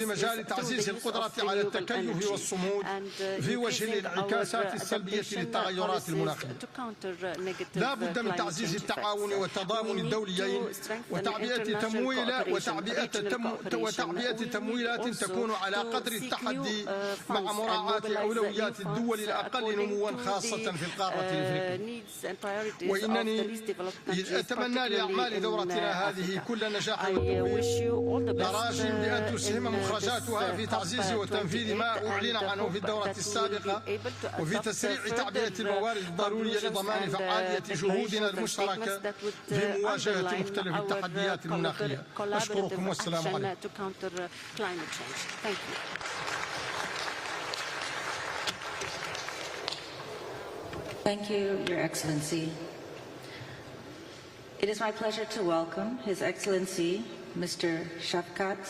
مجال تعزيز القدرة على التكيف والصمود في وجه الانعكاسات السلبية للتغيرات المناخية. لا بد من تعزيز التعاون والتضامن الدوليين وتعبئة تمويلات تكون على قدر التحدي مع مراعاة أولويات الدول الأقل نموا خاصة في القارة الأفريقية. وإنني أتمنى لأعمال دورتنا هذه كل نجاح وتوفيق، نراجي بأن تسهم مخرجاتها في تعزيز وتنفيذ ما أعلن عنه في الدورة السابقة وفي تسريع تعبئة الموارد الضرورية لضمان فعالية جهودنا المشتركة في مواجهة مختلف التحديات المناخية. أشكركم والسلام عليكم. Thank you, Your Excellency. It is my pleasure to welcome His Excellency Mr. Shavkat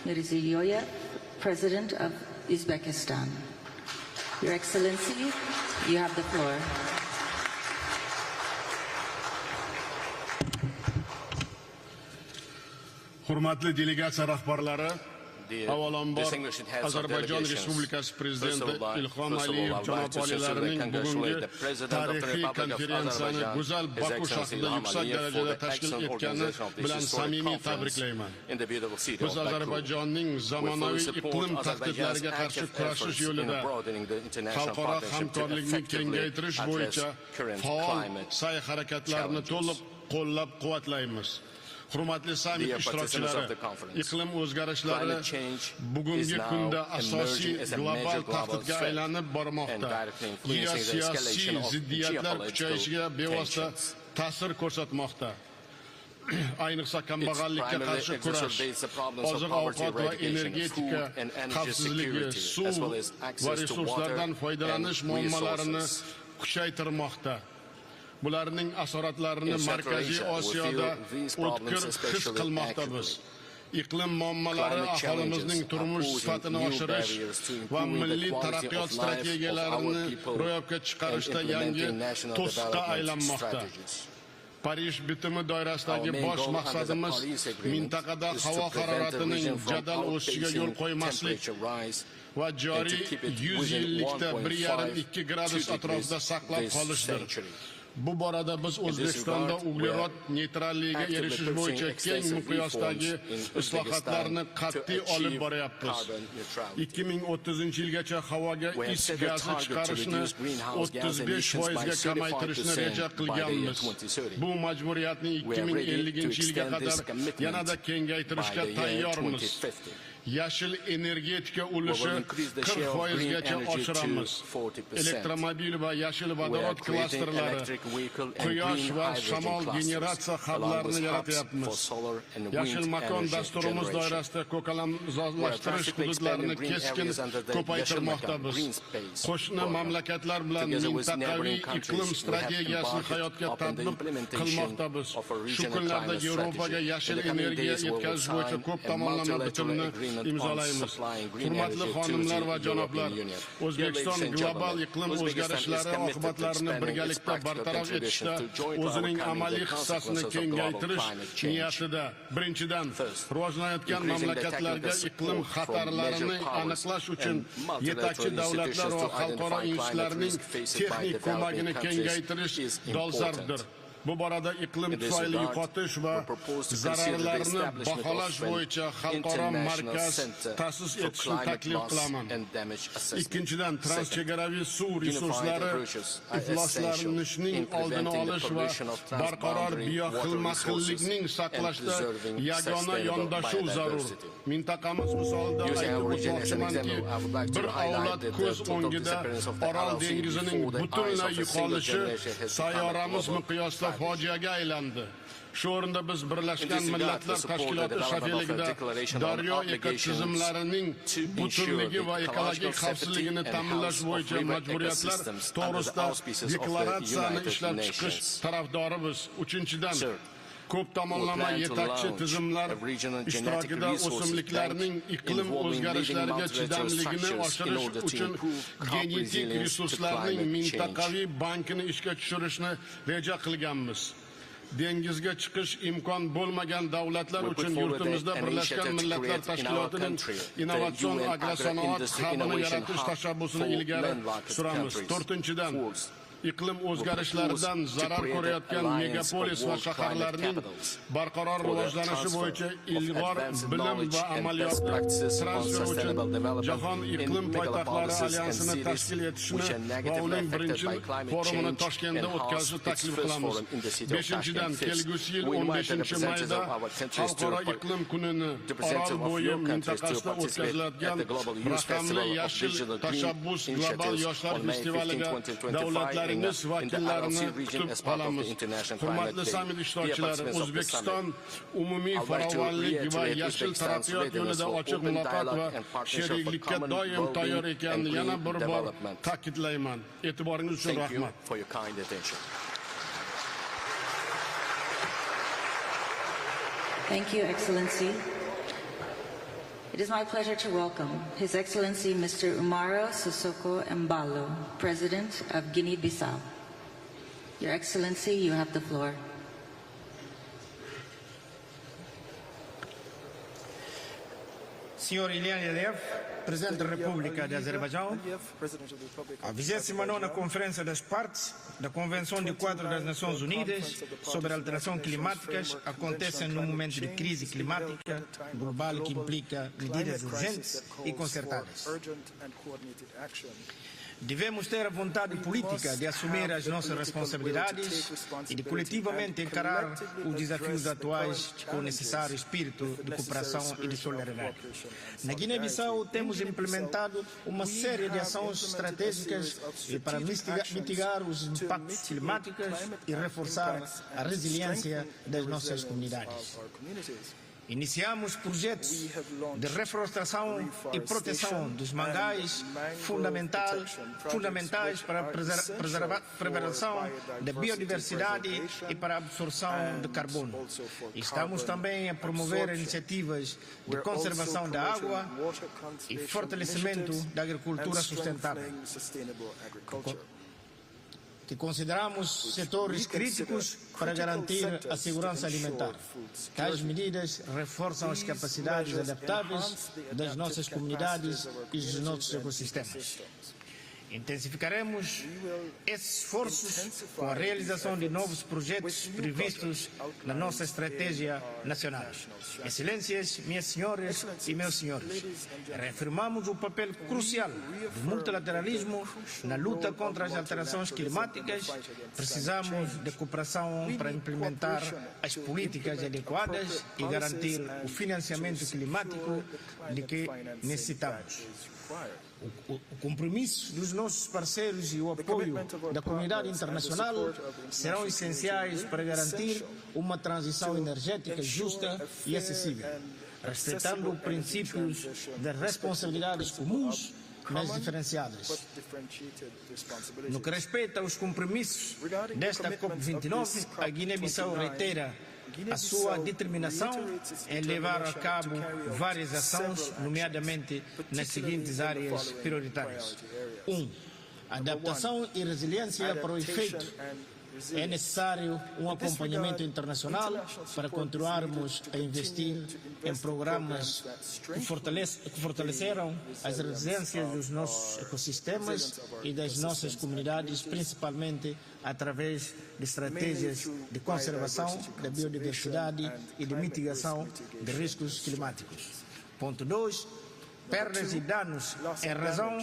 Mirziyoyev, President of Uzbekistan. Your Excellency, you have the floor. Hurmatli delegatsiya rahbarlari, avvalambor Azerbayjon Respublikasi Prezidenti İlham Aliyev janob olilarining bugungi tarixiy konferensiyani go'zal Bakú shahrida yuksak darajada tashkil etgani bilan samimiy tabriklayman. Biz Ozarbayjonning zamonaviy iqlim tahdidlariga qarshi kurashish yo'lida xalqaro hamkorlikni kengaytirish bo'yicha faol sa'y-harakatlarni to'liq qo'llab-quvvatlaymiz. Hurmatli sammit ishtirokchilari, iqlim o'zgarishlari bugungi kunda asosiy global tahdidga aylanib bormoqda. Geosiyosiy ziddiyatlar kuchayishiga bevosita ta'sir ko'rsatmoqda. Ayniqsa kambag'allikka qarshi kurash, oziq-ovqat va energetika xavfsizligi, suv va resurslardan foydalanish muammolarini kuchaytirmoqda. Bularning asoratlarini Markaziy Osiyoda o'tkir his qilmoqdamiz. Iqlim muammolari aholimizning turmush sifatini oshirish va milliy taraqqiyot strategiyalarini ro'yobga chiqarishda yangi to'siqqa aylanmoqda. Parij bitimi doirasidagi bosh maqsadimiz mintaqada havo haroratining jadal o'sishiga yo'l qo'ymaslik va joriy 100 yillikda 1,5-2 gradus atrofida saqlab qolishdir. Bu borada biz O'zbekistonda uglerod neytralligiga erishish bo'yicha keng miqyosdagi islohotlarni qat'iy olib boryapmiz. 2030-yilgacha havoga is gazi chiqarishni 35% ga kamaytirishni reja qilganmiz. Bu majburiyatni 2050-yilga qadar yanada kengaytirishga tayyormiz. Yashil energetika ulushi 40% gacha oshiramiz. Elektromobil va yashil vodorod klasterlari, quyosh va shamol generatsiya hublarini yaratyapmiz. Yashil makon dasturimiz doirasida ko'kalamzorlashtirish hududlarini keskin ko'paytirmoqdamiz. Qo'shni mamlakatlar bilan mintaqaviy iqlim strategiyasini hayotga tatbiq qilmoqdamiz. Shu kunlarda Yevropaga yashil energiya yetkazish bo'yicha ko'p tomonlama bitimni imzolaymiz. Hurmatli xonimlar va janoblar, O'zbekiston global iqlim o'zgarishlari oqibatlarini birgalikda bartaraf etishda o'zining amaliy hissasini kengaytirish niyatida. Birinchidan, rivojlanayotgan mamlakatlarga iqlim xatarlarini aniqlash uchun yetakchi davlatlar va xalqaro institutlarning texnik ko'magini kengaytirish dolzarbdir. Bu borada iqlim tufayli yo'qotish va zararlarni baholash bo'yicha xalqaro markaz ta'sis etishni taklif qilaman. Ikkinchidan, transchegaraviy suv resurslari ifloslanishining oldini olish va barqaror bioxilma-xillikning saqlashda yagona yondashuv zarur. Mintaqamiz misolida aytib o'tmoqchimanki, bir avlod ko'z o'ngida Orol dengizining butunlay yo'qolishi sayyoramiz miqyosida fojiaga aylandi. Shu o'rinda biz Birlashgan Millatlar Tashkiloti shafeligida daryo ekotizimlarining butunligi va ekologik xavfsizligini ta'minlash bo'yicha majburiyatlar to'g'risida deklaratsiyani ishlab chiqish tarafdorimiz. Uchinchidan, ko'p tomonlama yetakchi tizimlar ishtirokida o'simliklarning iqlim o'zgarishlariga chidamligini oshirish uchun genetik resurslarning mintaqaviy bankini ishga tushirishni reja qilganmiz. dengizga chiqish imkon bo'lmagan davlatlar uchun yurtimizda Birlashgan Millatlar Tashkilotining innovatsion agrosanoat hubini yaratish tashabbusini ilgari suramiz. 4-dan iqlim o'zgarishlaridan zarar ko'rayotgan megapolis va shaharlarning barqaror rivojlanishi bo'yicha ilg'or bilim va amaliyot transferi uchun Jahon iqlim poytaxtlari alyansini tashkil etishni va uning birinchi forumini Toshkentda o'tkazishni taklif qilamiz. 5-dan kelgusi yil 15-mayda Xalqaro iqlim kunini Orolbo'yi mintaqasida o'tkaziladigan raqamli yashil tashabbus global yoshlar festivaliga davlatlar vakillarini kutib qolamiz. Hurmatli sammit ishtirokchilari, O'zbekiston umumiy farovonlik va yashil taraqqiyot yo'lida ochiq muloqot va sheriklikka doim tayyor ekanini yana bir bor ta'kidlayman. E'tiboringiz uchun rahmat. Thank you, Excellency. It is my pleasure to welcome His Excellency Mr. Umaro Sissoco Embalo, President of Guinea-Bissau. Your Excellency, you have the floor. Senhor Ilhan Aliyev, Presidente da República de Azerbaijão, a 29ª Conferência das Partes da Convenção de Quadro das Nações Unidas sobre alterações climáticas acontece num momento de crise climática global que implica medidas urgentes e concertadas. Devemos ter a vontade política de assumir as nossas responsabilidades e de coletivamente encarar os desafios atuais com o necessário espírito de cooperação e de solidariedade. Na Guiné-Bissau temos implementado uma série de ações estratégicas para mitigar os impactos climáticos e reforçar a resiliência das nossas comunidades. Iniciamos projetos de reflorestação e proteção dos mangás fundamentais para a preservação da biodiversidade e para a absorção de carbono. Estamos também a promover iniciativas de conservação da água e fortalecimento da agricultura sustentável, que consideramos setores críticos para garantir a segurança alimentar. Tais medidas reforçam as capacidades adaptáveis das nossas comunidades e dos nossos ecossistemas. Intensificaremos esses esforços com a realização de novos projetos previstos na nossa estratégia nacional. Excelências, minhas senhoras e meus senhores, reafirmamos o papel crucial do multilateralismo na luta contra as alterações climáticas. Precisamos de cooperação para implementar as políticas adequadas e garantir o financiamento climático de que necessitamos. O compromisso dos nossos parceiros e o apoio da comunidade internacional serão essenciais para garantir uma transição energética justa e acessível, respeitando os princípios das responsabilidades comuns, mas diferenciadas. No que respeita aos compromissos desta COP29, a Guiné-Bissau reitera a sua determinação em levar a cabo várias ações, nomeadamente nas seguintes áreas prioritárias. 1. Adaptação e resiliência para o efeito. É necessário um acompanhamento internacional para continuarmos a investir em programas que fortalecerão as resiliências dos nossos ecossistemas e das nossas comunidades, principalmente através de estratégias de conservação da biodiversidade e de mitigação de riscos climáticos. Ponto 2. Perdas e danos em razão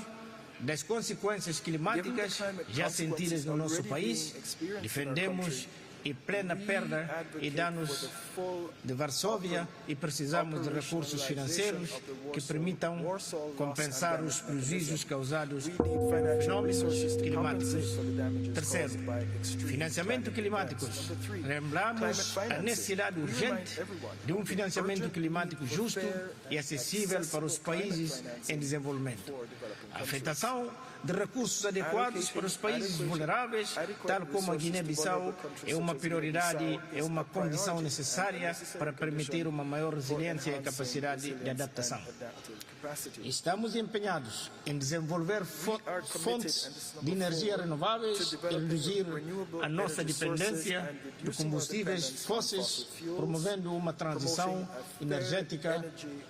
das consequências climáticas já sentidas no nosso país. Defendemos e plena perda e danos de Varsóvia e precisamos de recursos financeiros que permitam compensar os prejuízos causados por fenómenos climáticos. Terceiro, financiamento climático. Lembramos a necessidade urgente de um financiamento climático justo e acessível para os países em desenvolvimento. A afetação de recursos adequados para os países vulneráveis, tal como a Guiné-Bissau, é uma uma prioridade, é uma condição necessária para permitir uma maior resiliência e capacidade de adaptação. Estamos empenhados em desenvolver fontes de energia renováveis e reduzir a nossa dependência de combustíveis fósseis, promovendo uma transição energética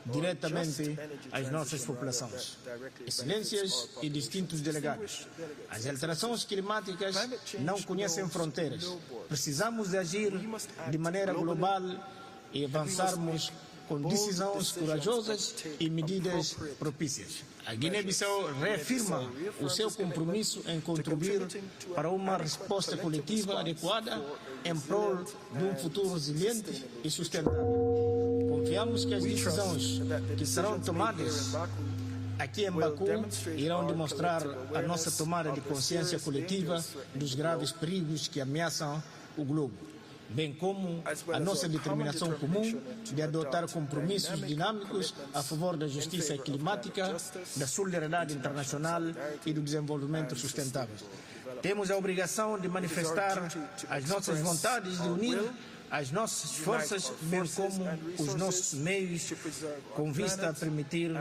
diretamente às nossas populações. Excelências e distintos delegados, as alterações climáticas não conhecem fronteiras. Precisamos de agir de maneira global e avançarmos com decisões corajosas e medidas propícias. A Guiné-Bissau reafirma o seu compromisso em contribuir para uma resposta coletiva adequada em prol de um futuro resiliente e sustentável. Confiamos que as decisões que serão tomadas aqui em Bakú irão demonstrar a nossa tomada de consciência coletiva dos graves perigos que ameaçam o globo, bem como a nossa determinação comum de adotar compromissos dinâmicos a favor da justiça climática, da solidariedade internacional e do desenvolvimento sustentável. Temos a obrigação de manifestar as nossas vontades de unir as nossas forças, bem como os nossos meios, com vista a permitir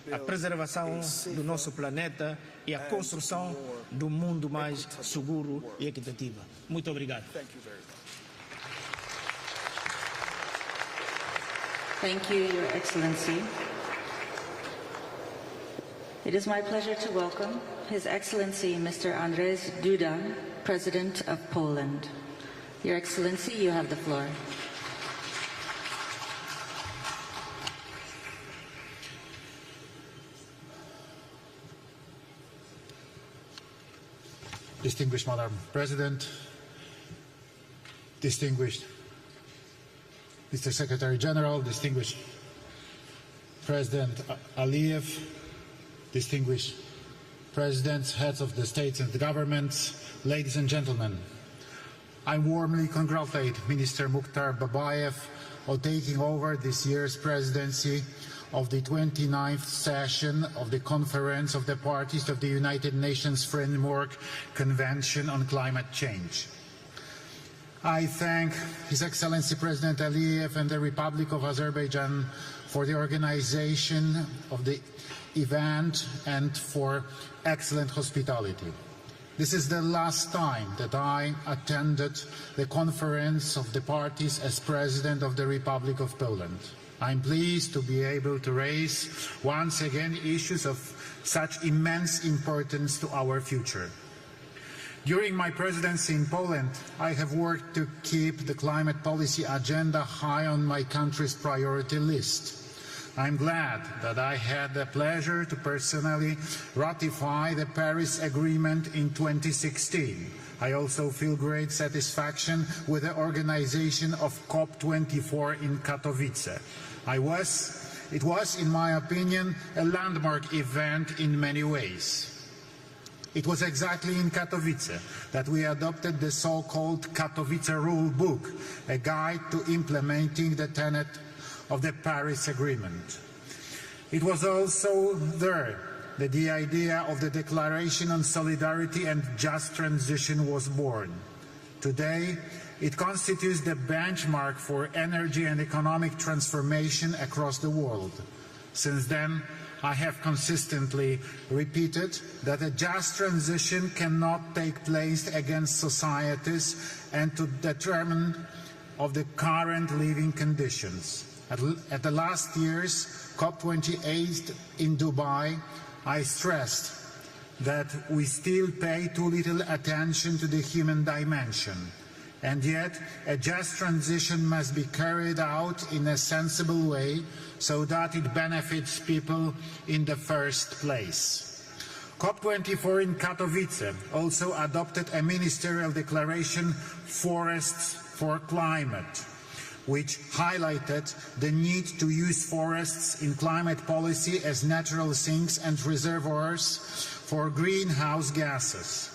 a preservação do nosso planeta e a construção de um mundo mais seguro e equitativo. Muito obrigado. Thank you, Your Excellency. It is my pleasure to welcome His Excellency Mr. Andrzej Duda, President of Poland. Your Excellency, you have the floor. Distinguished Madam President, distinguished Mr. Secretary General, distinguished President Aliyev, distinguished Presidents, heads of the states and the governments, ladies and gentlemen, I warmly congratulate Minister Mukhtar Babayev on taking over this year's presidency of the 29th session of the Conference of the Parties of the United Nations Framework Convention on Climate Change. I thank His Excellency President Aliyev and the Republic of Azerbaijan for the organization of the event and for excellent hospitality. This is the last time that I attended the Conference of the Parties as President of the Republic of Poland. I'm pleased to be able to raise once again issues of such immense importance to our future. During my presidency in Poland, I have worked to keep the climate policy agenda high on my country's priority list. I'm glad that I had the pleasure to personally ratify the Paris Agreement in 2016. I also feel great satisfaction with the organization of COP29 in Katowice. It was, in my opinion, a landmark event in many ways. It was exactly in Katowice that we adopted the so-called Katowice Rule Book, a guide to implementing the tenet of the Paris Agreement. It was also there that the idea of the Declaration on Solidarity and Just Transition was born. Today, it constitutes the benchmark for energy and economic transformation across the world. Since then, I have consistently repeated that a just transition cannot take place against societies and to determine of the current living conditions. At the last year's COP28 in Dubai, I stressed that we still pay too little attention to the human dimension, and yet a just transition must be carried out in a sensible way so that it benefits people in the first place. COP24 in Katowice also adopted a ministerial declaration, Forests for Climate, which highlighted the need to use forests in climate policy as natural sinks and reservoirs for greenhouse gases.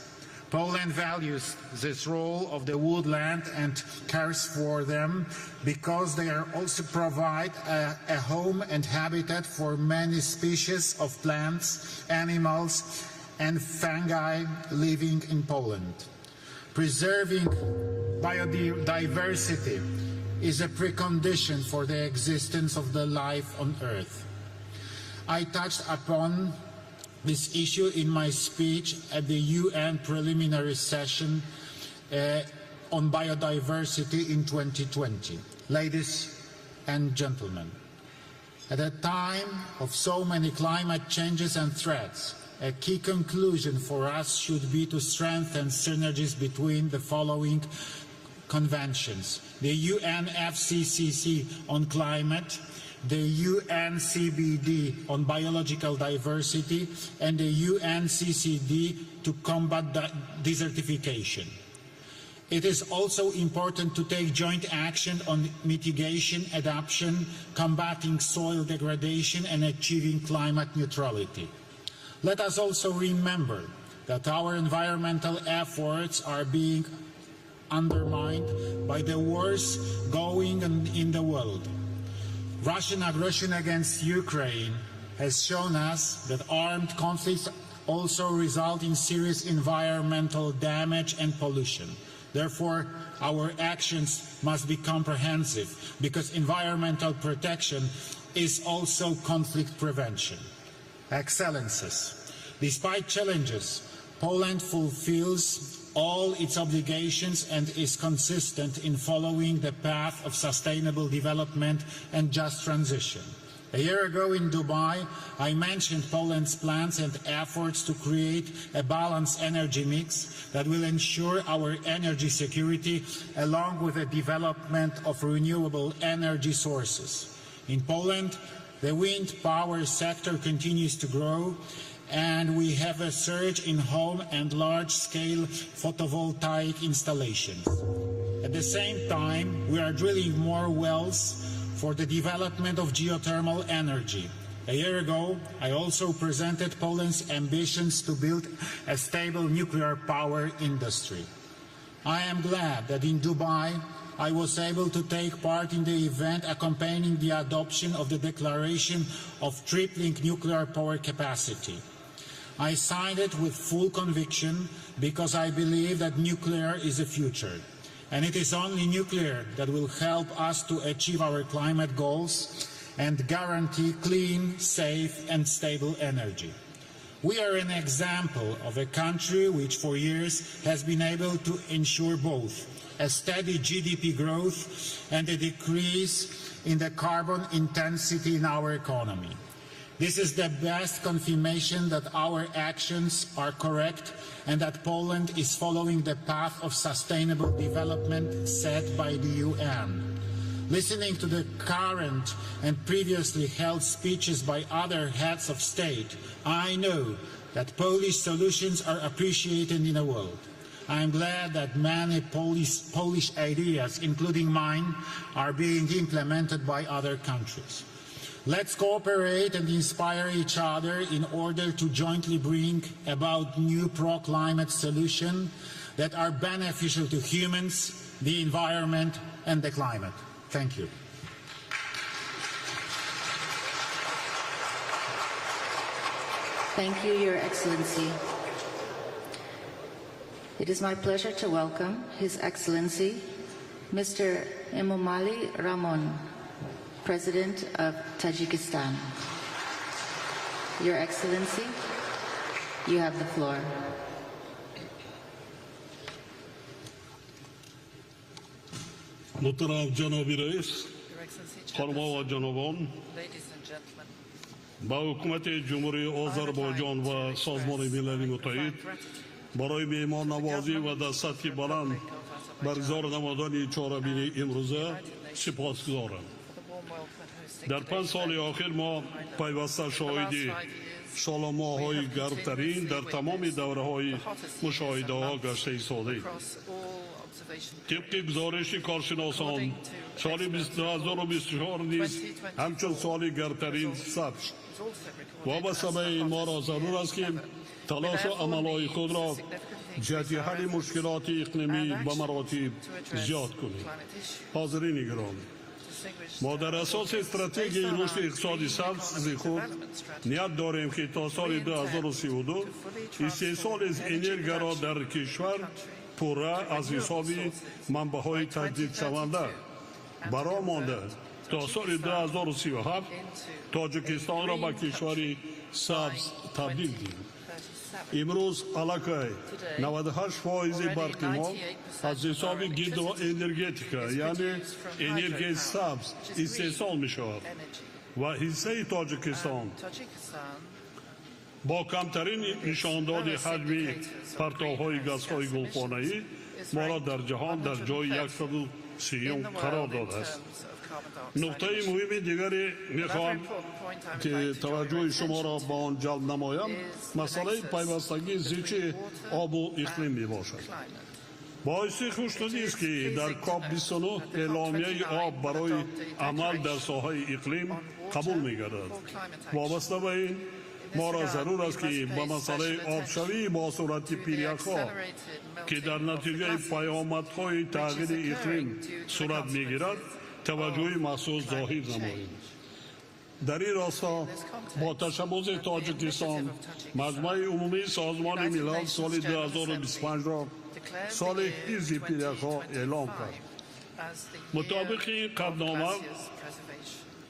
Poland values this role of the woodland and cares for them because they also provide a home and habitat for many species of plants, animals and fungi living in Poland. Preserving biodiversity is a precondition for the existence of the life on Earth. I touched upon this issue in my speech at the UN preliminary session on biodiversity in 2020. Ladies and gentlemen, at a time of so many climate changes and threats, a key conclusion for us should be to strengthen synergies between the following conventions: the UNFCCC on climate, the UNCBD on biological diversity, and the UNCCD to combat desertification. It is also important to take joint action on mitigation, adaptation, combating soil degradation, and achieving climate neutrality. Let us also remember that our environmental efforts are being undermined by the wars going on in the world. Russian aggression against Ukraine has shown us that armed conflicts also result in serious environmental damage and pollution. Therefore, our actions must be comprehensive, because environmental protection is also conflict prevention. Excellencies, despite challenges, Poland fulfills all its obligations and is consistent in following the path of sustainable development and just transition. A year ago in Dubai, I mentioned Poland's plans and efforts to create a balanced energy mix that will ensure our energy security, along with the development of renewable energy sources. In Poland, the wind power sector continues to grow, and we have a surge in home and large-scale photovoltaic installations. At the same time, we are drilling more wells for the development of geothermal energy. A year ago, I also presented Poland's ambitions to build a stable nuclear power industry. I am glad that in Dubai, I was able to take part in the event accompanying the adoption of the Declaration of Tripling Nuclear Power Capacity. I signed it with full conviction because I believe that nuclear is the future. And it is only nuclear that will help us to achieve our climate goals and guarantee clean, safe and stable energy. We are an example of a country which for years has been able to ensure both a steady GDP growth and a decrease in the carbon intensity in our economy. This is the best confirmation that our actions are correct and that Poland is following the path of sustainable development set by the UN. Listening to the current and previously held speeches by other heads of state, I know that Polish solutions are appreciated in the world. I am glad that many Polish ideas, including mine, are being implemented by other countries. Let's cooperate and inspire each other in order to jointly bring about new pro-climate solutions that are beneficial to humans, the environment and the climate. Thank you. Thank you, Your Excellency. It is my pleasure to welcome His Excellency, Mr. Emomali Rahmon, President of Tajikistan. Your Excellency, you have the floor. Muhtaram Janobi Rais, Hormova Janoban, با حکومت جمهوری آذربایجان و سازمان ملل متحد برای مهمان نوازی و در سطح بلند برگزار نمودن چهارمین امروزه سپاسگزارم. در 5 سال آخر ما پیوسته شاهد شالامه‌های گرمترین در تمام دوره‌های مشاهده ها گشته ایستادیم. طبق گزارش کارشناسان سال 2024 نیز همچون سال گرمترین ثبت شد. وابسته به این ما را ضرور است که تلاش و عملهای خود را جهت حل مشکلات اقلیمی به مراتب زیاد کنیم. حاضرین گرامی، ما در اساس استراتژی رشد اقتصادی سبز خود نیت داریم که تا سال 2032 استحصال از انرژی را در کشور پورا از حساب منبع‌های تجدید شونده برا مانده تا سال 2037 تاجیکستان را به کشوری سبز تبدیل دهیم. امروز علاقه 98% برق ما از حساب گرد و انرژتیکا یعنی انرژی سبز استحصال می شود و حصه تاجیکستان با کمترین نشانداد حجم پرتوهای گازهای گلخانه‌ای ما را در جهان در جای 130 قرار داده است. نقطه مهم دیگری میخوام که توجه شما را به آن جلب نمایم مسئله پیوستگی زیچه آب و اقلیم می باشد. باعث خوشنودی است که در کاپ 29 اعلامیه آب برای عمل در ساحه اقلیم قبول می گردد. وابسته به این ما را ضرور است که به مسئله آبشوی با صورت پیریک‌ها که در نتیجه پیامدهای تغییر اقلیم صورت می گیرد توجه مخصوص ظاهر نماییم. در این راستا با تشبث تاجیکستان مجمع عمومی سازمان ملل سال 2025 را سال حفظ پیریک‌ها اعلام کرد. مطابق این قطعنامه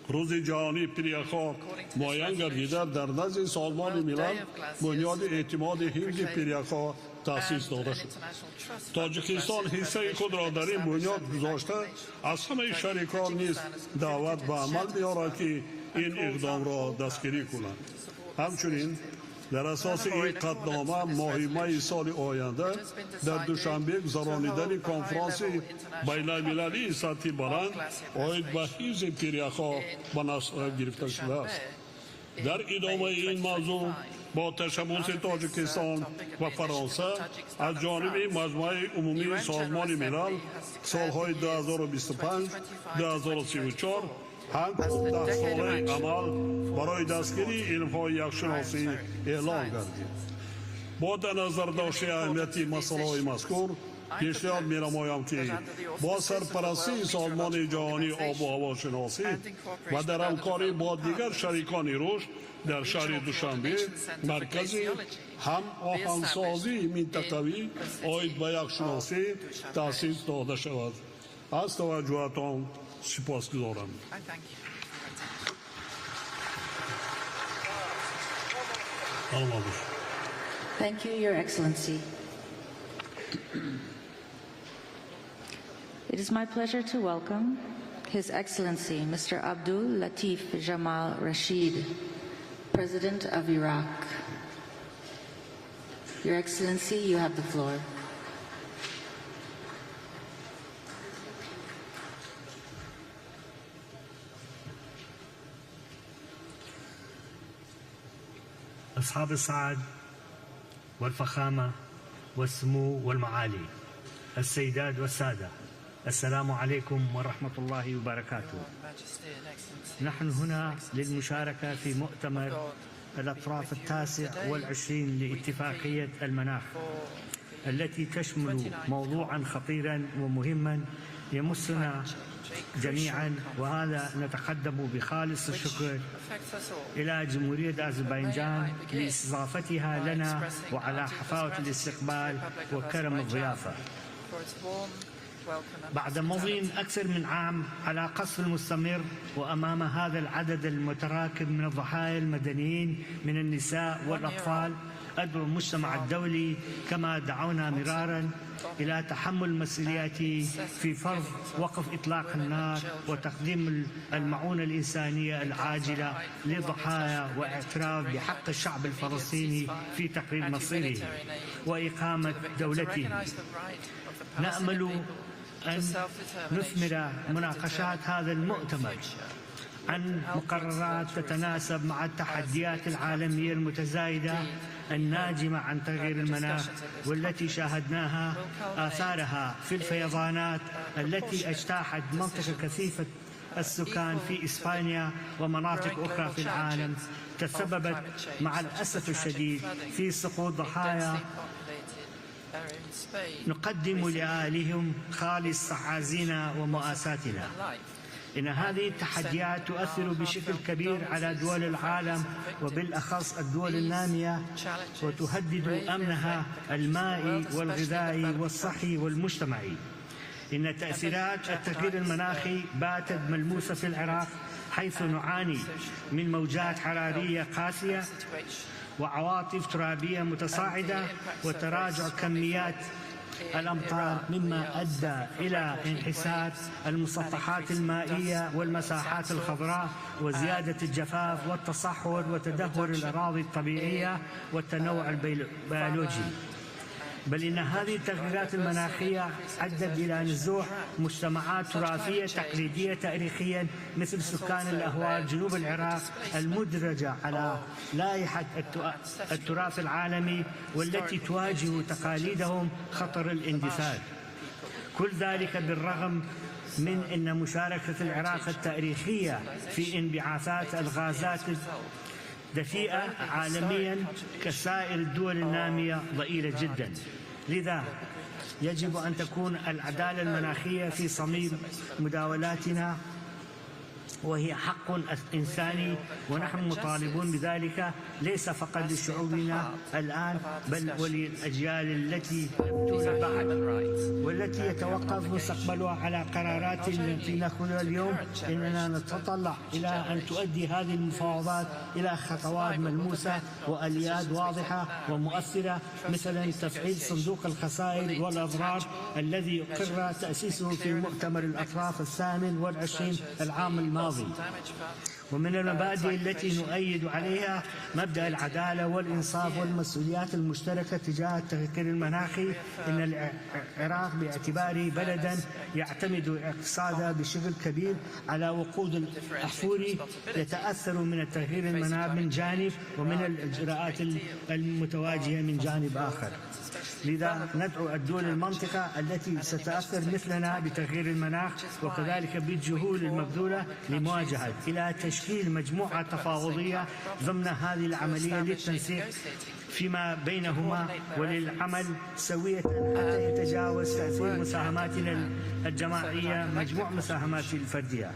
روز جهانی پیریک‌ها معین گردیده در نزد سازمان ملل بنیاد اعتماد حفظ پیریک‌ها تأسیس داده شد. تاجیکستان حصه خود را در این بنیاد گذاشته از همه شریکان نیز دعوت به عمل می‌آورد که این اقدام را دستگیری کنند. همچنین در اساس این قطعنامه ماه می سال آینده در دوشنبه گذرانیدن کنفرانس بین‌المللی سطحی بلند عاید به حفظ پیریک‌ها به نظر گرفته شده است. در ادامه این موضوع با تشبث تاجیکستان و فرانسه از جانب مجمع عمومی سازمان ملل سالهای 2025 2034 هم 10 ساله عمل برای دستگیری علم‌های یخشناسی اعلام گردید. با در نظر داشته اهمیت مسائل مذکور پیشنهاد می‌نمایم که با سرپرستی سازمان جهانی آب و هواشناسی و در همکاری با دیگر شریکان رشد در شهر دوشنبه مرکزی هم آهنگسازی منطقوی عاید به یخشناسی تأسیس داده شود. از توجهتان سپاسگزارم. Thank you, Your Excellency. It is my pleasure to welcome His Excellency Mr. Abdul Latif Jamal Rashid, President of Iraq. Your Excellency, you have the floor. أصحاب السعادة والفخامة والسمو والمعالي السيدات والسادة السلام عليكم ورحمة الله وبركاته. نحن هنا للمشاركة في مؤتمر الأطراف 29 لاتفاقية المناخ التي تشمل موضوعا خطيرا ومهما يمسنا جميعا، وهذا نتقدم بخالص الشكر إلى جمهورية أذربيجان لاستضافتها لنا وعلى حفاوة الاستقبال وكرم الضيافة. بعد مضي أكثر من عام على قصف المستمر وأمام هذا العدد المتراكم من الضحايا المدنيين من النساء والأطفال، أدعو المجتمع الدولي كما دعونا مرارا إلى تحمل مسؤولياته في فرض وقف إطلاق النار وتقديم المعونة الإنسانية العاجلة للضحايا واعتراف بحق الشعب الفلسطيني في تقرير مصيره وإقامة دولته. نأمل أن نثمر مناقشات هذا المؤتمر عن مقررات تتناسب مع التحديات العالمية المتزايدة الناجمة عن تغيير المناخ والتي شاهدناها آثارها في الفيضانات التي اجتاحت منطقة كثيفة السكان في إسبانيا ومناطق أخرى في العالم، تسببت مع الأسف الشديد في سقوط ضحايا. نقدم لأهاليهم خالص تعازينا ومؤاساتنا. إن هذه التحديات تؤثر بشكل كبير على دول العالم وبالأخص الدول النامية، وتهدد أمنها المائي والغذائي والصحي والمجتمعي. إن تأثيرات التغيير المناخي باتت ملموسة في العراق، حيث نعاني من موجات حرارية قاسية وعواصف ترابية متصاعدة وتراجع كميات الأمطار، مما أدى إلى انحسار المسطحات المائية والمساحات الخضراء وزيادة الجفاف والتصحر وتدهور الأراضي الطبيعية والتنوع البيولوجي. بل إن هذه التغييرات المناخية أدت إلى نزوح مجتمعات تراثية تقليدية تاريخيا مثل سكان الأهوار جنوب العراق المدرجة على لائحة التراث العالمي، والتي تواجه تقاليدهم خطر الاندثار. كل ذلك بالرغم من أن مشاركة العراق التاريخية في انبعاثات الغازات دفيئة عالميا كسائر الدول النامية ضئيلة جدا. لذا يجب أن تكون العدالة المناخية في صميم مداولاتنا، وهي حق إنساني، ونحن مطالبون بذلك ليس فقط لشعوبنا الآن بل وللأجيال التي يأتون بعد، والتي يتوقف مستقبلها على قرارات التي نأخذها اليوم. إننا نتطلع إلى أن تؤدي هذه المفاوضات إلى خطوات ملموسة وآليات واضحة ومؤثرة، مثلا تفعيل صندوق الخسائر والأضرار الذي قرر تأسيسه في مؤتمر الأطراف 28 العام الماضي. ومن المبادئ التي نؤيد عليها مبدأ العدالة والإنصاف والمسؤوليات المشتركة تجاه التغيير المناخي. إن العراق باعتباره بلدا يعتمد اقتصاده بشكل كبير على وقود الأحفوري يتأثر من التغيير المناخي من جانب، ومن الإجراءات المتواجهة من جانب آخر. لذا ندعو الدول المنطقة التي ستتأثر مثلنا بتغيير المناخ وكذلك بالجهود المبذولة لمواجهة إلى تشكيل مجموعة تفاوضية ضمن هذه العملية للتنسيق فيما بينهما وللعمل سوية حتى يتجاوز تأثير مساهماتنا الجماعية مجموع مساهمات الفردية.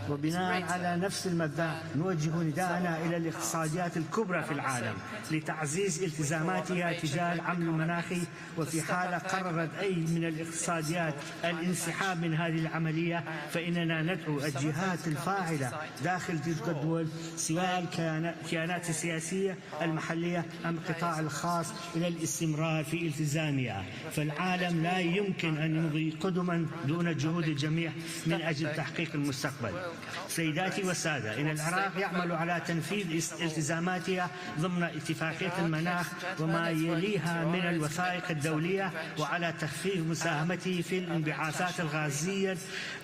وبناء على نفس المبدأ نوجه نداءنا إلى الاقتصاديات الكبرى في العالم لتعزيز التزاماتها تجاه العمل المناخي، وفي حال قررت أي من الاقتصاديات الانسحاب من هذه العملية فإننا ندعو الجهات الفاعلة داخل تلك الدول سواء الكيانات السياسية المحلية أم القطاع الخاص إلى الاستمرار في التزامها، فالعالم لا يمكن أن يمضي قدما دون جهود الجميع من أجل تحقيق المستقبل. سيداتي والسادة، إن العراق يعمل على تنفيذ التزاماتها ضمن اتفاقية المناخ وما يليها من الوثائق الدولية، وعلى تخفيف مساهمته في الانبعاثات الغازية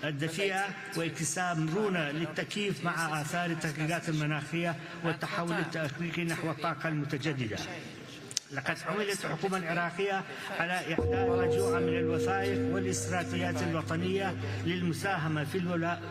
الدفيئة واكتساب مرونة للتكييف مع آثار التغييرات المناخية والتحول التأكيدي نحو الطاقة المتجددة. لقد عملت الحكومة العراقية على إحداث مجموعة من الوثائق والاستراتيجيات الوطنية للمساهمة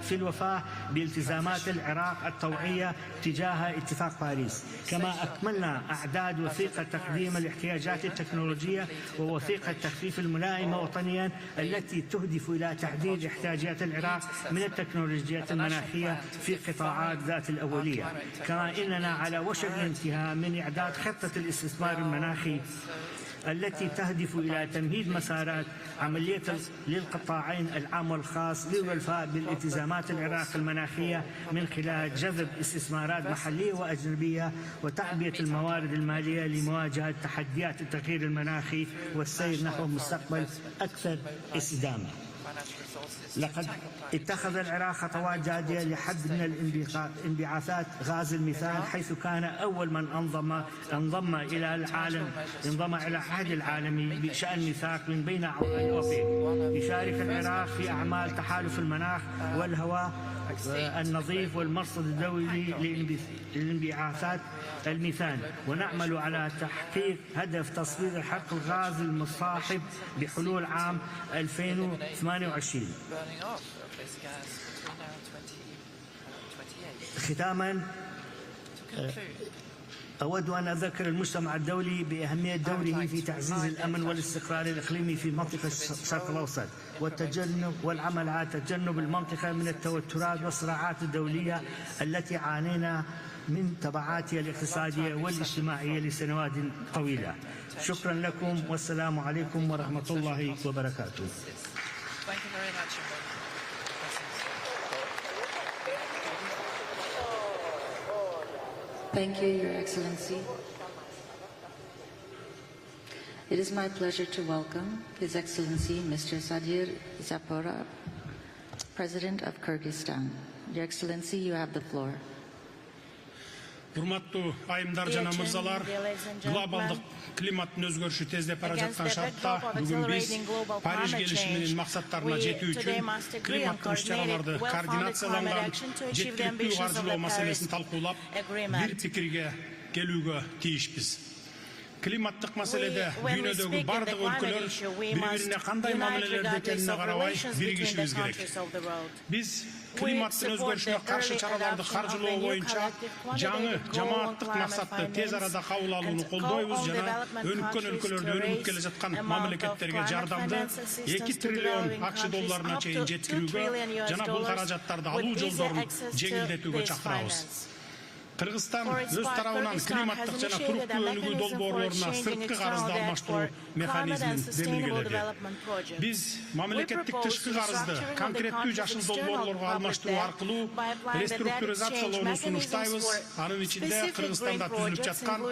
في الوفاء بالتزامات العراق الطوعية تجاه اتفاق باريس. كما أكملنا أعداد وثيقة تقديم الاحتياجات التكنولوجية ووثيقة تخفيف الملائمة وطنيا التي تهدف إلى تحديد احتياجات العراق من التكنولوجيات المناخية في قطاعات ذات الأولية. كما إننا على وشك الانتهاء من إعداد خطة الاستثمار المناخي التي تهدف إلى تمهيد مسارات عملية للقطاعين العام والخاص للوفاء بالالتزامات العراق المناخية من خلال جذب استثمارات محلية وأجنبية وتعبئة الموارد المالية لمواجهة تحديات التغيير المناخي والسير نحو مستقبل أكثر استدامة. لقد اتخذ العراق خطوات جادية لحد من انبعاثات غاز الميثان، حيث كان أول من انضم إلى العالم عهد العالمي بشأن ميثاق من بين أعضاء الأوبك. يشارك العراق في أعمال تحالف المناخ والهواء النظيف والمرصد الدولي لانبعاثات الميثان، ونعمل على تحقيق هدف تصفير الحرق الغاز المصاحب بحلول عام 2028. ختاما أود أن أذكر المجتمع الدولي بأهمية دوره في تعزيز الأمن والاستقرار الإقليمي في منطقة الشرق الأوسط. والعمل على تجنب المنطقة من التوترات والصراعات الدولية التي عانينا من تبعاتها الاقتصادية والاجتماعية لسنوات طويلة. شكرا لكم والسلام عليكم ورحمة الله وبركاته. Thank you very much. Thank you, Your Excellency. It is my pleasure to welcome His Excellency Mr. Sadir Zaporov, President of Kyrgyzstan. Your Excellency, you have the floor. Урматтуу айымдар жана мырзалар, глобалдык климаттын өзгөрүшү тездеп бара жаткан шартта бүгүн биз Париж келишиминин максаттарына жетүү үчүн климаттык иш-чараларды координацияланган жеткиликтүү каржылоо маселесин талкуулап, бир пикирге келүүгө тийишпиз. Климаттык маселеде дүйнөдөгү бардык өлкөлөр бири-бирине кандай мамилелерде экенине карабай биригишибиз керек. Биз климаттын өзгөрүшүнө каршы чараларды каржылоо боюнча жаңы жамааттык максатты тез арада кабыл алууну колдойбуз жана өнүккөн өлкөлөрдө өнүгүп келе жаткан мамлекеттерге жардамды 2 триллион акч долларына чейин жеткирүүгө жана бул каражаттарды алуу жолдорун жеңилдетүүгө чакырабыз. Кыргызстан өз тарабынан климаттык жана туруктуу өнүгүү долбоорлоруна сырткы карызды алмаштыруу механизмин демилгеледи. Биз мамлекеттик тышкы карызды конкреттүү жашыл долбоорлорго алмаштыруу аркылуу реструктуризациялоону сунуштайбыз. Анын ичинде Кыргызстанда түзүлүп жаткан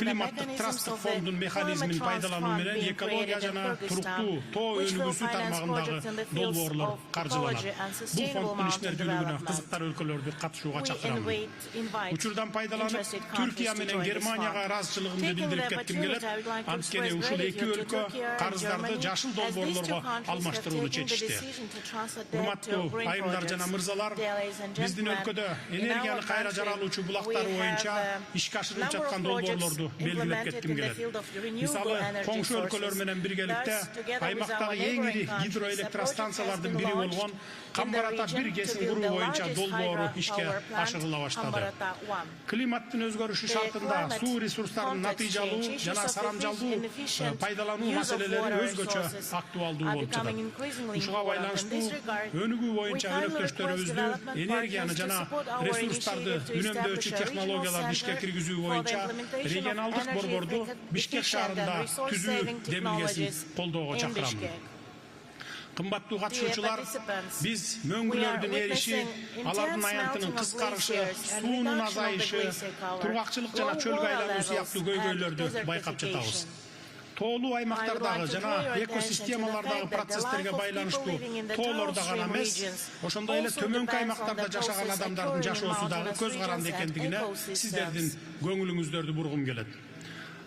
климаттык трасттык фондун механизмин пайдалануу менен экология жана туруктуу тоо өнүгүүсү тармагындагы долбоорлор каржыланат. Бул фонддун ишмердүүлүгүнө кызыктар өлкөлөрдү катышууга чакырам. Учурдан пайдаланып, Түркия менен Германияга ыраазычылыгымды билдирип кетким келет. Анткени ушул эки өлкө карыздарды жашыл долбоорлорго алмаштырууну чечишти. Урматтуу айымдар жана мырзалар, биздин өлкөдө энергияны кайра жаралуучу булактары боюнча ишке ашырылып жаткан долбоорлорду белгилеп кетким келет. Мисалы, коңшу өлкөлөр менен биргеликте аймактагы эң ири гидроэлектростанциялардын бири болгон Камбарата 1 кесин куруу боюнча долбоору ишке ашырыла баштады. Климаттын өзгөрүшү шартында суу ресурстарын натыйжалуу жана сарамжалдуу пайдалануу маселелери өзгөчө актуалдуу болуп жатат. Ушуга байланыштуу өнүгүү боюнча өнөктөштөрүбүздү энергияны жана ресурстарды үнөмдөөчү технологияларды ишке киргизүү боюнча регионалдык борборду Бишкек шаарында түзүү демилгесин колдоого чакырамын. Кымбаттуу катышуучулар, биз мөңгүлөрдүн эриши, алардын аянтынын кыскарышы, суунун азайышы, тургакчылык жана чөлгө айлануу сыяктуу көйгөйлөрдү байкап жатабыз. Тоолуу аймактардагы жана экосистемалардагы процесстерге байланыштуу тоолордо гана эмес, ошондой эле төмөнкү аймактарда жашаган адамдардын жашоосу дагы көз каранды экендигине сиздердин көңүлүңүздөрдү бургум келет.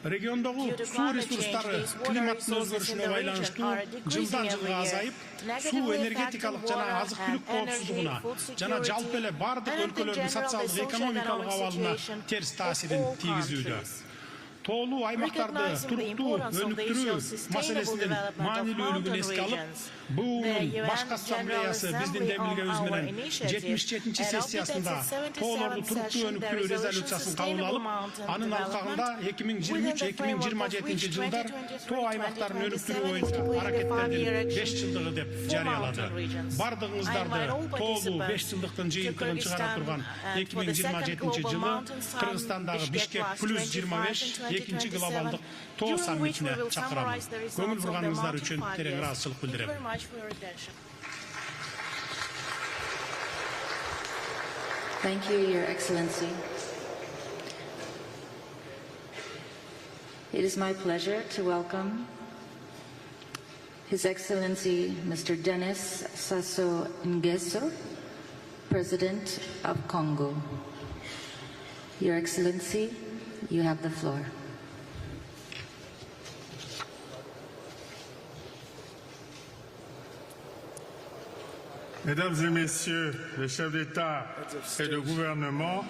Региондогу суу ресурстары климаттын өзгөрүшүнө байланыштуу жылдан жылга азайып, суу энергетикалык жана азык-түлүк коопсуздугуна жана жалпы эле бардык өлкөлөрдүн социалдык экономикалык абалына терс таасирин тийгизүүдө. Тоолуу аймактарды туруктуу өнүктүрүү маселесинин маанилүүлүгүн эске алып, БУнун башкы ассамблеясы биздин демилгебиз менен 77-чи сессиясында тоолорду туруктуу өнүктүрүү резолюциясын кабыл алып, анын алкагында 2023-2027 жылдар тоо аймактарын өнүктүрүү боюнча аракеттердин 5 жылдыгы деп жарыялады. Бардыгыңыздарды тоолуу 5 жылдыктын жыйынтыгын чыгара турган 2027 жылы Кыргызстандагы Бишкек плюс 25 экинчи глобалдык тоо саммитине чакырам. Көңүл бурганыңыздар үчүн терең ыраазычылык билдирем. Thank you, Your Excellency. It is my pleasure to welcome His Excellency Mr. Denis Sassou Nguesso, President of Congo. Your Excellency, you have the floor. Mesdames et Messieurs les chefs d'État et de gouvernement,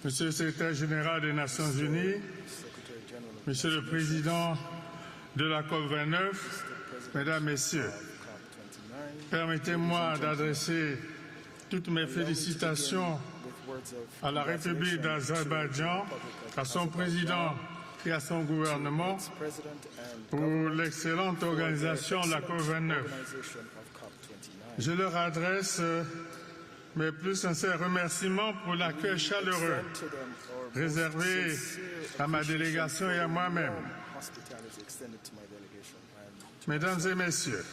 Monsieur le Secrétaire général des Nations Unies, Monsieur le Président de la COP29, Mesdames, Messieurs, permettez-moi d'adresser toutes mes félicitations à la République d'Azerbaïdjan, à son président et à son gouvernement pour l'excellente organisation de la COP29. Je leur adresse mes plus sincères remerciements pour l'accueil chaleureux réservé à ma délégation et à moi-même. Mesdames et Messieurs,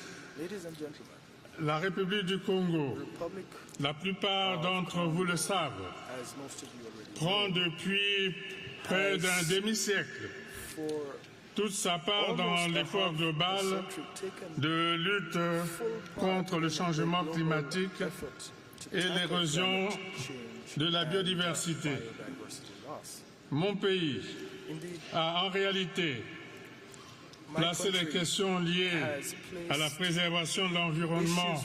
la République du Congo, la plupart d'entre vous le savent, prend depuis près d'un demi-siècle toute sa part dans l'effort global de lutte contre le changement climatique et l'érosion de la biodiversité. Mon pays a en réalité placé les questions liées à la préservation de l'environnement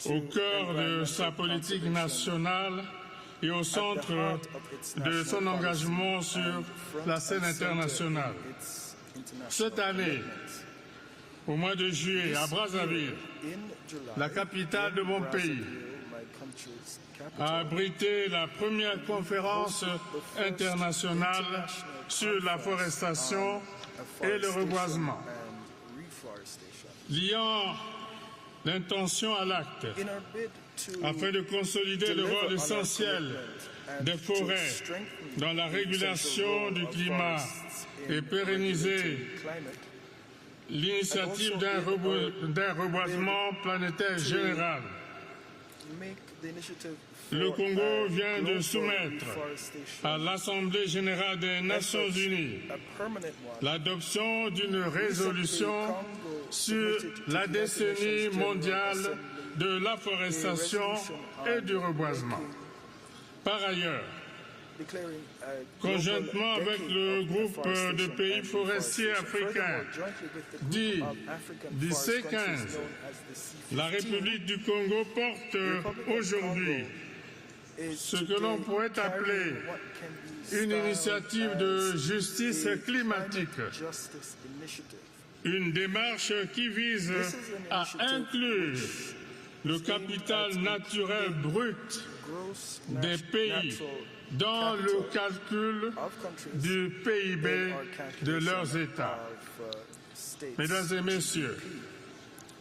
au cœur de sa politique nationale et au centre de son engagement sur la scène internationale. Cette année, au mois de juillet, à Brazzaville, la capitale de mon pays, a abrité la première conférence internationale sur la forestation et le reboisement, liant l'intention à l'acte afin de consolider le rôle essentiel des forêts dans la régulation du climat et pérenniser l'initiative d'un reboisement planétaire général. Le Congo vient de soumettre à l'Assemblée générale des Nations unies l'adoption d'une résolution sur la décennie mondiale de l'afforestation et du reboisement. Par ailleurs, conjointement avec le groupe de pays forestiers africains, dit du C15, la République du Congo porte aujourd'hui ce que l'on pourrait appeler une initiative de justice climatique, une démarche qui vise à inclure le capital naturel brut des pays dans le calcul du PIB de leurs États. Mesdames et Messieurs,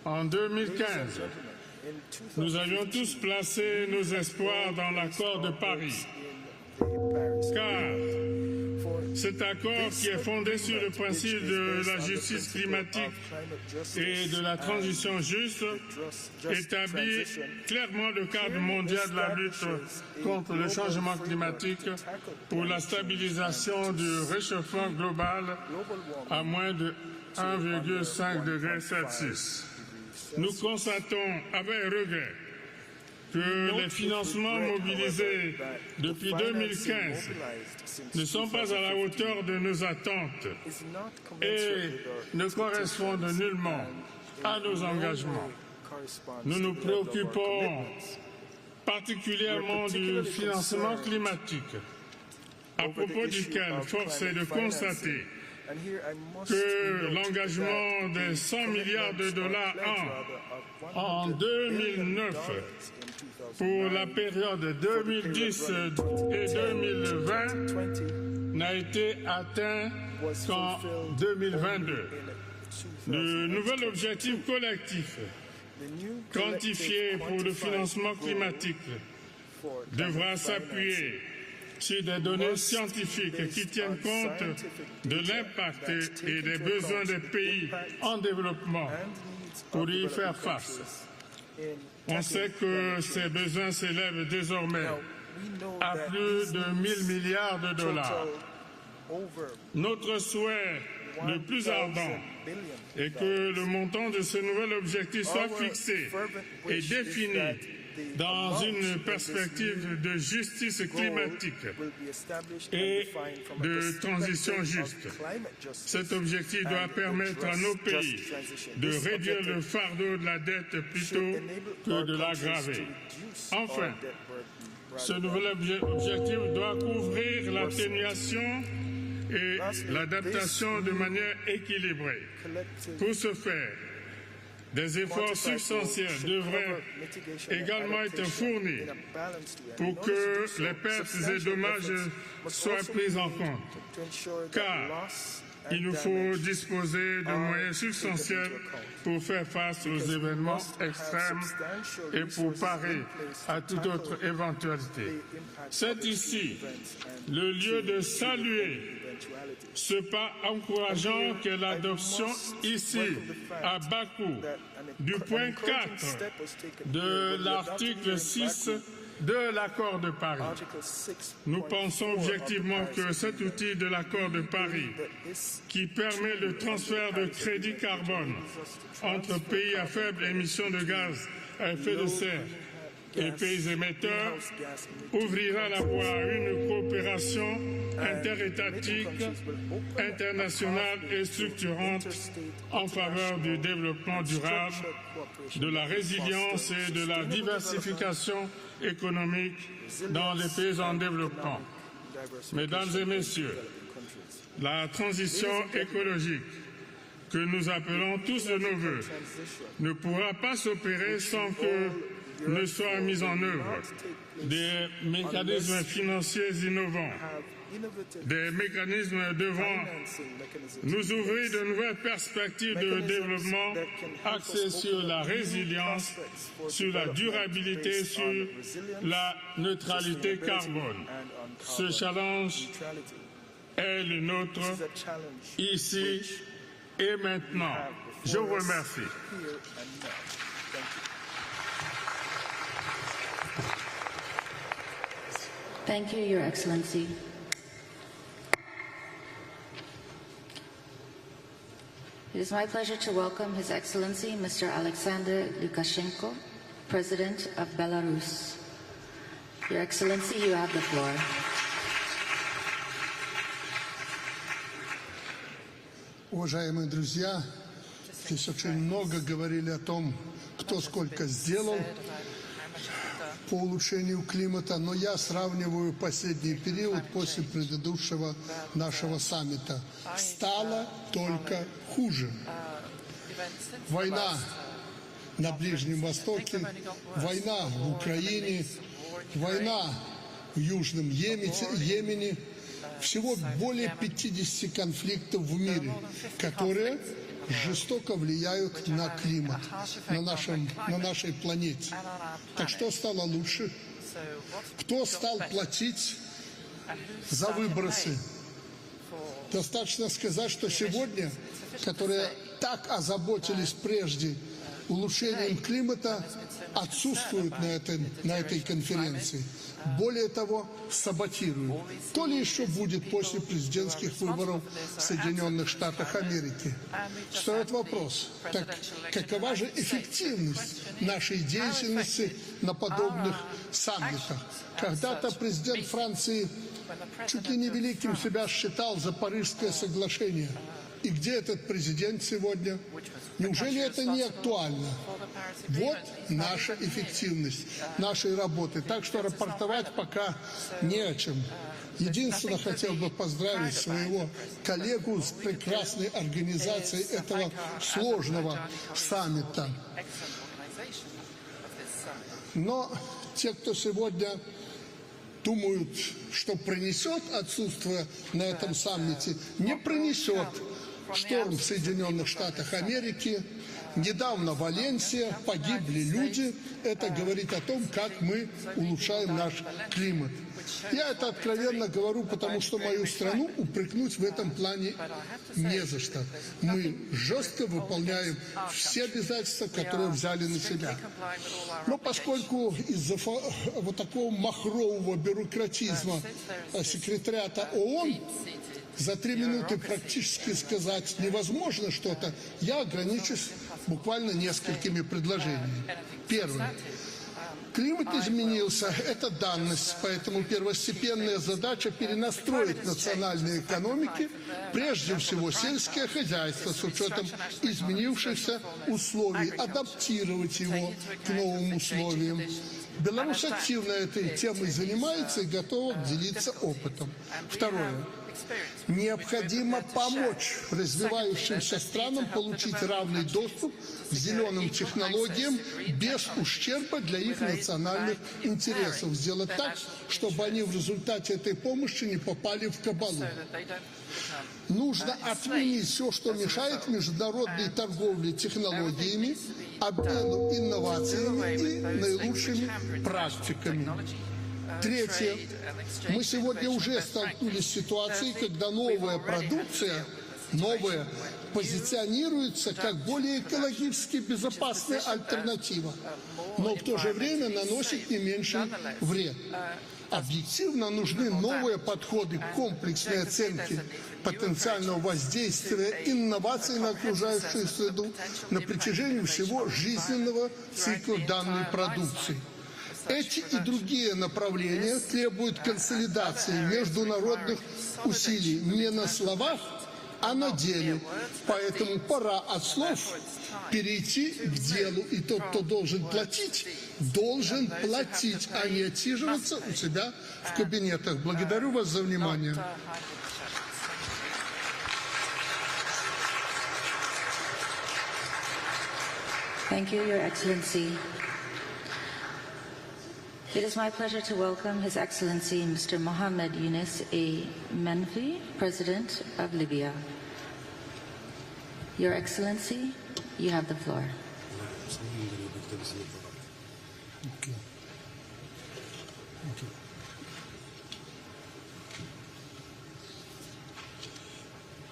en 2015, nous avions tous placé nos espoirs dans l'accord de Paris, car cet accord qui est fondé sur le principe de la justice climatique et de la transition juste établit clairement le cadre mondial de la lutte contre le changement climatique pour la stabilisation du réchauffement global à moins de 1,5 degré Celsius. Nous constatons avec regret que les financements mobilisés depuis 2015 ne sont pas à la hauteur de nos attentes et ne correspondent nullement à nos engagements. Nous nous préoccupons particulièrement du financement climatique, à propos duquel force est de constater que l'engagement des 100 milliards de dollars en 2009 pour la période 2010 et 2020 n'a été atteint qu'en 2022. Le nouvel objectif collectif quantifié pour le financement climatique devra s'appuyer sur des données scientifiques qui tiennent compte de l'impact et des besoins des pays en développement pour y faire face. On sait que ces besoins s'élèvent désormais à plus de 1 000 milliards de dollars. Notre souhait le plus ardent est que le montant de ce nouvel objectif soit fixé et défini dans une perspective de justice climatique et de transition juste. Cet objectif doit permettre à nos pays de réduire le fardeau de la dette plutôt que de l'aggraver. Enfin, ce nouvel objectif doit couvrir l'atténuation et l'adaptation de manière équilibrée. Pour ce faire, Des efforts substantiels devraient également être fournis pour que les pertes et dommages soient pris en compte, car il nous faut disposer de moyens substantiels pour faire face aux événements extrêmes et pour parer à toute autre éventualité. C'est ici le lieu de saluer ce pas encourageant qu'est l'adoption ici, à Bakú, du point 4 de l'article 6 de l'accord de Paris. Nous pensons objectivement que cet outil de l'accord de Paris, qui permet le transfert de crédits carbone entre pays à faible émission de gaz à effet de serre et pays émetteurs, ouvrira la voie à une coopération interétatique, internationale et structurante en faveur du développement durable, de la résilience et de la diversification économique dans les pays en développement. Mesdames et messieurs, la transition écologique que nous appelons tous de nos vœux ne pourra pas s'opérer sans que ne soient mis en œuvre des mécanismes financiers innovants, des mécanismes devant nous ouvrir de nouvelles perspectives de développement axées sur la résilience, sur la durabilité, sur la neutralité carbone. Ce challenge est le nôtre ici et maintenant. Je vous remercie. Thank you, Your Excellency. It is my pleasure to welcome His Excellency Mr. Alexander Lukashenko, President of Belarus. Your Excellency, you have the floor. Уважаемые друзья, здесь очень много говорили о том, кто сколько сделал по улучшению климата, но я сравниваю последний период после предыдущего нашего саммита. Стало только хуже. Война на Ближнем Востоке, война в Украине, война в Южном Йемене. Всего более 50 конфликтов в мире, которые жестоко влияют на климат, на нашей планете. Так что стало лучше? Кто стал платить за выбросы? Достаточно сказать, что сегодня, которые так озаботились прежде улучшением климата, отсутствуют на этой конференции. Более того, саботируют. То ли еще будет после президентских выборов в Соединенных Штатах Америки. Встает вопрос, так какова же эффективность нашей деятельности на подобных саммитах? Когда-то президент Франции чуть ли не великим себя считал за Парижское соглашение. И где этот президент сегодня? Неужели это не актуально? Вот наша эффективность нашей работы. Так что рапортовать пока не о чем. Единственное, хотел бы поздравить своего коллегу с прекрасной организацией этого сложного саммита. Но те, кто сегодня думают, что принесет отсутствие на этом саммите, не принесет. Шторм в Соединенных Штатах Америки, недавно в Валенсии погибли люди. Это говорит о том, как мы улучшаем наш климат. Я это откровенно говорю, потому что мою страну упрекнуть в этом плане не за что. Мы жестко выполняем все обязательства, которые взяли на себя. Но поскольку из-за вот такого махрового бюрократизма секретариата ООН за 3 минуты практически сказать невозможно что-то, я ограничусь буквально несколькими предложениями. Первое. Климат изменился, это данность, поэтому первостепенная задача перенастроить национальные экономики, прежде всего сельское хозяйство с учетом изменившихся условий, адаптировать его к новым условиям. Беларусь активно этой темой занимается и готова делиться опытом. Второе. Необходимо помочь развивающимся странам получить равный доступ к зеленым технологиям без ущерба для их национальных интересов. Сделать так, чтобы они в результате этой помощи не попали в кабалу. Нужно отменить все, что мешает международной торговле технологиями, обмену инновациями и наилучшими практиками. Третье. Мы сегодня уже столкнулись с ситуацией, когда новая продукция, позиционируется как более экологически безопасная альтернатива, но в то же время наносит не меньший вред. Объективно нужны новые подходы к комплексной оценке потенциального воздействия инноваций на окружающую среду на протяжении всего жизненного цикла данной продукции. Эти и другие направления требуют консолидации международных усилий не на словах, а на деле. Поэтому пора от слов перейти к делу. И тот, кто должен платить, а не отсиживаться у себя в кабинетах. Благодарю вас за внимание. Thank you, Your Excellency. It is my pleasure to welcome His Excellency Mr. Mohammed Yunus A. Menfi, President of Libya. Your Excellency, you have the floor.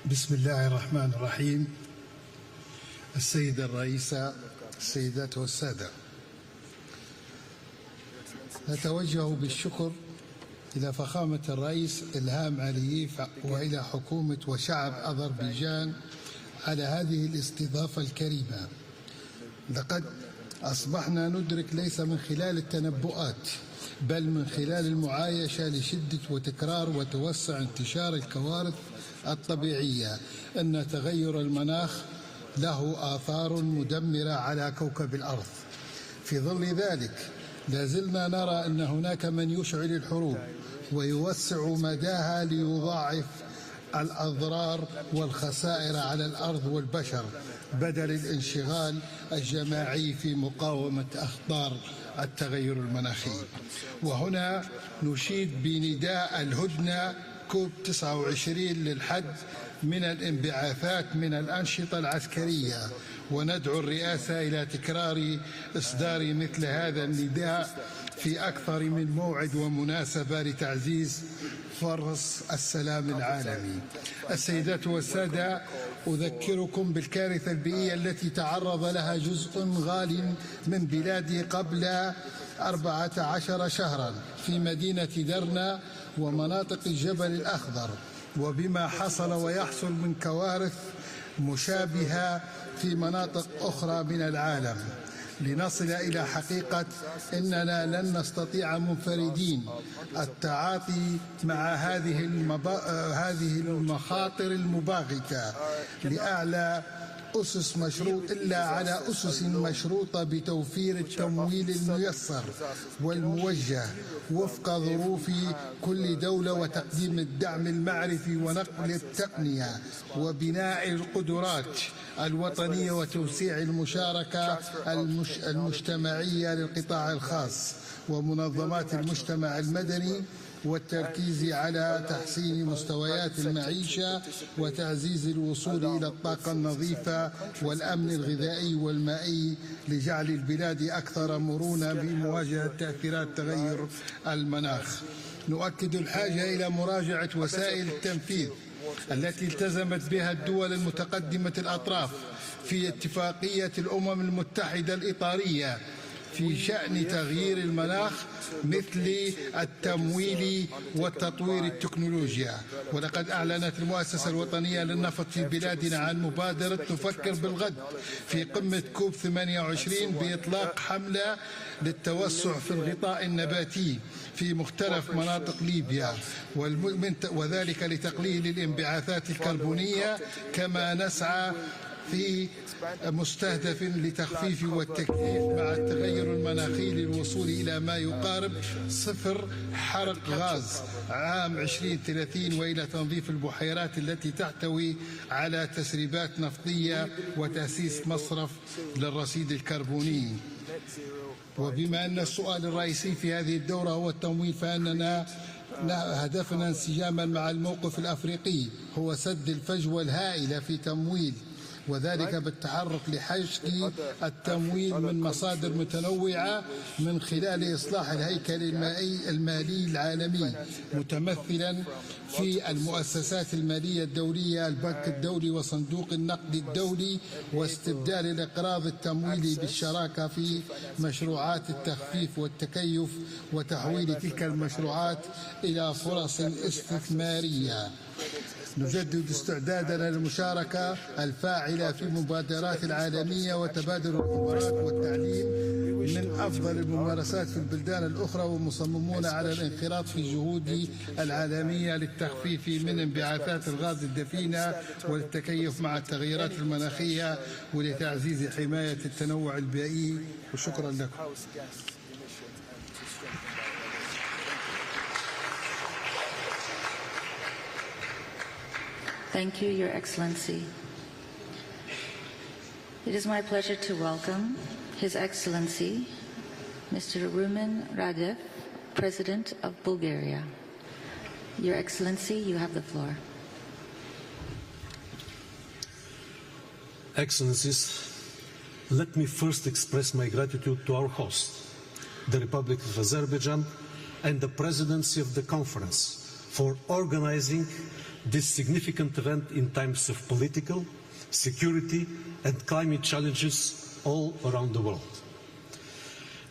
بسم الله الرحمن الرحيم. السيدة الرئيسة، السيدات والسادة، نتوجه بالشكر إلى فخامة الرئيس إلهام علييف وإلى حكومة وشعب أذربيجان على هذه الاستضافة الكريمة. لقد أصبحنا ندرك ليس من خلال التنبؤات بل من خلال المعايشة لشدة وتكرار وتوسع انتشار الكوارث الطبيعية أن تغير المناخ له آثار مدمرة على كوكب الأرض. في ظل ذلك لازلنا نرى أن هناك من يشعل الحروب ويوسع مداها ليضاعف الأضرار والخسائر على الأرض والبشر بدل الانشغال الجماعي في مقاومة أخطار التغير المناخي. وهنا نشيد بنداء الهدنة كوب 29 للحد من الانبعاثات من الأنشطة العسكرية، وندعو الرئاسة إلى تكرار إصدار مثل هذا النداء في أكثر من موعد ومناسبة لتعزيز فرص السلام العالمي. السيدات والسادة، أذكركم بالكارثة البيئية التي تعرض لها جزء غال من بلادي قبل 14 شهرا في مدينة درنا ومناطق الجبل الأخضر، وبما حصل ويحصل من كوارث مشابهة في مناطق أخرى من العالم. لنصل إلى حقيقة أننا لن نستطيع منفردين التعاطي مع هذه المخاطر المباغتة لأعلى أسس مشروط إلا على أسس مشروطة بتوفير التمويل الميسر والموجه وفق ظروف كل دولة وتقديم الدعم المعرفي ونقل التقنية وبناء القدرات الوطنية وتوسيع المشاركة المجتمعية للقطاع الخاص ومنظمات المجتمع المدني والتركيز على تحسين مستويات المعيشة وتعزيز الوصول إلى الطاقة النظيفة والأمن الغذائي والمائي لجعل البلاد أكثر مرونة بمواجهة تأثيرات تغير المناخ. نؤكد الحاجة إلى مراجعة وسائل التنفيذ التي التزمت بها الدول المتقدمة الأطراف في اتفاقية الأمم المتحدة الإطارية في شأن تغيير المناخ مثل التمويل وتطوير التكنولوجيا. ولقد أعلنت المؤسسة الوطنية للنفط في بلادنا عن مبادرة تفكر بالغد في قمة كوب 28 بإطلاق حملة للتوسع في الغطاء النباتي في مختلف مناطق ليبيا، وذلك لتقليل الانبعاثات الكربونية، كما نسعى في مستهدف لتخفيف والتكثيف مع التغير المناخي للوصول إلى ما يقارب صفر حرق غاز عام 2030 وإلى تنظيف البحيرات التي تحتوي على تسريبات نفطية وتأسيس مصرف للرصيد الكربوني. وبما أن السؤال الرئيسي في هذه الدورة هو التمويل، فإننا هدفنا انسجاما مع الموقف الأفريقي هو سد الفجوة الهائلة في تمويل، وذلك بالتحرك لحشد التمويل من مصادر متنوعة من خلال إصلاح الهيكل المالي العالمي متمثلا في المؤسسات المالية الدولية، البنك الدولي وصندوق النقد الدولي، واستبدال الإقراض التمويلي بالشراكة في مشروعات التخفيف والتكيف وتحويل تلك المشروعات إلى فرص استثمارية. نجدد استعدادنا للمشاركة الفاعلة في المبادرات العالمية وتبادل الخبرات والتعليم من أفضل الممارسات في البلدان الأخرى، ومصممون على الانخراط في الجهود العالمية للتخفيف من انبعاثات الغاز الدفينة والتكيف مع التغيرات المناخية ولتعزيز حماية التنوع البيئي. وشكرا لكم. Thank you, Your Excellency. It is my pleasure to welcome His Excellency, Mr. Rumen Radev, President of Bulgaria. Your Excellency, you have the floor. Excellencies, let me first express my gratitude to our host, the Republic of Azerbaijan, and the Presidency of the Conference for organizing this significant event in times of political, security and climate challenges all around the world.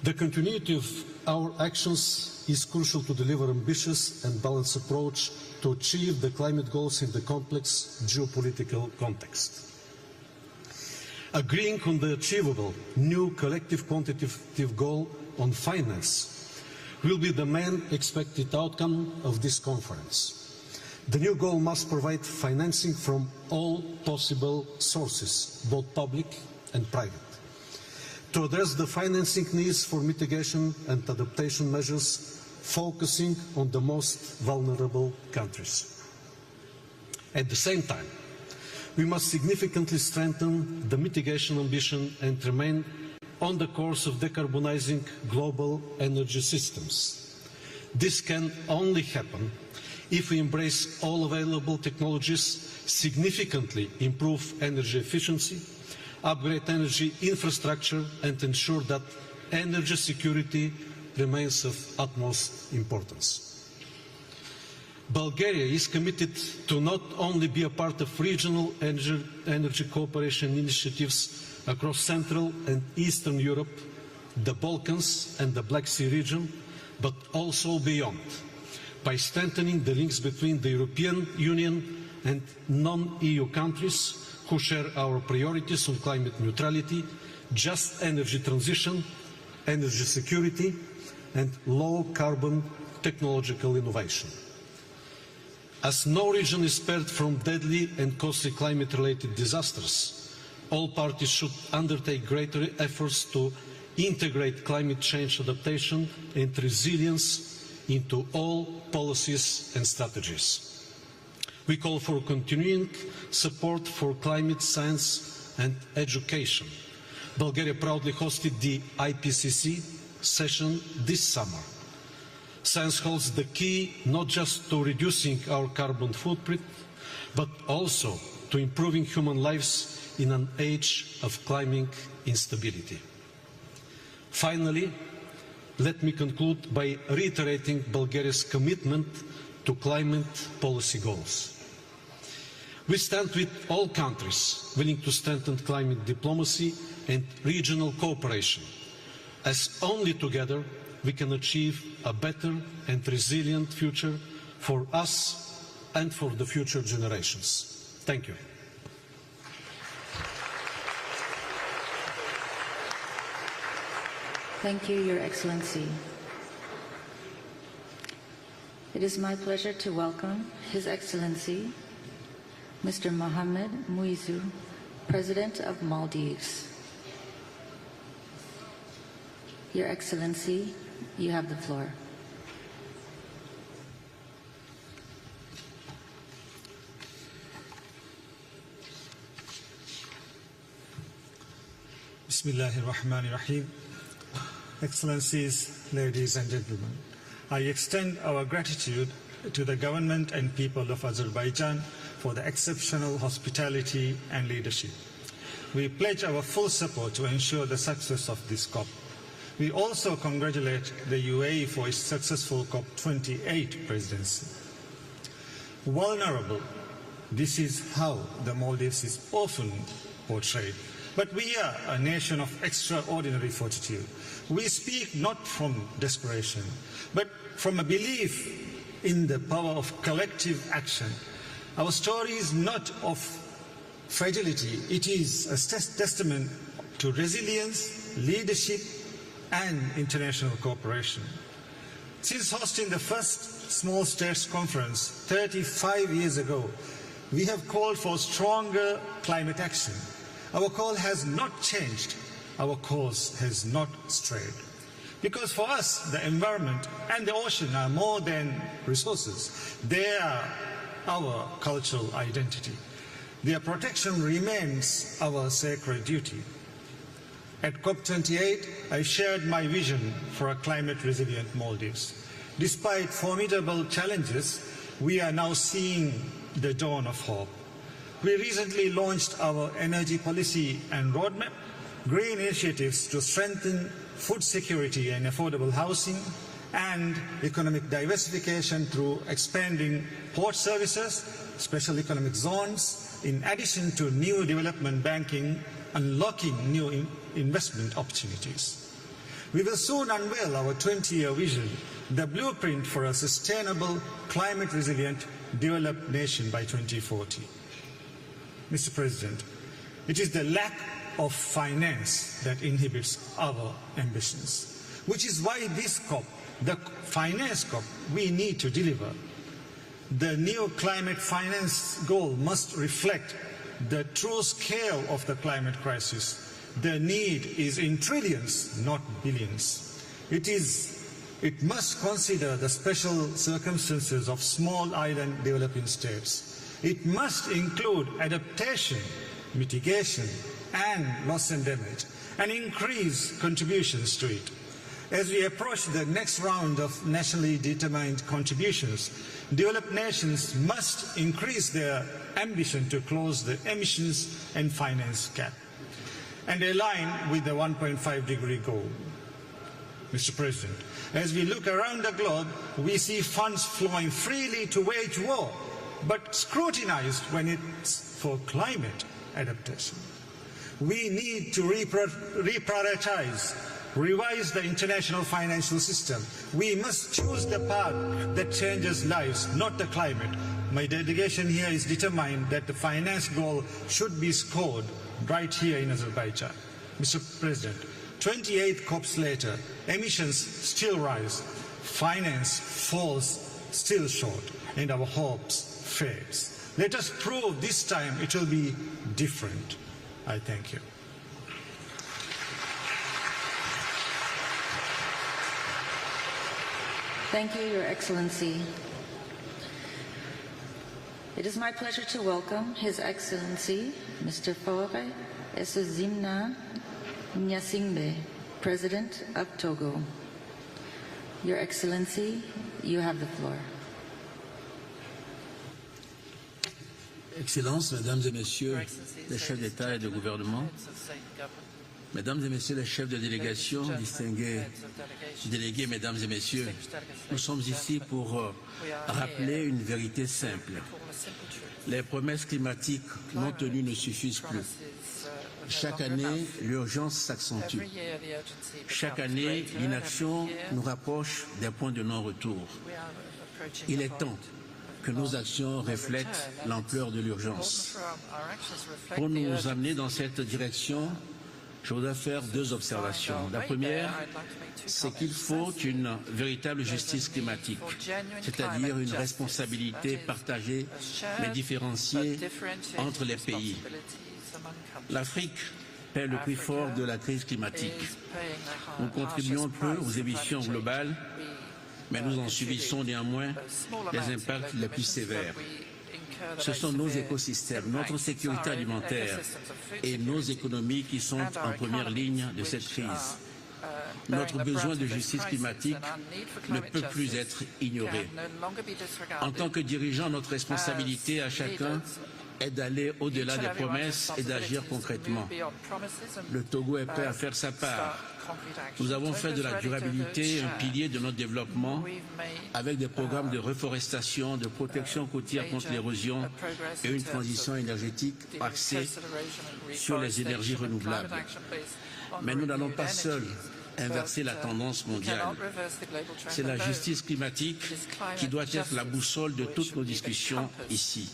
The continuity of our actions is crucial to deliver ambitious and balanced approach to achieve the climate goals in the complex geopolitical context. Agreeing on the achievable new collective quantitative goal on finance will be the main expected outcome of this conference. The new goal must provide financing from all possible sources, both public and private, to address the financing needs for mitigation and adaptation measures, focusing on the most vulnerable countries. At the same time, we must significantly strengthen the mitigation ambition and remain on the course of decarbonizing global energy systems. This can only happen if we embrace all available technologies, significantly improve energy efficiency, upgrade energy infrastructure and ensure that energy security remains of utmost importance. Bulgaria is committed to not only be a part of regional energy cooperation initiatives across Central and Eastern Europe, the Balkans and the Black Sea region, but also beyond, by strengthening the links between the European Union and non-EU countries who share our priorities on climate neutrality, just energy transition, energy security and low-carbon technological innovation. As no region is spared from deadly and costly climate-related disasters, all parties should undertake greater efforts to integrate climate change adaptation and resilience into all policies and strategies. We call for continuing support for climate science and education. Bulgaria proudly hosted the IPCC session this summer. Science holds the key not just to reducing our carbon footprint, but also to improving human lives in an age of climbing instability. Finally, let me conclude by reiterating Bulgaria's commitment to climate policy goals. We stand with all countries willing to strengthen climate diplomacy and regional cooperation, as only together we can achieve a better and resilient future for us and for the future generations. Thank you. Thank you, Your Excellency. It is my pleasure to welcome His Excellency, Mr. Mohamed Muizu, President of Maldives. Your Excellency, you have the floor. Bismillahirrahmanirrahim. Excellencies, ladies and gentlemen, I extend our gratitude to the government and people of Azerbaijan for the exceptional hospitality and leadership. We pledge our full support to ensure the success of this COP. We also congratulate the UAE for its successful COP28 presidency. Vulnerable, this is how the Maldives is often portrayed. But we are a nation of extraordinary fortitude. We speak not from desperation, but from a belief in the power of collective action. Our story is not of fragility. It is a testament to resilience, leadership, and international cooperation. Since hosting the first Small States Conference 35 years ago, we have called for stronger climate action. Our call has not changed. Our course has not strayed. Because for us, the environment and the ocean are more than resources. They are our cultural identity. Their protection remains our sacred duty. At COP28, I shared my vision for a climate-resilient Maldives. Despite formidable challenges, we are now seeing the dawn of hope. We recently launched our energy policy and roadmap, green initiatives to strengthen food security and affordable housing, and economic diversification through expanding port services, special economic zones, in addition to new development banking, unlocking new investment opportunities. We will soon unveil our 20-year vision, the blueprint for a sustainable, climate-resilient, developed nation by 2040. Mr. President, it is the lack of finance that inhibits our ambitions, which is why this COP, the finance COP, we need to deliver. The new climate finance goal must reflect the true scale of the climate crisis. The need is in trillions, not billions. It must consider the special circumstances of small island developing states. It must include adaptation, mitigation, and loss and damage, and increase contributions to it. As we approach the next round of nationally determined contributions, developed nations must increase their ambition to close the emissions and finance gap and align with the 1.5-degree goal. Mr. President, as we look around the globe, we see funds flowing freely to wage war, but scrutinized when it's for climate adaptation. We need to reprioritize, revise the international financial system. We must choose the path that changes lives, not the climate. My delegation here is determined that the finance goal should be scored right here in Azerbaijan. Mr. President, 28 COPs later, emissions still rise, finance falls still short, and our hopes fades. Let us prove this time it will be different. I thank you. Thank you, Your Excellency. It is my pleasure to welcome His Excellency, Mr. Faure Essozimna Nyasingbe, President of Togo. Your Excellency, you have the floor. Excellences, Mesdames et Messieurs les chefs d'État et de gouvernement, Mesdames et Messieurs les chefs de délégation, distingués délégués, Mesdames et Messieurs, nous sommes ici pour rappeler une vérité simple. Les promesses climatiques non tenues ne suffisent plus. Chaque année, l'urgence s'accentue. Chaque année, l'inaction nous rapproche des points de non-retour. Il est temps que nos actions reflètent l'ampleur de l'urgence. Pour nous amener dans cette direction, Je voudrais faire deux observations. La première, c'est qu'il faut une véritable justice climatique, c'est-à-dire une responsabilité partagée mais différenciée entre les pays. L'Afrique paie le prix fort de la crise climatique. Nous contribuons peu aux émissions globales, mais nous en subissons néanmoins les impacts les plus sévères. Ce sont nos écosystèmes, notre sécurité alimentaire et nos économies qui sont en première ligne de cette crise. Notre besoin de justice climatique ne peut plus être ignoré. En tant que dirigeants, notre responsabilité à chacun est d'aller au-delà des promesses et d'agir concrètement. Le Togo est prêt à faire sa part. Nous avons fait de la durabilité un pilier de notre développement avec des programmes de reforestation, de protection côtière contre l'érosion et une transition énergétique axée sur les énergies renouvelables. Mais nous n'allons pas seuls inverser la tendance mondiale. C'est la justice climatique qui doit être la boussole de toutes nos discussions ici.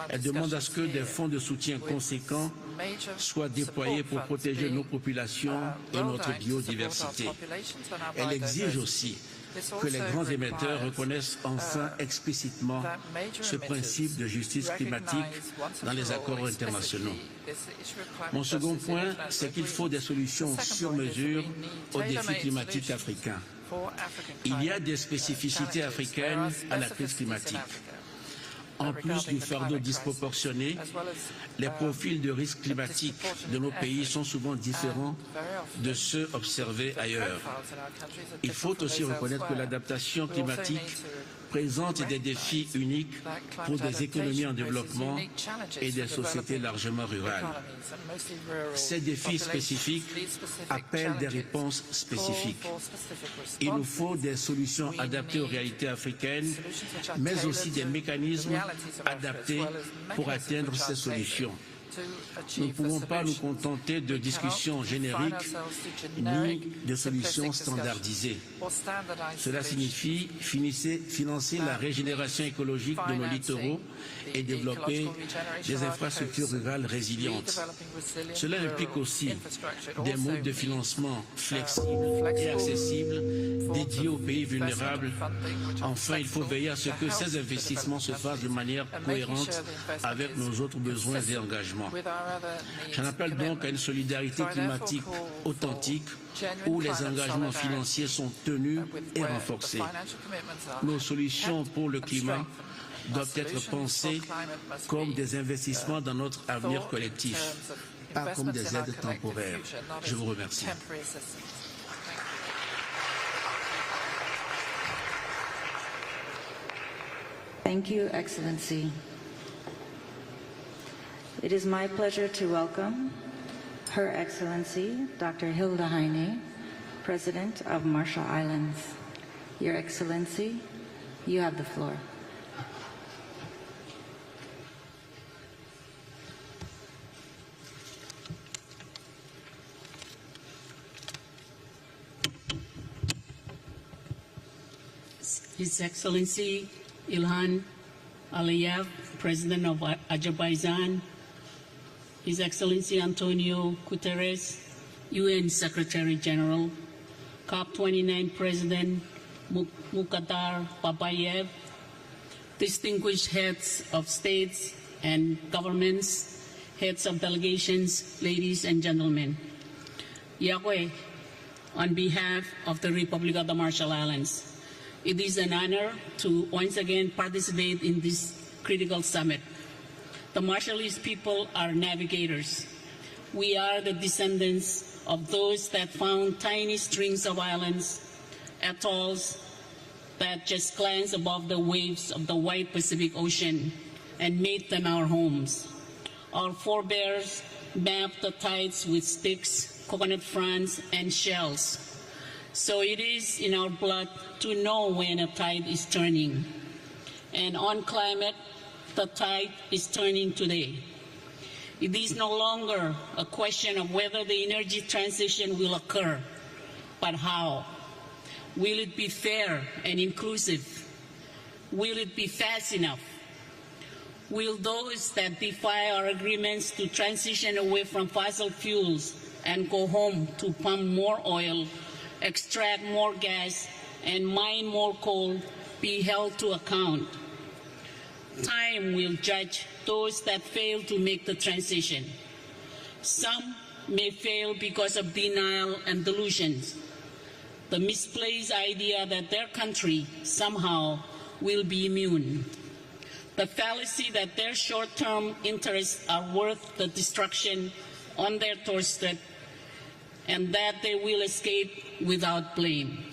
Elle demande à ce que des fonds de soutien conséquents soient déployés pour protéger nos populations et notre biodiversité. Elle exige aussi que les grands émetteurs reconnaissent enfin explicitement ce principe de justice climatique dans les accords internationaux. Mon second point, c'est qu'il faut des solutions sur mesure aux défis climatiques africains. Il y a des spécificités africaines à la crise climatique. En plus du fardeau disproportionné, les profils de risque climatique de nos pays sont souvent différents de ceux observés ailleurs. Il faut aussi reconnaître que l'adaptation climatique présente des défis uniques pour des économies en développement et des sociétés largement rurales. Ces défis spécifiques appellent des réponses spécifiques. Il nous faut des solutions adaptées aux réalités africaines, mais aussi des mécanismes adaptés pour atteindre ces solutions. Nous ne pouvons pas nous contenter de discussions génériques ni de solutions standardisées. Cela signifie financer la régénération écologique de nos littoraux et développer des infrastructures rurales résilientes. Cela implique aussi des modes de financement flexibles et accessibles dédiés aux pays vulnérables. Enfin, il faut veiller à ce que ces investissements se fassent de manière cohérente avec nos autres besoins et engagements. J'en appelle donc à une solidarité climatique authentique où les engagements financiers sont tenus et renforcés. Nos solutions pour le climat doivent être pensées comme des investissements dans notre avenir collectif, pas comme des aides temporaires. Je vous remercie. Thank you, Excellency. It is my pleasure to welcome Her Excellency Dr. Hilda Heine, President of Marshall Islands. Your Excellency, you have the floor. His Excellency Ilhan Aliyev, President of Azerbaijan, His Excellency Antonio Guterres, UN Secretary General, COP29 President Mukhtar Babayev, distinguished heads of states and governments, heads of delegations, ladies and gentlemen. Yahweh, on behalf of the Republic of the Marshall Islands, it is an honor to once again participate in this critical summit. The Marshallese people are navigators. We are the descendants of those that found tiny strings of islands, atolls that just glance above the waves of the wide Pacific Ocean and made them our homes. Our forebears mapped the tides with sticks, coconut fronds, and shells. So it is in our blood to know when a tide is turning. And on climate, the tide is turning today. It is no longer a question of whether the energy transition will occur, but how. Will it be fair and inclusive? Will it be fast enough? Will those that defy our agreements to transition away from fossil fuels and go home to pump more oil, extract more gas, and mine more coal be held to account. Time will judge those that fail to make the transition. Some may fail because of denial and delusions, the misplaced idea that their country somehow will be immune, the fallacy that their short-term interests are worth the destruction on their doorstep, and that they will escape without blame.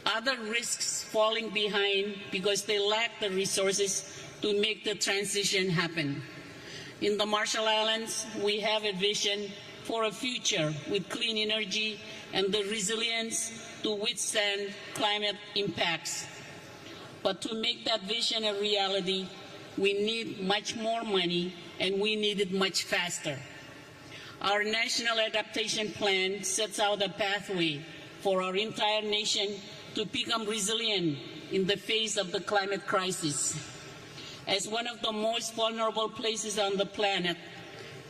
Other risks falling behind because they lack the resources to make the transition happen. In the Marshall Islands, we have a vision for a future with clean energy and the resilience to withstand climate impacts. But to make that vision a reality, we need much more money, and we need it much faster. Our National Adaptation Plan sets out a pathway for our entire nation to become resilient in the face of the climate crisis. As one of the most vulnerable places on the planet,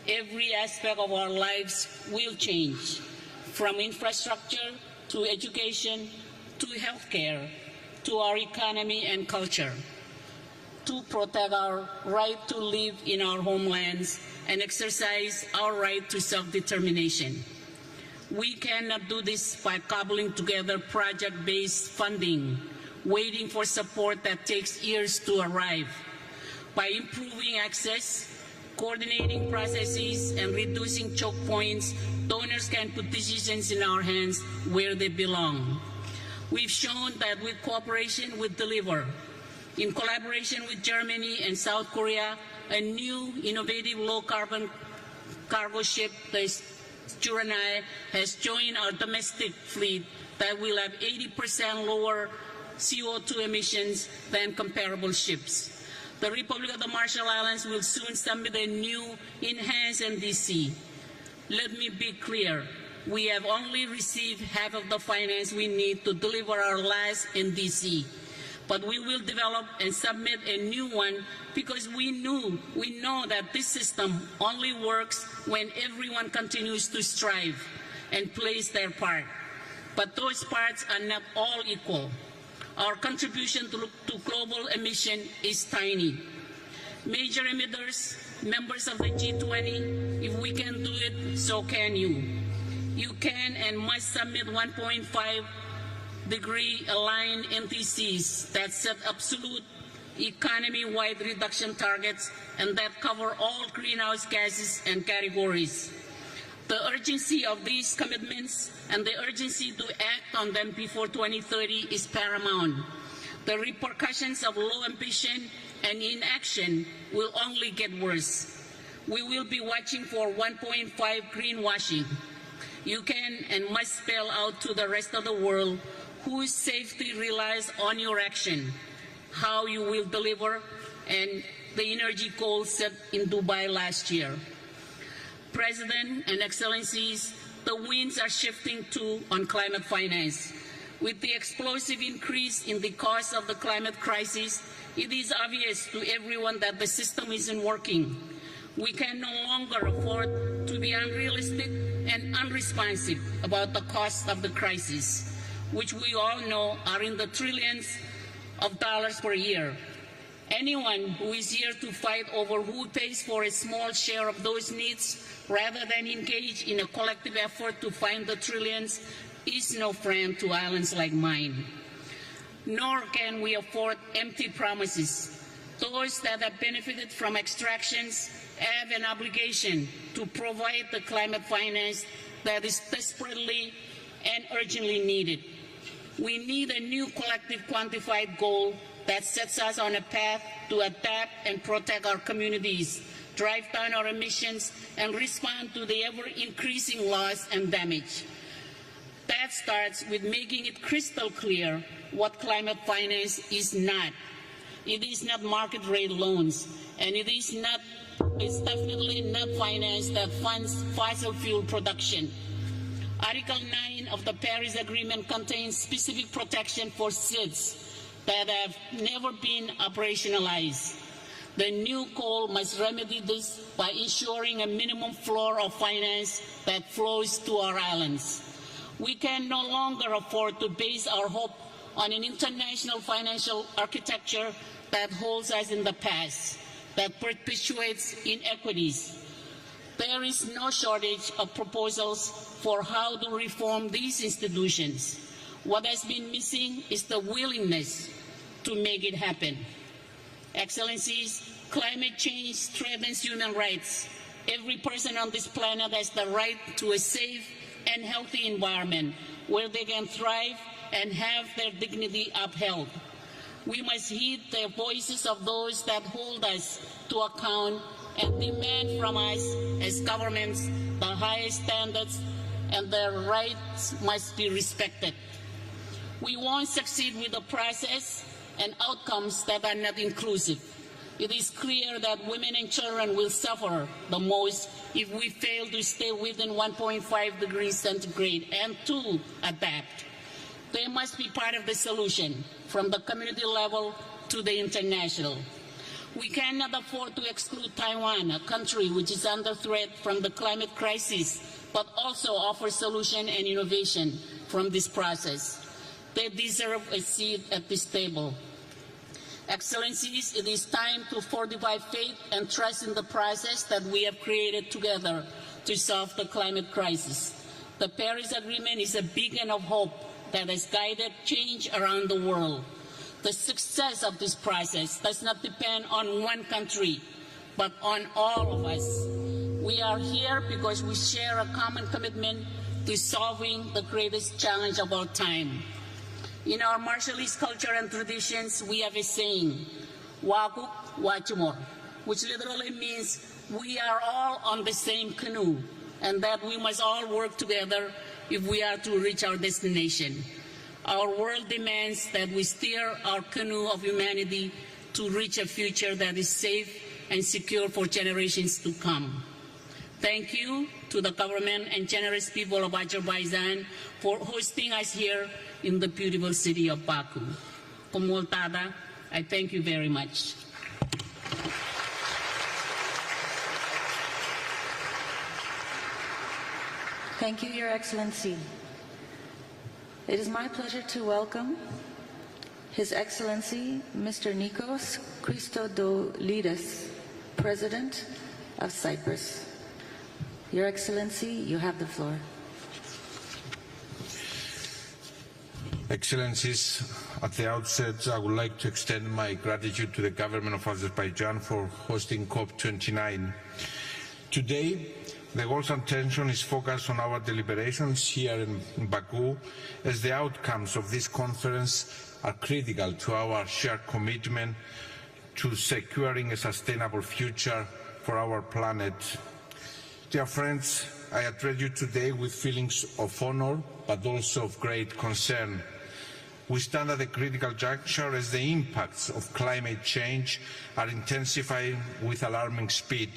every aspect of our lives will change, from infrastructure to education to healthcare to our economy and culture. To protect our right to live in our homelands and exercise our right to self-determination. We cannot do this by cobbling together project-based funding, waiting for support that takes years to arrive. By improving access, coordinating processes, and reducing choke points, donors can put decisions in our hands where they belong. We've shown that with cooperation, we deliver. In collaboration with Germany and South Korea, a new innovative low-carbon cargo ship, the Surinam, has joined our domestic fleet that will have 80% lower CO2 emissions than comparable ships. The Republic of the Marshall Islands will soon submit a new enhanced NDC. Let me be clear. We have only received half of the finance we need to deliver our last NDC. But we will develop and submit a new one because we know that this system only works when everyone continues to strive and plays their part. But those parts are not all equal. Our contribution to global emission is tiny. Major emitters, members of the G20, if we can do it, so can you. You can and must submit 1.5-degree aligned NTCs that set absolute economy-wide reduction targets and that cover all greenhouse gases and categories. The urgency of these commitments and the urgency to act on them before 2030 is paramount. The repercussions of low ambition and inaction will only get worse. We will be watching for 1.5 greenwashing. You can and must spell out to the rest of the world whose safety relies on your action, how you will deliver, and the energy goals set in Dubai last year. President and Excellencies, the winds are shifting too on climate finance. With the explosive increase in the cost of the climate crisis, it is obvious to everyone that the system isn't working. We can no longer afford to be unrealistic and unresponsive about the cost of the crisis, which we all know are in the trillions of dollars per year. Anyone who is here to fight over who pays for a small share of those needs rather than engage in a collective effort to find the trillions is no friend to islands like mine. Nor can we afford empty promises. Those that have benefited from extractions have an obligation to provide the climate finance that is desperately and urgently needed. We need a new collective quantified goal that sets us on a path to adapt and protect our communities, drive down our emissions, and respond to the ever-increasing loss and damage. That starts with making it crystal clear what climate finance is not. It is not market rate loans, and it's definitely not finance that funds fossil fuel production. Article 9 of the Paris Agreement contains specific protection for SIDS that have never been operationalized. The new call must remedy this by ensuring a minimum floor of finance that flows to our islands. We can no longer afford to base our hope on an international financial architecture that holds us in the past, that perpetuates inequities. There is no shortage of proposals for how to reform these institutions. What has been missing is the willingness to make it happen. Excellencies, climate change threatens human rights. Every person on this planet has the right to a safe and healthy environment where they can thrive and have their dignity upheld. We must heed the voices of those that hold us to account and demand from us as governments the highest standards, and their rights must be respected. We won't succeed with a process and outcomes that are not inclusive. It is clear that women and children will suffer the most if we fail to stay within 1.5 degrees centigrade and to adapt. They must be part of the solution from the community level to the international. We cannot afford to exclude Taiwan, a country which is under threat from the climate crisis, but also offer solution and innovation from this process. They deserve a seat at this table. Excellencies, it is time to fortify faith and trust in the process that we have created together to solve the climate crisis. The Paris Agreement is a beacon of hope that has guided change around the world. The success of this process does not depend on one country, but on all of us. We are here because we share a common commitment to solving the greatest challenge of our time. In our Marshallese culture and traditions, we have a saying, "Wakuk wachumor," which literally means we are all on the same canoe, and that we must all work together if we are to reach our destination. Our world demands that we steer our canoe of humanity to reach a future that is safe and secure for generations to come. Thank you to the government and generous people of Azerbaijan for hosting us here in the beautiful city of Bakú. Komoltada, I thank you very much. Thank you, Your Excellency. It is my pleasure to welcome His Excellency Mr. Nikos Christodoulidis, President of Cyprus. Your Excellency, you have the floor. Excellencies, at the outset, I would like to extend my gratitude to the government of Azerbaijan for hosting COP29. Today, the goals and attention is focused on our deliberations here in Baku, as the outcomes of this conference are critical to our shared commitment to securing a sustainable future for our planet. Dear friends, I address you today with feelings of honor, but also of great concern. We stand at a critical juncture as the impacts of climate change are intensifying with alarming speed.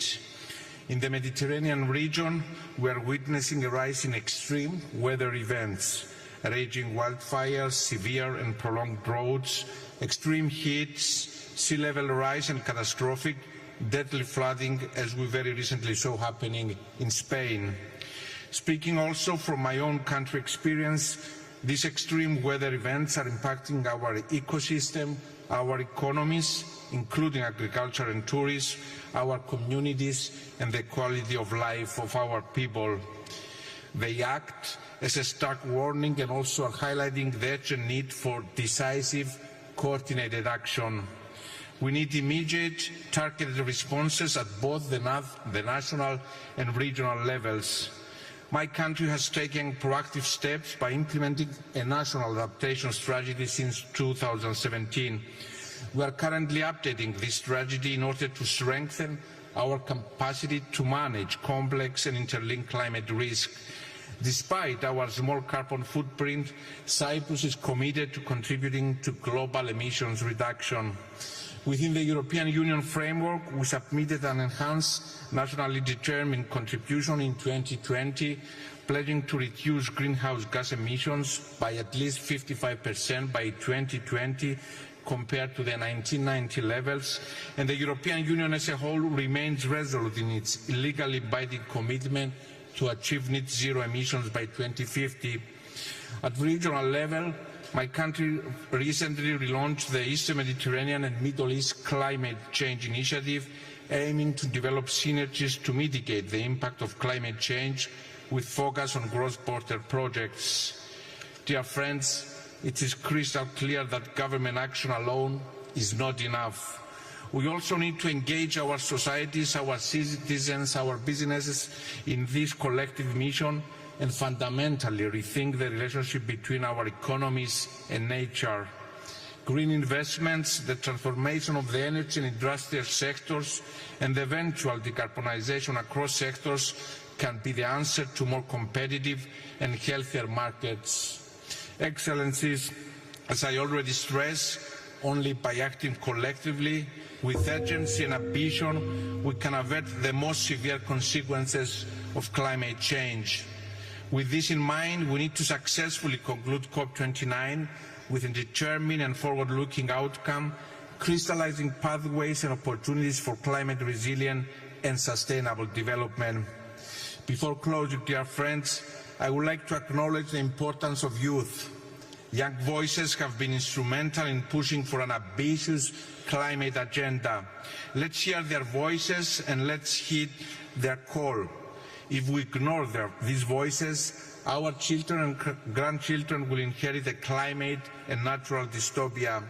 In the Mediterranean region, we are witnessing a rise in extreme weather events, raging wildfires, severe and prolonged droughts, extreme heats, sea level rise and catastrophic, deadly flooding, as we very recently saw happening in Spain. Speaking also from my own country experience, these extreme weather events are impacting our ecosystem, our economies, including agriculture and tourism, our communities and the quality of life of our people. They act as a stark warning and also are highlighting the urgent need for decisive, coordinated action. We need immediate, targeted responses at both the national and regional levels. My country has taken proactive steps by implementing a national adaptation strategy since 2017. We are currently updating this strategy in order to strengthen our capacity to manage complex and interlinked climate risk. Despite our small carbon footprint, Cyprus is committed to contributing to global emissions reduction. Within the European Union framework, we submitted an enhanced nationally determined contribution in 2020, pledging to reduce greenhouse gas emissions by at least 55% by 2020 compared to the 1990 levels, and the European Union as a whole remains resolute in its legally binding commitment to achieve net zero emissions by 2050. At regional level, my country recently relaunched the Eastern Mediterranean and Middle East Climate Change Initiative, aiming to develop synergies to mitigate the impact of climate change with focus on cross-border projects. Dear friends, it is crystal clear that government action alone is not enough. We also need to engage our societies, our citizens, our businesses in this collective mission and fundamentally rethink the relationship between our economies and nature. Green investments, the transformation of the energy and industrial sectors, and the eventual decarbonization across sectors can be the answer to more competitive and healthier markets. Excellencies, as I already stressed, only by acting collectively with urgency and ambition we can avert the most severe consequences of climate change. With this in mind, we need to successfully conclude COP29 with a determined and forward-looking outcome, crystallizing pathways and opportunities for climate resilient and sustainable development. Before closing, dear friends, I would like to acknowledge the importance of youth. Young voices have been instrumental in pushing for an ambitious climate agenda. Let's hear their voices and let's heed their call. If we ignore these voices, our children and grandchildren will inherit a climate and natural dystopia.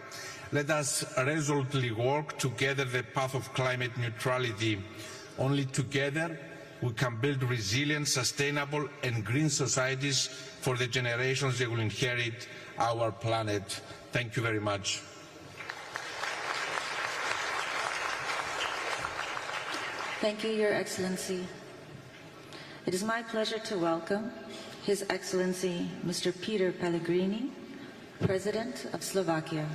Let us resolutely walk together the path of climate neutrality. Only together we can build resilient, sustainable and green societies for the generations that will inherit our planet. Thank you very much. Thank you, Your Excellency. It is my pleasure to welcome His Excellency Mr. Peter Pellegrini, President of Slovakia.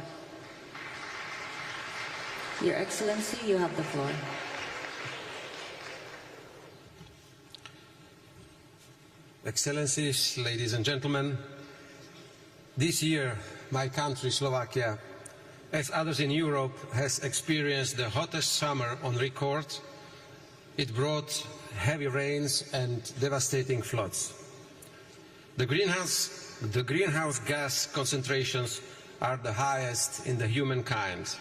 Your Excellency, you have the floor. Excellencies, ladies and gentlemen, this year my country, Slovakia, as others in Europe, has experienced the hottest summer on record. It brought heavy rains and devastating floods. The greenhouse gas concentrations are the highest in the humankind.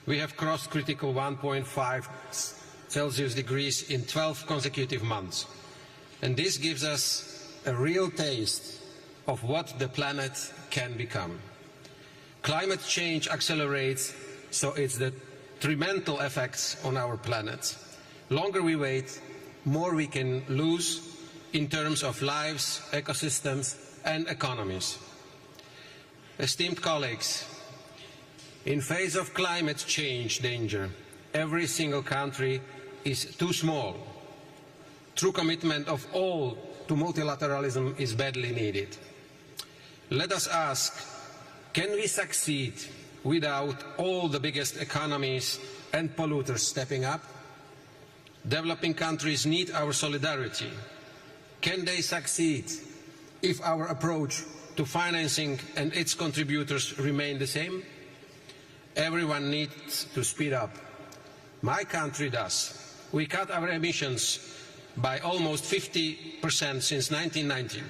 We have crossed critical 1.5 Celsius degrees in 12 consecutive months. And this gives us a real taste of what the planet can become. Climate change accelerates, so it's the detrimental effects on our planet. Longer we wait, more we can lose in terms of lives, ecosystems and economies. Esteemed colleagues, in face of climate change danger, every single country is too small. True commitment of all to multilateralism is badly needed. Let us ask, can we succeed without all the biggest economies and polluters stepping up? Developing countries need our solidarity. Can they succeed if our approach to financing and its contributors remain the same? Everyone needs to speed up. My country does. We cut our emissions by almost 50% since 1990.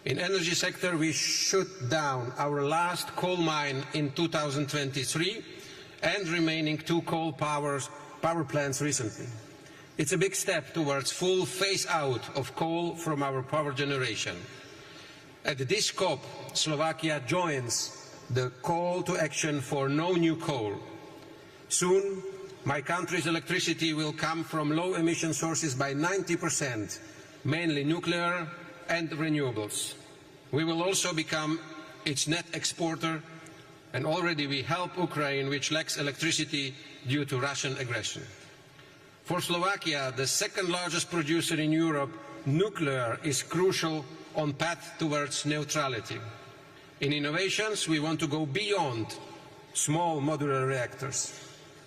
In energy sector, we shut down our last coal mine in 2023 and remaining 2 coal power plants recently. It's a big step towards full phase-out of coal from our power generation. At this COP, Slovakia joins the call to action for no new coal. Soon, my country's electricity will come from low-emission sources by 90%, mainly nuclear and renewables. We will also become its net exporter, and already we help Ukraine, which lacks electricity due to Russian aggression. For Slovakia, the second largest producer in Europe, nuclear is crucial on path towards neutrality. In innovations, we want to go beyond small modular reactors.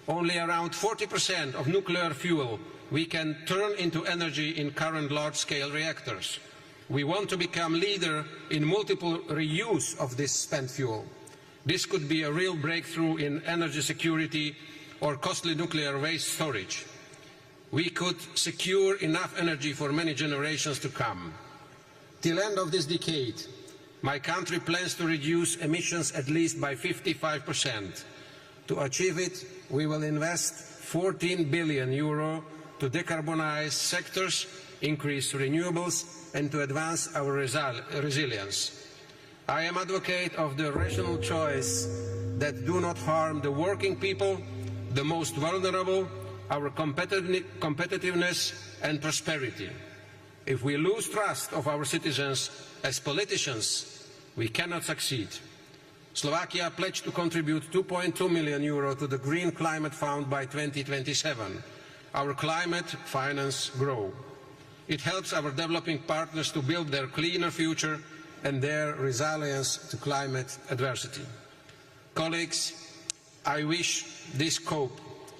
Only around 40% of nuclear fuel we can turn into energy in current large-scale reactors. We want to become leader in multiple reuse of this spent fuel. This could be a real breakthrough in energy security or costly nuclear waste storage. We could secure enough energy for many generations to come. Till the end of this decade, my country plans to reduce emissions at least by 55%. To achieve it, we will invest €14 billion to decarbonize sectors, increase renewables, and to advance our resilience. I am an advocate of the rational choice that do not harm the working people, the most vulnerable, our competitiveness and prosperity. If we lose trust of our citizens as politicians, we cannot succeed. Slovakia pledged to contribute €2.2 million to the Green Climate Fund by 2027. Our climate finance grow. It helps our developing partners to build their cleaner future and their resilience to climate adversity. Colleagues, I wish this COP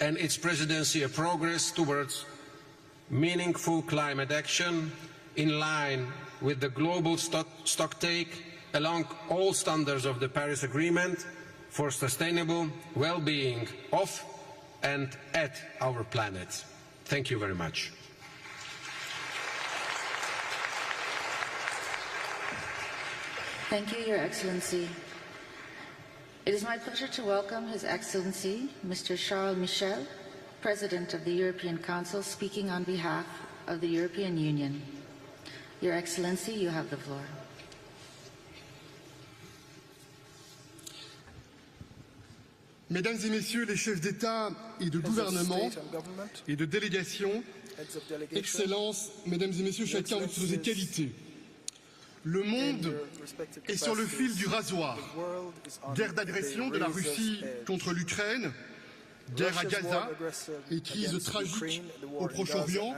and its presidency a progress towards meaningful climate action in line with the global stocktake along all standards of the Paris Agreement for sustainable well-being of and at our planet. Thank you very much. Thank you, Your Excellency. It is my pleasure to welcome His Excellency, Mr. Charles Michel, President of the European Council, speaking on behalf of the European Union. Your Excellency, you have the floor. Mesdames et Messieurs les chefs d'État et de gouvernement et de délégation, Excellences, Mesdames et Messieurs, chacun de vos qualités. Le monde est sur le fil du rasoir. Guerre d'agression de la Russie contre l'Ukraine, guerre à Gaza et crise tragique au Proche-Orient,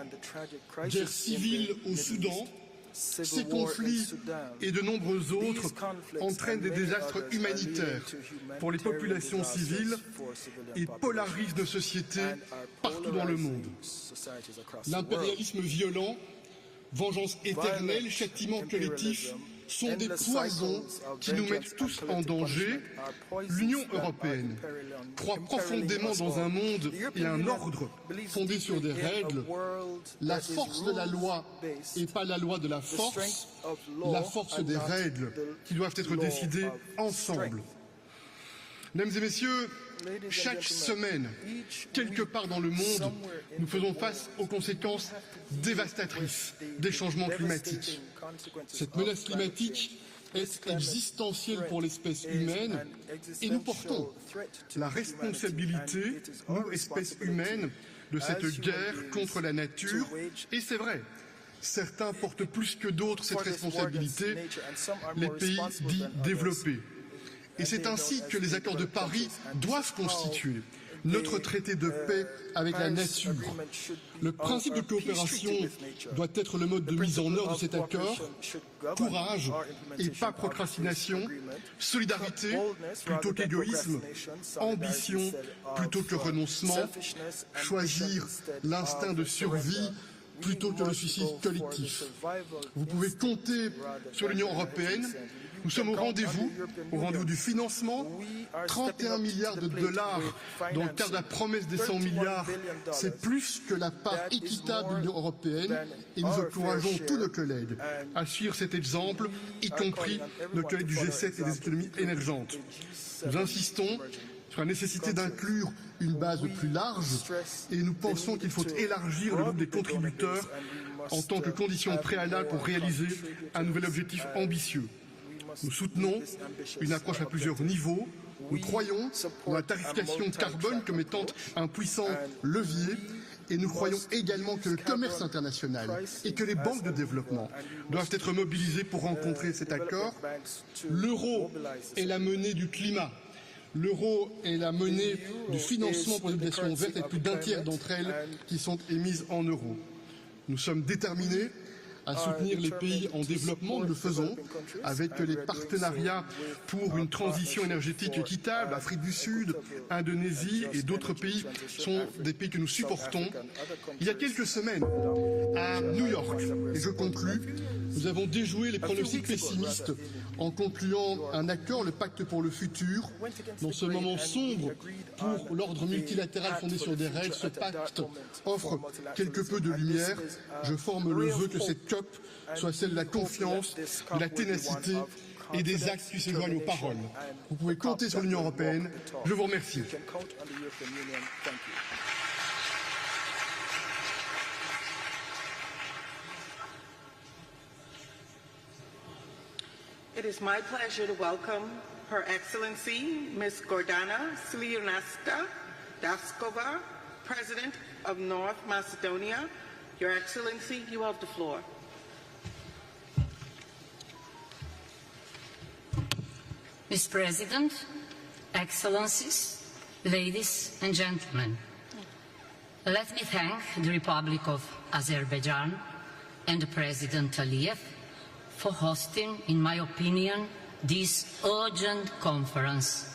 guerre civile au Soudan. Ces conflits et de nombreux autres entraînent des désastres humanitaires pour les populations civiles et polarisent nos sociétés partout dans le monde. L'impérialisme violent, vengeance éternelle, châtiment collectif sont des poisons qui nous mettent tous en danger. L'Union européenne croit profondément dans un monde et un ordre fondé sur des règles. La force de la loi et pas la loi de la force des règles qui doivent être décidées ensemble. Mesdames et Messieurs, chaque semaine, quelque part dans le monde, nous faisons face aux conséquences dévastatrices des changements climatiques. Cette menace climatique est existentielle pour l'espèce humaine et nous portons la responsabilité, nous, espèces humaines, de cette guerre contre la nature. Et c'est vrai, certains portent plus que d'autres cette responsabilité, les pays dits développés. Et c'est ainsi que les accords de Paris doivent constituer notre traité de paix avec la nature. Le principe de coopération doit être le mode de mise en œuvre de cet accord. Courage et pas procrastination, solidarité plutôt qu'égoïsme, ambition plutôt que renoncement, choisir l'instinct de survie plutôt que le suicide collectif. Vous pouvez compter sur l'Union européenne. Nous sommes au rendez-vous du financement. 31 milliards de dollars dans le cadre de la promesse des 100 milliards. C'est plus que la part équitable de l'Union européenne et nous encourageons tous nos collègues à suivre cet exemple, y compris nos collègues du G7 et des économies émergentes. Nous insistons sur la nécessité d'inclure une base plus large et nous pensons qu'il faut élargir le nombre des contributeurs en tant que condition préalable pour réaliser un nouvel objectif ambitieux. Nous soutenons une approche à plusieurs niveaux. Nous croyons dans la tarification carbone comme étant un puissant levier et nous croyons également que le commerce international et que les banques de développement doivent être mobilisées pour rencontrer cet accord. L'euro est la monnaie du climat. L'euro est la monnaie du financement pour les obligations vertes et plus d'un tiers d'entre elles qui sont émises en euros. Nous sommes déterminés à soutenir les pays en développement. Nous le faisons avec les partenariats pour une transition énergétique équitable. Afrique du Sud, Indonésie et d'autres pays sont des pays que nous supportons. Il y a quelques semaines, à New York, et je conclus, Nous avons déjoué les pronostics pessimistes en concluant un accord, le pacte pour le futur. Dans ce moment sombre pour l'ordre multilatéral fondé sur des règles, ce pacte offre quelque peu de lumière. Je forme le vœu que cette COP soit celle de la confiance, de la ténacité et des actes qui se joignent aux paroles. Vous pouvez compter sur l'Union européenne. Je vous remercie. It is my pleasure to welcome Her Excellency Ms. Gordana Sliunasta Daskova, President of North Macedonia. Your Excellency, you have the floor. Mr. President, Excellencies, ladies and gentlemen, let me thank the Republic of Azerbaijan and President Aliyev for hosting, in my opinion, this urgent conference.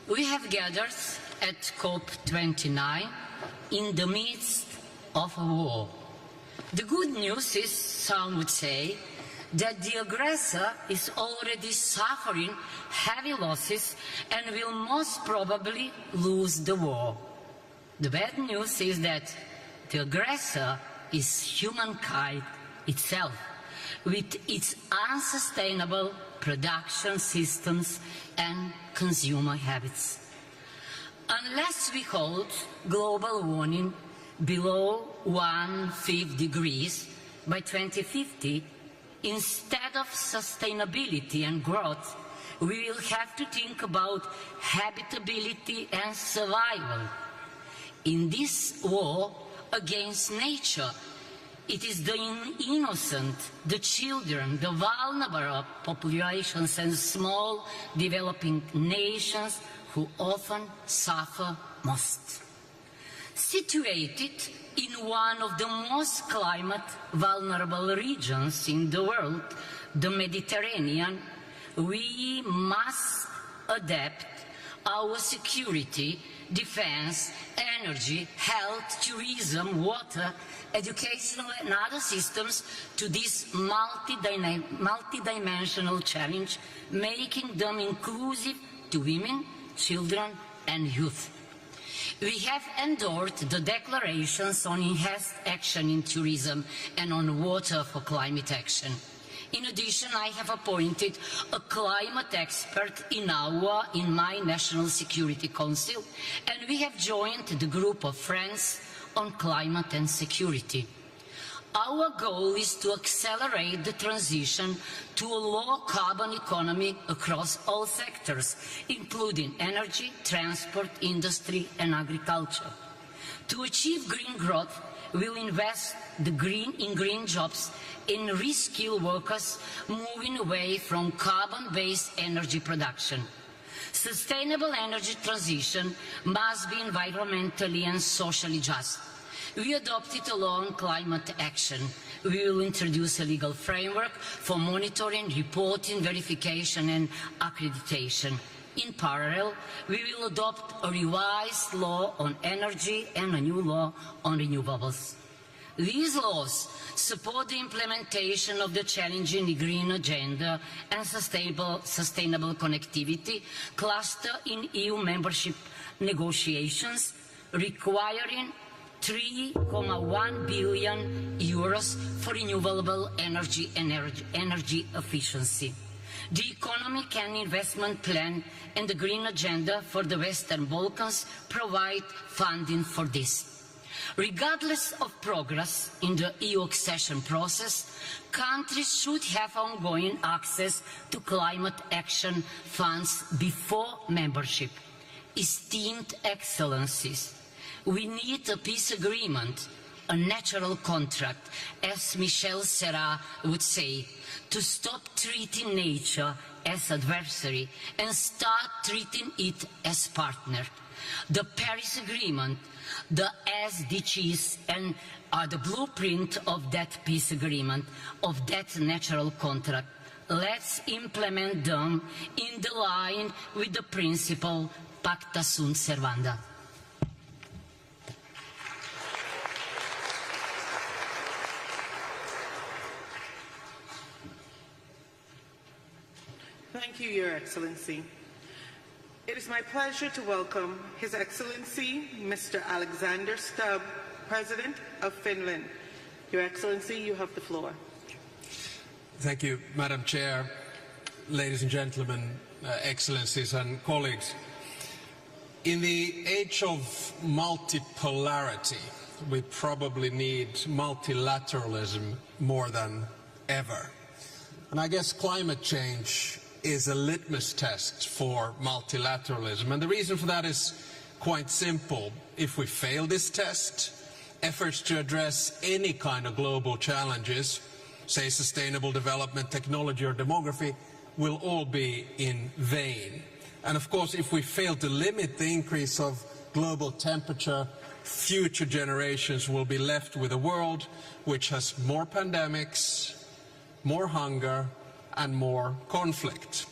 We have gathered at COP29 in the midst of a war. The good news is, some would say, that the aggressor is already suffering heavy losses and will most probably lose the war. The bad news is that the aggressor is humankind itself, with its unsustainable production systems and consumer habits. Unless we hold global warming below 1.5 degrees by 2050, instead of sustainability and growth, we will have to think about habitability and survival. In this war against nature, it is the innocent, the children, the vulnerable populations and small developing nations who often suffer most. Situated in one of the most climate vulnerable regions in the world, the Mediterranean, we must adapt our security, defense, energy, health, tourism, water, educational and other systems to this multidimensional challenge, making them inclusive to women, children and youth. We have endorsed the declarations on enhanced action in tourism and on water for climate action. In addition, I have appointed a climate expert in my National Security Council, and we have joined the group of friends on climate and security. Our goal is to accelerate the transition to a low-carbon economy across all sectors, including energy, transport, industry and agriculture. To achieve green growth, we will invest in green jobs and reskill workers, moving away from carbon-based energy production. Sustainable energy transition must be environmentally and socially just. We adopted a long climate action. We will introduce a legal framework for monitoring, reporting, verification and accreditation. In parallel, we will adopt a revised law on energy and a new law on renewables. These laws support the implementation of the challenging green agenda and sustainable connectivity cluster in EU membership negotiations, requiring €3.1 billion for renewable energy and energy efficiency. The Economic and Investment Plan and the Green Agenda for the Western Balkans provide funding for this. Regardless of progress in the EU accession process, countries should have ongoing access to climate action funds before membership. Esteemed Excellencies, we need a peace agreement, a natural contract, as Michel Serra would say, to stop treating nature as adversary and start treating it as partner. The Paris Agreement, the SDGs are the blueprint of that peace agreement, of that natural contract. Let's implement them in the line with the principle Pacta sunt servanda. Thank you, Your Excellency. It is my pleasure to welcome His Excellency, Mr. Alexander Stubb, President of Finland. Your Excellency, you have the floor. Thank you, Madam Chair, ladies and gentlemen, Excellencies and colleagues. In the age of multipolarity, we probably need multilateralism more than ever. And I guess climate change is a litmus test for multilateralism. And the reason for that is quite simple. If we fail this test, efforts to address any kind of global challenges, say sustainable development, technology or demography, will all be in vain. And of course, if we fail to limit the increase of global temperature, future generations will be left with a world which has more pandemics, more hunger and more conflict.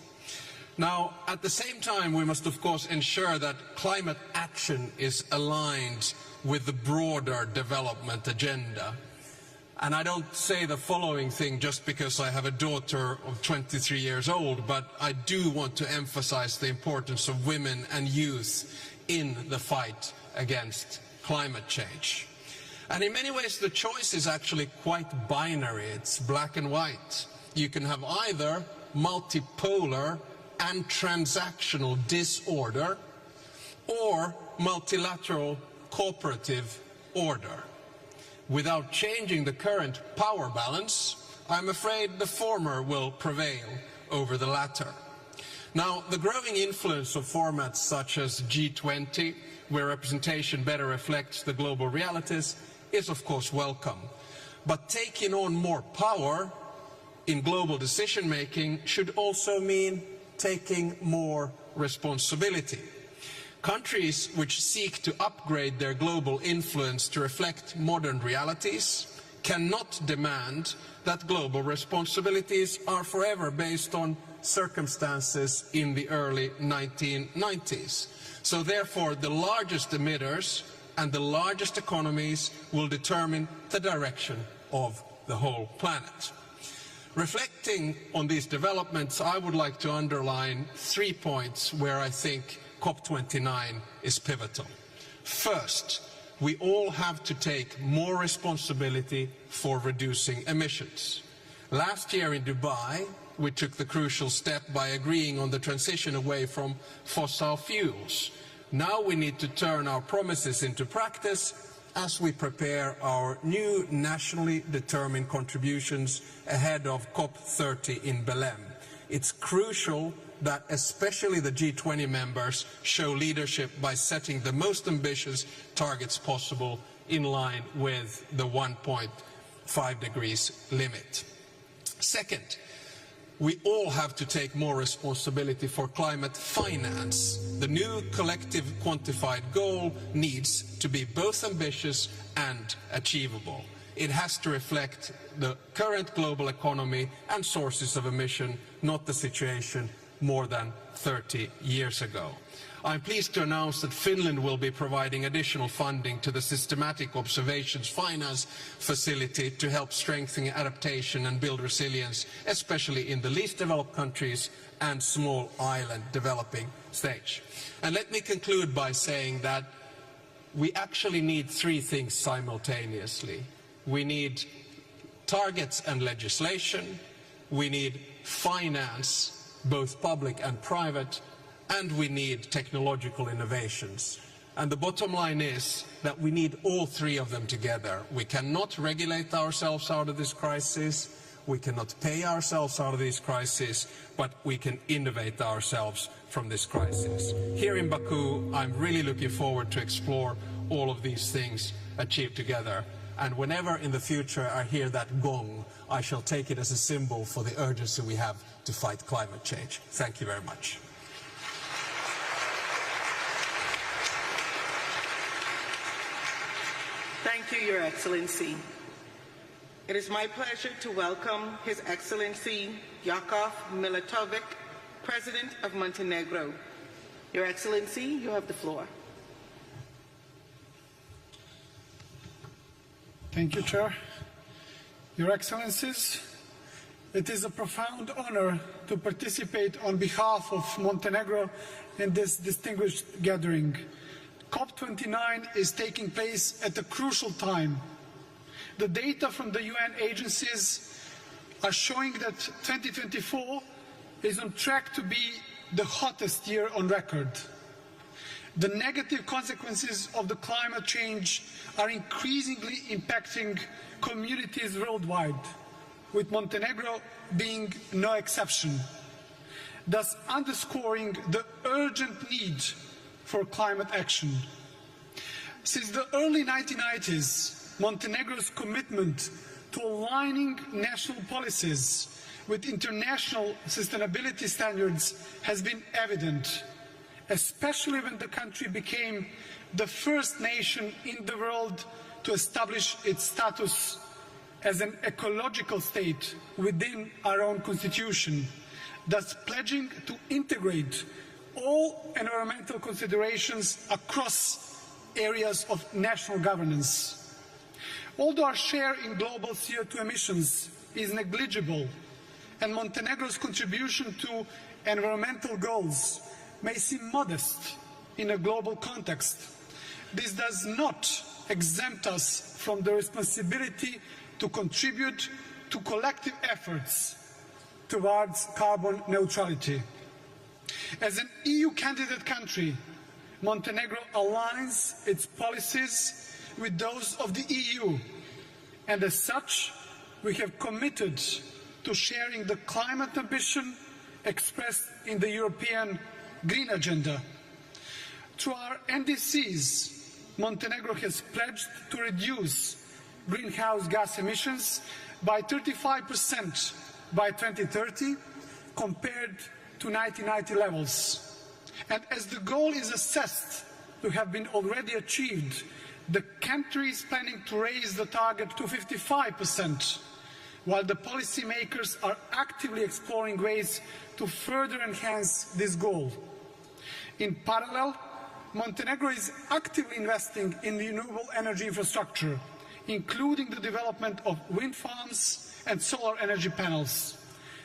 Now, at the same time, we must of course ensure that climate action is aligned with the broader development agenda. And I don't say the following thing just because I have a daughter of 23 years old, but I do want to emphasize the importance of women and youth in the fight against climate change. And in many ways the choice is actually quite binary. It's black and white. You can have either multipolar and transactional disorder or multilateral cooperative order. Without changing the current power balance, I'm afraid the former will prevail over the latter. Now, the growing influence of formats such as G20, where representation better reflects the global realities, is of course welcome. But taking on more power in global decision-making should also mean taking more responsibility. Countries which seek to upgrade their global influence to reflect modern realities cannot demand that global responsibilities are forever based on circumstances in the early 1990s. So therefore, the largest emitters and the largest economies will determine the direction of the whole planet. Reflecting on these developments, I would like to underline 3 points where I think COP29 is pivotal. First, we all have to take more responsibility for reducing emissions. Last year in Dubai, we took the crucial step by agreeing on the transition away from fossil fuels. Now we need to turn our promises into practice as we prepare our new nationally determined contributions ahead of COP30 in Belém. It's crucial that especially the G20 members show leadership by setting the most ambitious targets possible in line with the 1.5 degrees limit. Second, we all have to take more responsibility for climate finance. The new collective quantified goal needs to be both ambitious and achievable. It has to reflect the current global economy and sources of emission, not the situation more than 30 years ago. I'm pleased to announce that Finland will be providing additional funding to the Systematic Observations Finance Facility to help strengthen adaptation and build resilience, especially in the least developed countries and small island developing stage. And let me conclude by saying that we actually need 3 things simultaneously. We need targets and legislation, we need finance, both public and private, and we need technological innovations. And the bottom line is that we need all 3 of them together. We cannot regulate ourselves out of this crisis, we cannot pay ourselves out of this crisis, but we can innovate ourselves from this crisis. Here in Baku, I'm really looking forward to explore all of these things achieved together. And whenever in the future I hear that gong, I shall take it as a symbol for the urgency we have to fight climate change. Thank you very much. Thank you, Your Excellency. It is my pleasure to welcome His Excellency Jakov Milatovic, President of Montenegro. Your Excellency, you have the floor. Thank you, Chair. Your Excellencies, It is a profound honor to participate on behalf of Montenegro in this distinguished gathering. COP29 is taking place at a crucial time. The data from the UN agencies are showing that 2024 is on track to be the hottest year on record. The negative consequences of the climate change are increasingly impacting communities worldwide, with Montenegro being no exception, thus underscoring the urgent need for climate action. Since the early 1990s, Montenegro's commitment to aligning national policies with international sustainability standards has been evident, especially when the country became the first nation in the world to establish its status as an ecological state within our own constitution, thus pledging to integrate all environmental considerations across areas of national governance. Although our share in global CO2 emissions is negligible, and Montenegro's contribution to environmental goals may seem modest in a global context, this does not exempt us from the responsibility to contribute to collective efforts towards carbon neutrality. As an EU candidate country, Montenegro aligns its policies with those of the EU, and as such, we have committed to sharing the climate ambition expressed in the European Green Agenda. Through our NDCs, Montenegro has pledged to reduce greenhouse gas emissions by 35% by 2030 compared to 1990 levels. And as the goal is assessed to have been already achieved, the country is planning to raise the target to 55%, while the policymakers are actively exploring ways to further enhance this goal. In parallel, Montenegro is actively investing in renewable energy infrastructure, including the development of wind farms and solar energy panels,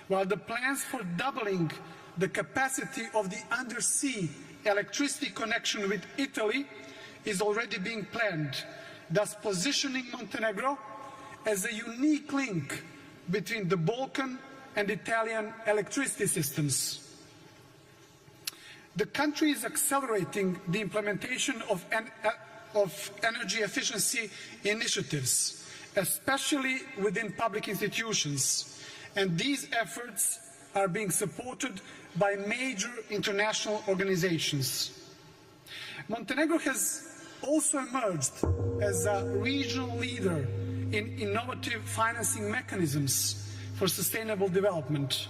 while the plans for doubling the capacity of the undersea electricity connection with Italy is already being planned, thus positioning Montenegro as a unique link between the Balkan and Italian electricity systems. The country is accelerating the implementation of energy efficiency initiatives, especially within public institutions, and these efforts are being supported by major international organizations. Montenegro has also emerged as a regional leader in innovative financing mechanisms for sustainable development.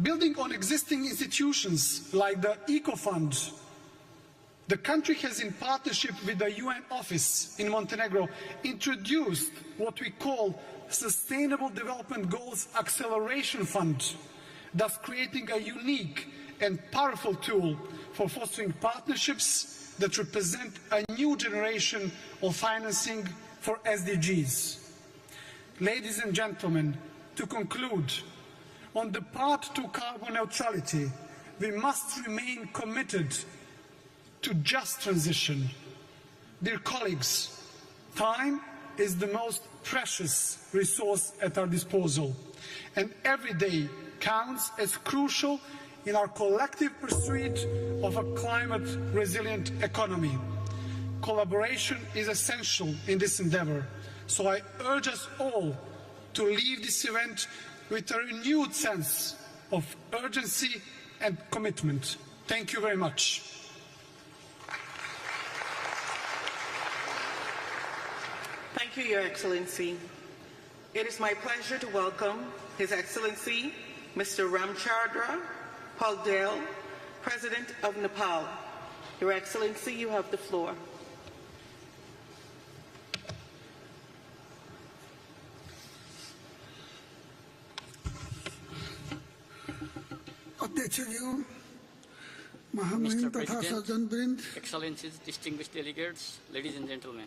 Building on existing institutions like the Eco Fund, the country has, in partnership with the UN office in Montenegro, introduced what we call Sustainable Development Goals Acceleration Fund, thus creating a unique and powerful tool for fostering partnerships that represent a new generation of financing for SDGs. Ladies and gentlemen, to conclude, on the path to carbon neutrality, we must remain committed to just transition. Dear colleagues, time is the most precious resource at our disposal, and every day counts as crucial in our collective pursuit of a climate-resilient economy. Collaboration is essential in this endeavor, so I urge us all to leave this event with a renewed sense of urgency and commitment. Thank you very much. Thank you, Your Excellency. It is my pleasure to welcome His Excellency Mr. Ramchandra Paldale, President of Nepal. Your Excellency, you have the floor. Mr. President, Excellencies, distinguished delegates, ladies and gentlemen.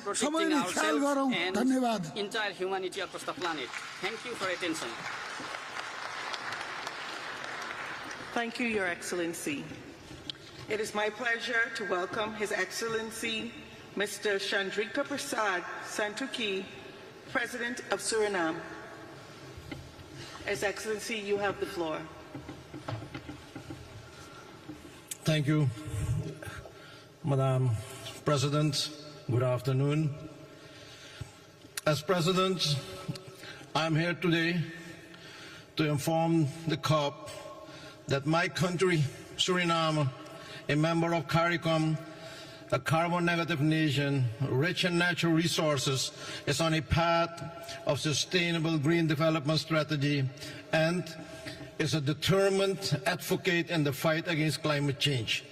protecting सबैले ख्याल गरौँ ourselves धन्यवाद and entire humanity across the planet. Thank you for your attention. Thank you, Your Excellency. It is my pleasure to welcome His Excellency Mr. Chandrika Prasad Santokhi, President of Suriname. His Excellency, you have the floor. Thank you, Madam President. Good afternoon. As President, I am here today to inform the COP that my country, Suriname, a member of CARICOM, a carbon-negative nation, rich in natural resources, is on a path of sustainable green development strategy and is a determined advocate in the fight against climate change.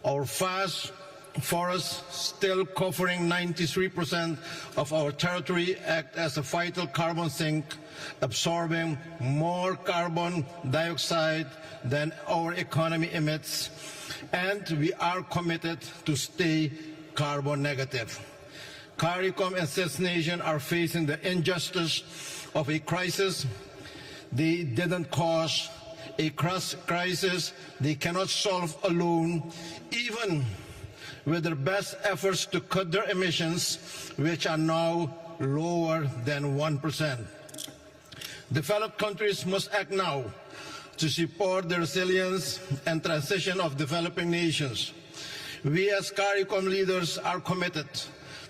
Our vast forests, still covering 93% of our territory, act as a vital carbon sink, absorbing more carbon dioxide than our economy emits, and we are committed to stay carbon negative. CARICOM and CIS nations are facing the injustice of a crisis they didn't cause, a crisis they cannot solve alone, even with their best efforts to cut their emissions, which are now lower than 1%. Developed countries must act now to support the resilience and transition of developing nations. We as CARICOM leaders are committed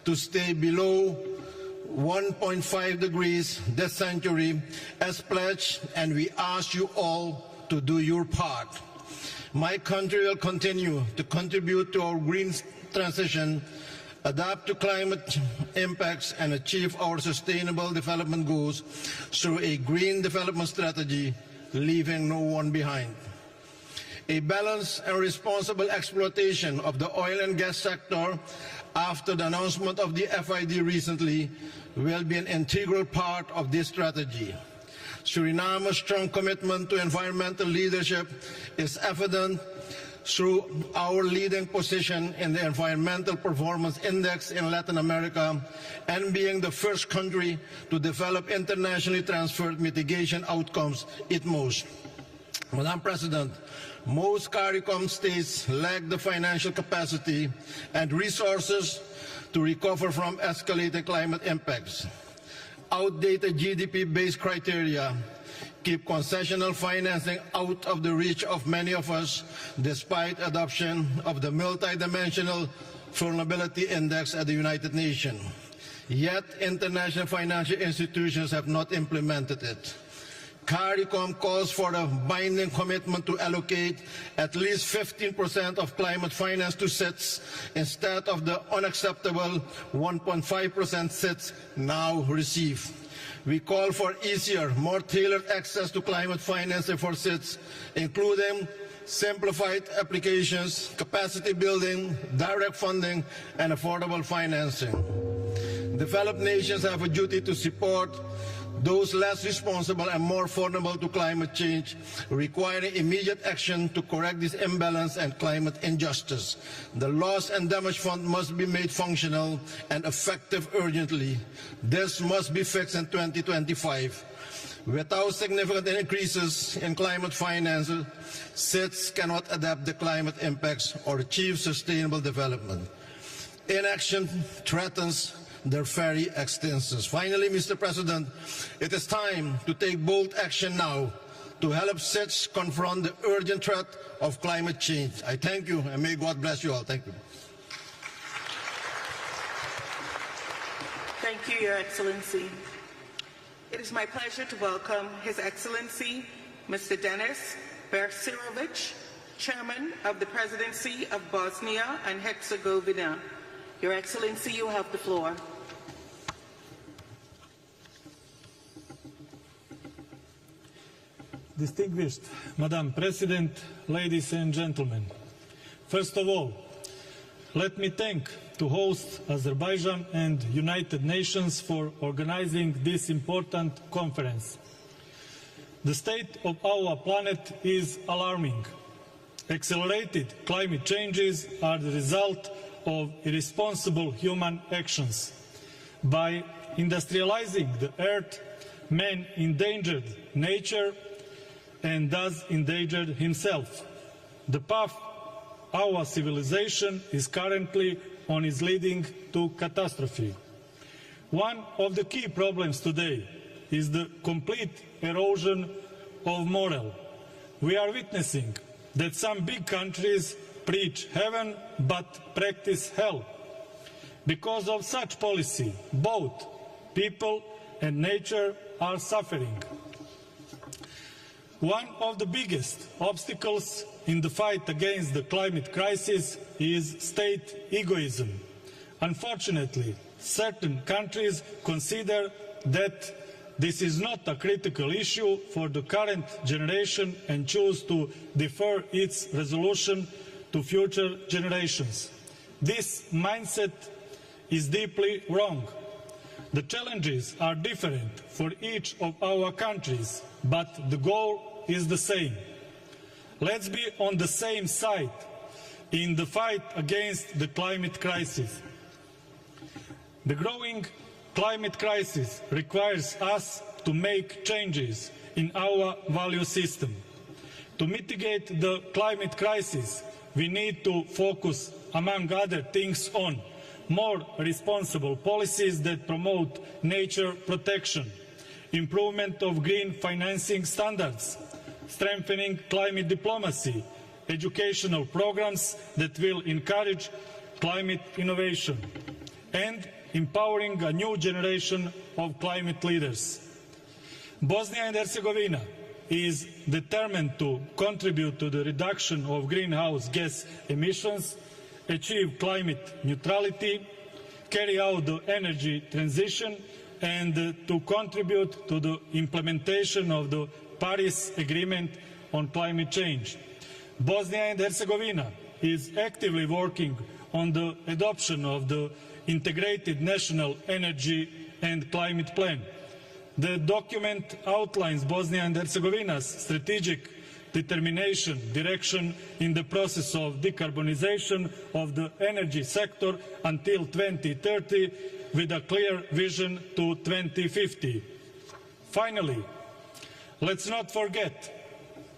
to stay below 1.5 degrees this century as pledged, and we ask you all to do your part. My country will continue to contribute to our green transition, adapt to climate impacts, and achieve our sustainable development goals through a green development strategy, leaving no one behind. A balanced and responsible exploitation of the oil and gas sector after the announcement of the FID recently will be an integral part of this strategy. Suriname's strong commitment to environmental leadership is evident through our leading position in the Environmental Performance Index in Latin America and being the first country to develop internationally transferred mitigation outcomes ITMOs. Madam President, most CARICOM states lack the financial capacity and resources to recover from escalated climate impacts. Outdated GDP-based criteria keep concessional financing out of the reach of many of us, despite adoption of the multidimensional vulnerability index at the United Nations. Yet international financial institutions have not implemented it. CARICOM calls for a binding commitment to allocate at least 15% of climate finance to CITs instead of the unacceptable 1.5% CITs now receive. We call for easier, more tailored access to climate financing for CITs, including simplified applications, capacity building, direct funding, and affordable financing. Developed nations have a duty to support those less responsible and more vulnerable to climate change, requiring immediate action to correct this imbalance and climate injustice. The Loss and Damage Fund must be made functional and effective urgently. This must be fixed in 2025. Without significant increases in climate finance, CITs cannot adapt the climate impacts or achieve sustainable development. Inaction threatens their very existence. Finally, Mr. President, it is time to take bold action now to help CITs confront the urgent threat of climate change. I thank you, and may God bless you all. Thank you. Thank you, Your Excellency. It is my pleasure to welcome His Excellency, Mr. Denis Bersirovic, Chairman of the Presidency of Bosnia and Herzegovina. Your Excellency, you have the floor. Distinguished Madam President, ladies and gentlemen, first of all, let me thank to host Azerbaijan and United Nations for organizing this important conference. The state of our planet is alarming. Accelerated climate changes are the result of irresponsible human actions. By industrializing the earth, man endangered nature and thus endangered himself. The path our civilization is currently on is leading to catastrophe. One of the key problems today is the complete erosion of moral. We are witnessing that some big countries preach heaven but practice hell. Because of such policy, both people and nature are suffering. One of the biggest obstacles in the fight against the climate crisis is state egoism. Unfortunately, certain countries consider that this is not a critical issue for the current generation and choose to defer its resolution to future generations. This mindset is deeply wrong. The challenges are different for each of our countries, but the goal is the same. Let's be on the same side in the fight against the climate crisis. The growing climate crisis requires us to make changes in our value system. To mitigate the climate crisis, we need to focus, among other things, on more responsible policies that promote nature protection, improvement of green financing standards, strengthening climate diplomacy, educational programs that will encourage climate innovation, and empowering a new generation of climate leaders. Bosnia and Herzegovina is determined to contribute to the reduction of greenhouse gas emissions, achieve climate neutrality, carry out the energy transition, and to contribute to the implementation of the Paris Agreement on climate change. Bosnia and Herzegovina is actively working on the adoption of the Integrated National Energy and Climate Plan. The document outlines Bosnia and Herzegovina's strategic determination, direction in the process of decarbonization of the energy sector until 2030, with a clear vision to 2050. Finally, let's not forget,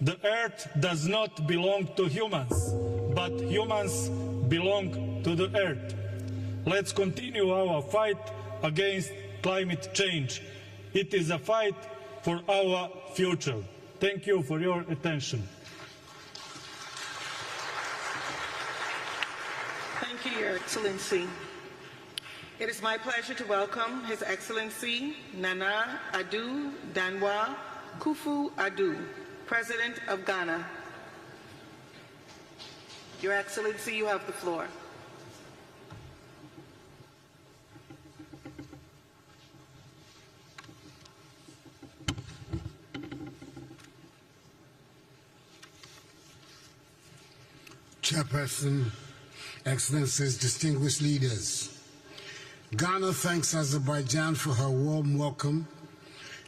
the earth does not belong to humans, but humans belong to the earth. Let's continue our fight against climate change. It is a fight for our future. Thank you for your attention. Thank you, Your Excellency. It is my pleasure to welcome His Excellency Nana Addo Danwa Kufu-Addo, President of Ghana. Your Excellency, you have the floor. Chairperson, Excellencies, distinguished leaders, Ghana thanks Azerbaijan for her warm welcome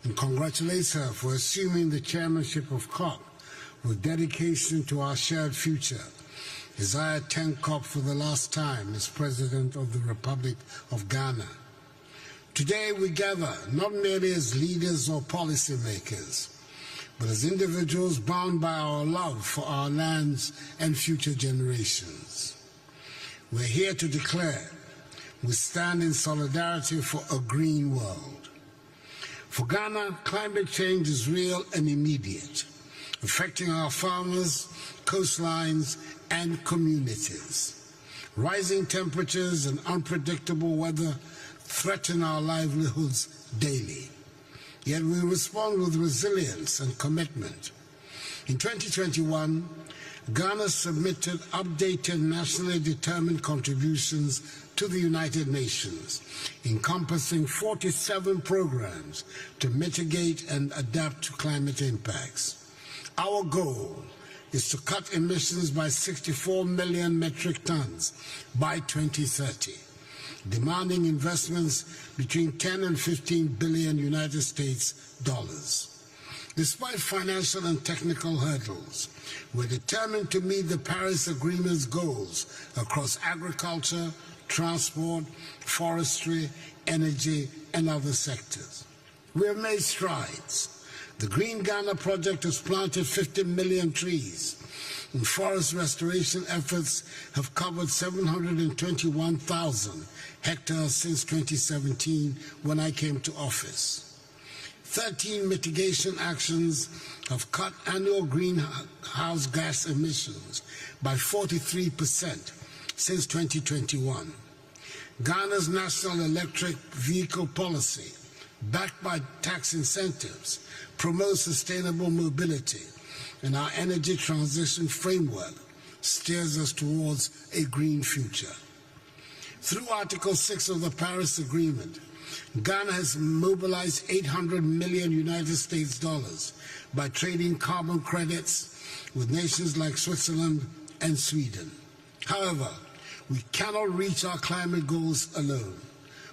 and congratulates her for assuming the chairmanship of COP with dedication to our shared future, as I attend COP for the last time as President of the Republic of Ghana. Today we gather not merely as leaders or policymakers, but as individuals bound by our love for our lands and future generations. We're here to declare we stand in solidarity for a green world. For Ghana, climate change is real and immediate, affecting our farmers, coastlines, and communities. Rising temperatures and unpredictable weather threaten our livelihoods daily. Yet we respond with resilience and commitment. In 2021, Ghana submitted updated nationally determined contributions to the United Nations, encompassing 47 programs to mitigate and adapt to climate impacts. Our goal is to cut emissions by 64 million metric tons by 2030. Demanding investments between 10 and 15 billion United States dollars. Despite financial and technical hurdles, we're determined to meet the Paris Agreement's goals across agriculture, transport, forestry, energy, and other sectors. We have made strides. The Green Ghana project has planted 50 million trees, and forest restoration efforts have covered 721,000 hectares since 2017, when I came to office. 13 mitigation actions have cut annual greenhouse gas emissions by 43% since 2021. Ghana's national electric vehicle policy, backed by tax incentives, promotes sustainable mobility and our energy transition framework steers us towards a green future. Through Article 6 of the Paris Agreement, Ghana has mobilized 800 million United States dollars by trading carbon credits with nations like Switzerland and Sweden. However, we cannot reach our climate goals alone.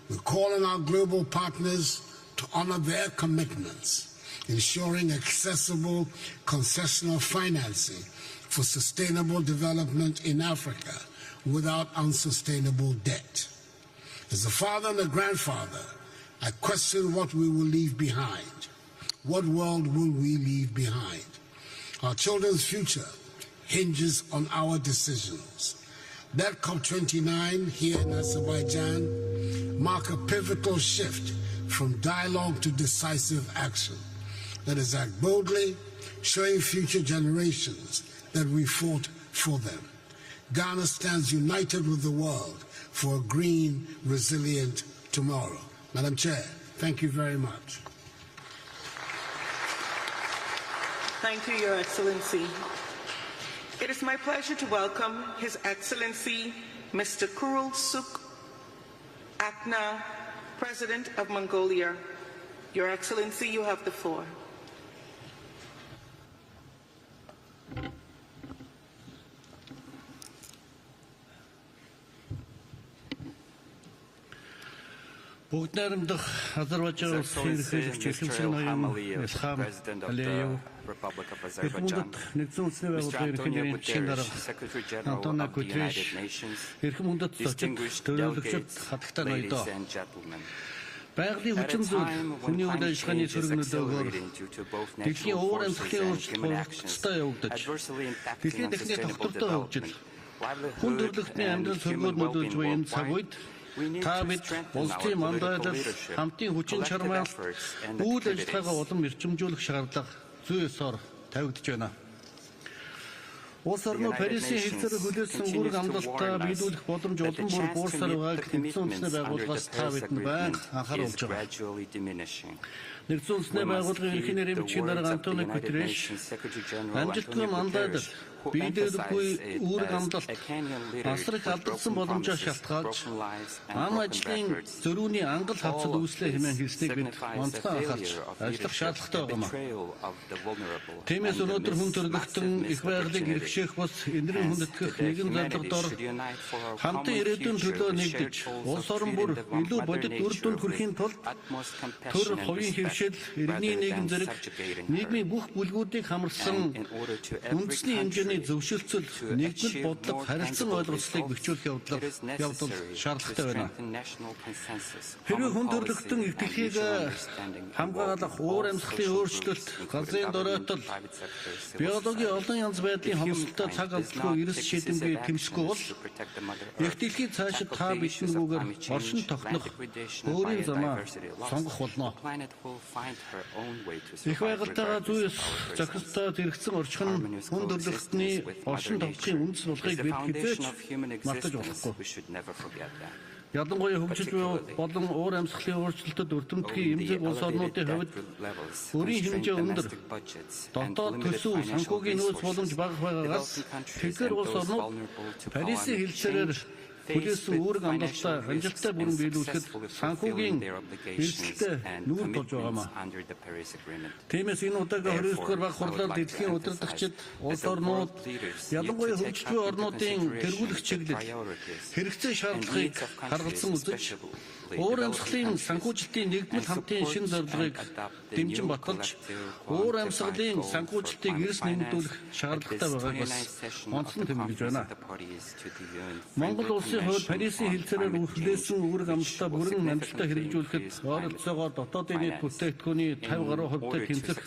We call on our global partners to honor their commitments, ensuring accessible concessional financing for sustainable development in Africa without unsustainable debt. As a father and a grandfather, I question what we will leave behind. What world will we leave behind? Our children's future hinges on our decisions. That COP29 here in Azerbaijan mark a pivotal shift from dialogue to decisive action. Let us act boldly, showing future generations that we fought for them. Ghana stands united with the world for a green, resilient tomorrow. Madam Chair, thank you very much. Thank you, Your Excellency. It is my pleasure to welcome His Excellency Mr. Kurul Suk Akna, President of Mongolia. Your Excellency, you have the floor. Бүгд найрамдах Азербайджан улсын ерөнхийлөгч Ихэмшин ноён Исхам Алиев, Эрхэмүндэт нэгдсэн үндэсний байгууллагын ерөнхий нэрийн жишээн дарга Антонио Гутерриш, Эрхэмүндэт зочин төлөөлөгчид хатагтай ноёдоо. Байгалийн хүчин зүйл хүний үйл ажиллагааны цэрэг нөлөөгөөр дэлхийн уур амьсгалын өөрчлөлт хурцтай явагдаж, дэлхийн техникийн тогтвортой хөгжил, хүн төрөлхтний амьдрал сөргөөр нөлөөлж буй энэ цаг үед та бид улсын мандайлал, хамтын хүчин чармаал, үйл ажиллагаагаа улам эрчимжүүлэх шаардлага зүй ёсоор тавигдж байна. Улс орнууд Парисын хэлцээрээр хүлээсэн үүрэг амлалтаа биелүүлэх боломж улам бүр буурсаар байгааг нэгдсэн үндэсний байгууллагаас та бидэнд байнга анхааруулж байгаа. Нэгдсэн үндэсний байгууллагын ерөнхий нэрийн бичгийн дарга Антонио Гутерриш, амжилтгүй мандайлал, биелүүлэхгүй үүрэг амлалт, асар их алдагдсан боломжоо шалтгаалж, ам ажлын зөрүүний ангал хавцад үүслээ хэмээн хэлснийг бид онцгой анхаарч ажиллах шаардлагатай байна. Тиймээс өнөөдөр хүн төрөлхтөн их байгалыг эрхшээх бас энэрийн хүндэтгэх нэгэн зорилгодоор хамтан ирээдүйн төлөө нэгдэж, улс орон бүр илүү бодит үр дүнд хүрэхийн тулд төр хувийн хөвшил, иргэний нийгэм зэрэг нийгмийн бүх бүлгүүдийг хамарсан үндэсний хэмжээний зөвшөлтсөл, нэгдэл бодлого, харилцан ойлголцлыг бэхжүүлэх явдал шаардлагатай байна. Хэрвээ хүн төрөлхтөн их дэлхийг хамгаалах, уур амьсгалын өөрчлөлт, газрын доройтол, биологийн олон янз байдлын хомсдолтой цаг алдалгүй эрс шийдэмгүй тэмцэхгүй бол их дэлхий цаашид та биднийгүүгээр оршин тогтнох өөрийн замаа сонгох болно. Их байгальтайгаа зүй ёс зохистой зэрэгцэн орчих нь хүн төрөлхтний оршин тогтохын үндэс болгыг бид хизээч мартаж болохгүй. Ялангуяа хөгжиж буй болон уур амьсгалын өөрчлөлтөд өртөмтгий эмзэг улс орнуудын хувьд өөрийн хэмжээ өндөр, дотоод төсөв, санхүүгийн нөөц боломж бага байгаагаас тэдгээр улс орнууд Парисын хэлцээрээр хүлээсэн үүрэг амлалтаа амжилттай бүрэн биелүүлэхэд санхүүгийн эрсдэлтэй нүүр тулж байгаамаа. Тиймээс энэ удаагийн 29-р баг хурлаар дэлхийн удирдагчид, улс орнууд, ялангуяа хөгжиж буй орнуудын тэргүүлэх чиглэл, хэрэгцээ шаардлагыг харгалзан үзэж, уур амьсгалын санхүүжилтийн нэгдмэл хамтын шинэ зорилгыг дэмжин баталж, уур амьсгалын санхүүжилтийг эрс нэмэгдүүлэх шаардлагатай байгааг бас онцлон тэмдэглэж байна. Монгол улсын хувьд Парисын хэлцээрээр хүлээсэн үүрэг амлалтаа бүрэн амжилттай хэрэгжүүлэхэд ойролцоогоор дотоодын нийт бүтээгдэхүүний 50% тэнцэх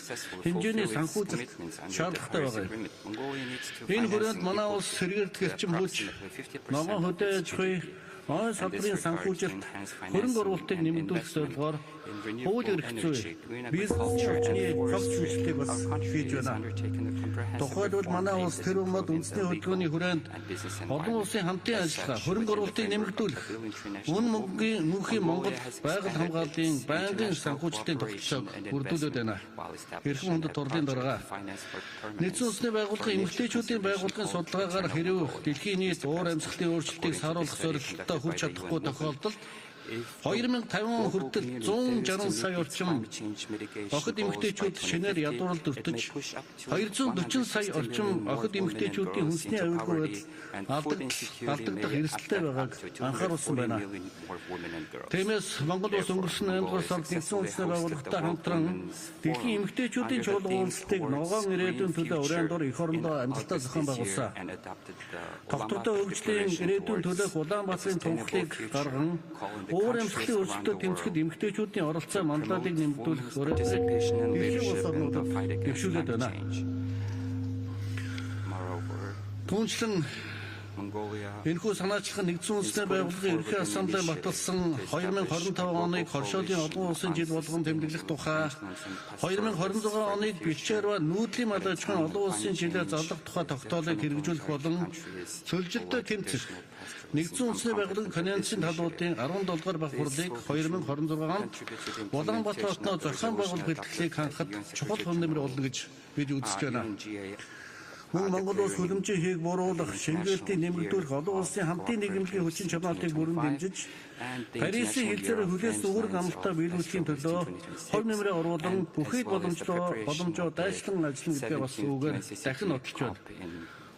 хэмжээний санхүүжилт шаардлагатай байгаа юм. Энэ хүрээнд манай улс сэргээлт гэрчим хүч, ногоон хөдөө аж ахуй, салбарын санхүүжилт хөрөнгө оруулалтыг нэмэгдүүлэх зорилгоор хууль эрх зүй, бизнес орчны цогц шинжилгээг бас хийж байна. Тухайлбал манай улс тэр умд үндэсний хөдөлгөөний хүрээнд олон улсын хамтын ажиллагаа хөрөнгө оруулалтыг нэмэгдүүлэх, мөнхийн Монгол байгаль хамгааллын байнгын санхүүжилтийн тогтолцоог бүрдүүлээд байна. Эрхэм хүндэт турлын дарга нэгдсэн улсны байгууллагын эмэгтэйчүүдийн байгууллагын судалгаагаар хэрэв дэлхийн нийт уур амьсгалын өөрчлөлтийг сааруулах зорилттой хүрч чадахгүй тохиолдолд 2050 хүртэл 160 сая орчим охид эмэгтэйчүүд шинээр ядууралд өртөж 240 сая орчим охид эмэгтэйчүүдийн хүнсний аюулгүй алдагдах эрсдэлтэй байгааг анхааруулсан байна. Тиймээс Монгол улс өнгөрсөн 8 дугаар сард нэгдсэн улсны байгууллагатай хамтран дэлхийн эмэгтэйчүүдийн чуулга уулзалтыг ногоон ирээдүйн төлөө уран дор эх орондоо амжилттай зохион байгуулсан. Тогтвортой хөгжлийн ирээдүйн төлөөх Улаанбаатарын тунхлыг гарган уур амьсгалын өөрчлөлтөд тэмцэхэд эмэгтэйчүүдийн оролцоо манлайлалыг нэмэгдүүлэх өрөөсөд дэлхийн улс орнуудад дэвшүүлээд байна. Түүнчлэн энэхүү санаачлах нэгдсэн улсны байгууллагын ерөнхий ассамблеи баталсан 2025 оныг хоршоолын олон улсын жил болгон тэмдэглэх тухай 2026 оныг бичээр ба нүүдлийн мал аж ахуйн олон улсын жилээр зарлах тухай тогтоолыг хэрэгжүүлэх болон цөлжилтөд тэмцэх нэгдсэн улсны байгууллагын конвенцийн талуудын 17 дугаар баг хурлыг 2026 онд Улаанбаатар хотноо зохион байгуулах бэлтгэлийг хангахад чухал хүн нэмэр болно гэж бид үзэж байна. Мөн Монгол улс хөлөмжийн хийг бууруулах, шингээлтийг нэмэгдүүлэх, олон улсын хамтын нийгэмлэгийн хүчин чармаалтыг бүрэн дэмжиж, Парисын хэлцээрээ хүлээс үүрэг амлалтаа биелүүлэхийн төлөө хов нэмрээ оруулан бүхий боломжоо дайчлан ажиллана гэдгээ бас үгээр дахин нотолж байна.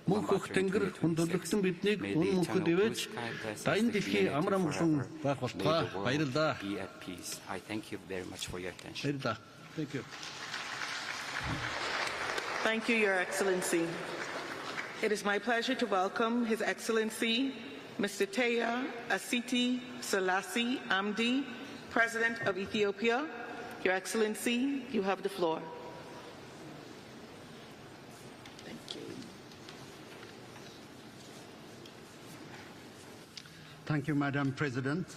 Мөн хөх тэнгэр хүндлэгтэн биднийг үн мөнхөд ивэж, дайн дэлхийн амар амгалан байх болтугай. Баярлалаа. Баярлалаа. Thank you. Thank you, Your Excellency. It is my pleasure to welcome His Excellency, Mr. Teya Asiti Selassie Amdi, President of Ethiopia. Your Excellency, you have the floor. Thank you. Thank you, Madam President.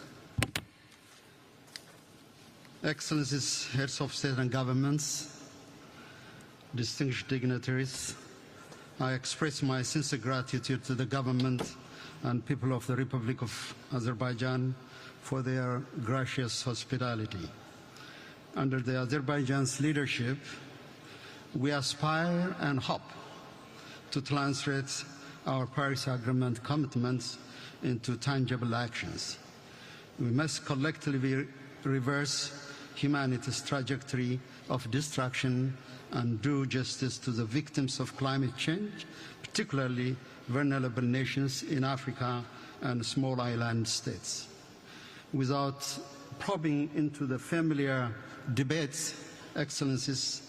Excellencies, heads of state and governments, distinguished dignitaries, I express my sincere gratitude to the government and people of the Republic of Azerbaijan for their gracious hospitality. Under the Azerbaijan's leadership, we aspire and hope to translate our Paris Agreement commitments into tangible actions. We must collectively reverse humanity's trajectory of destruction and do justice to the victims of climate change, particularly vulnerable nations in Africa and small island states. Without probing into the familiar debates, Excellencies,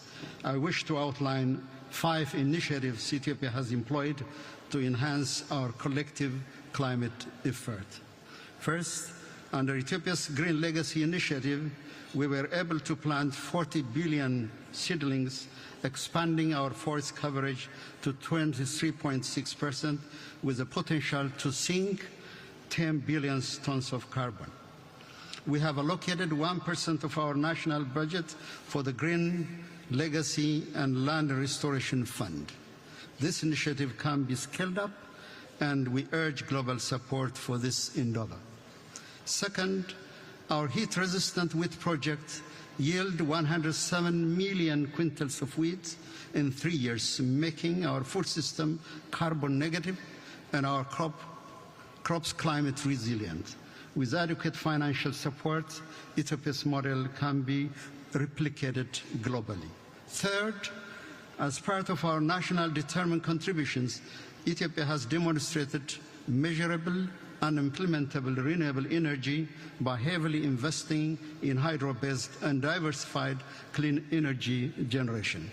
I wish to outline 5 initiatives Ethiopia has employed to enhance our collective climate effort. First, under Ethiopia's Green Legacy Initiative, we were able to plant 40 billion seedlings, expanding our forest coverage to 23.6% with the potential to sink 10 billion tons of carbon. We have allocated 1% of our national budget for the Green Legacy and Land Restoration Fund. This initiative can be scaled up, and we urge global support for this endeavor. Second, our heat-resistant wheat project yield 107 million quintals of wheat in 3 years, making our food system carbon negative and our crops climate resilient. With adequate financial support, Ethiopia's model can be replicated globally. Third, as part of our national determined contributions, Ethiopia has demonstrated measurable and implementable renewable energy by heavily investing in hydro-based and diversified clean energy generation.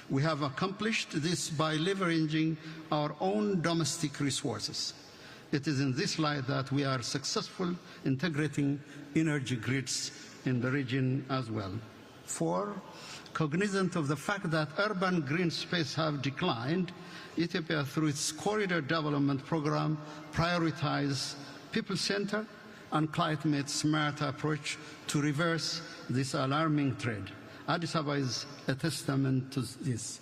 We have accomplished this by leveraging our own domestic resources. It is in this light that we are successful integrating energy grids in the region as well. 4, cognizant of the fact that urban green space have declined, Ethiopia, through its corridor development program, prioritizes people-centered and climate-smart approach to reverse this alarming trend. Addis Ababa is a testament to this.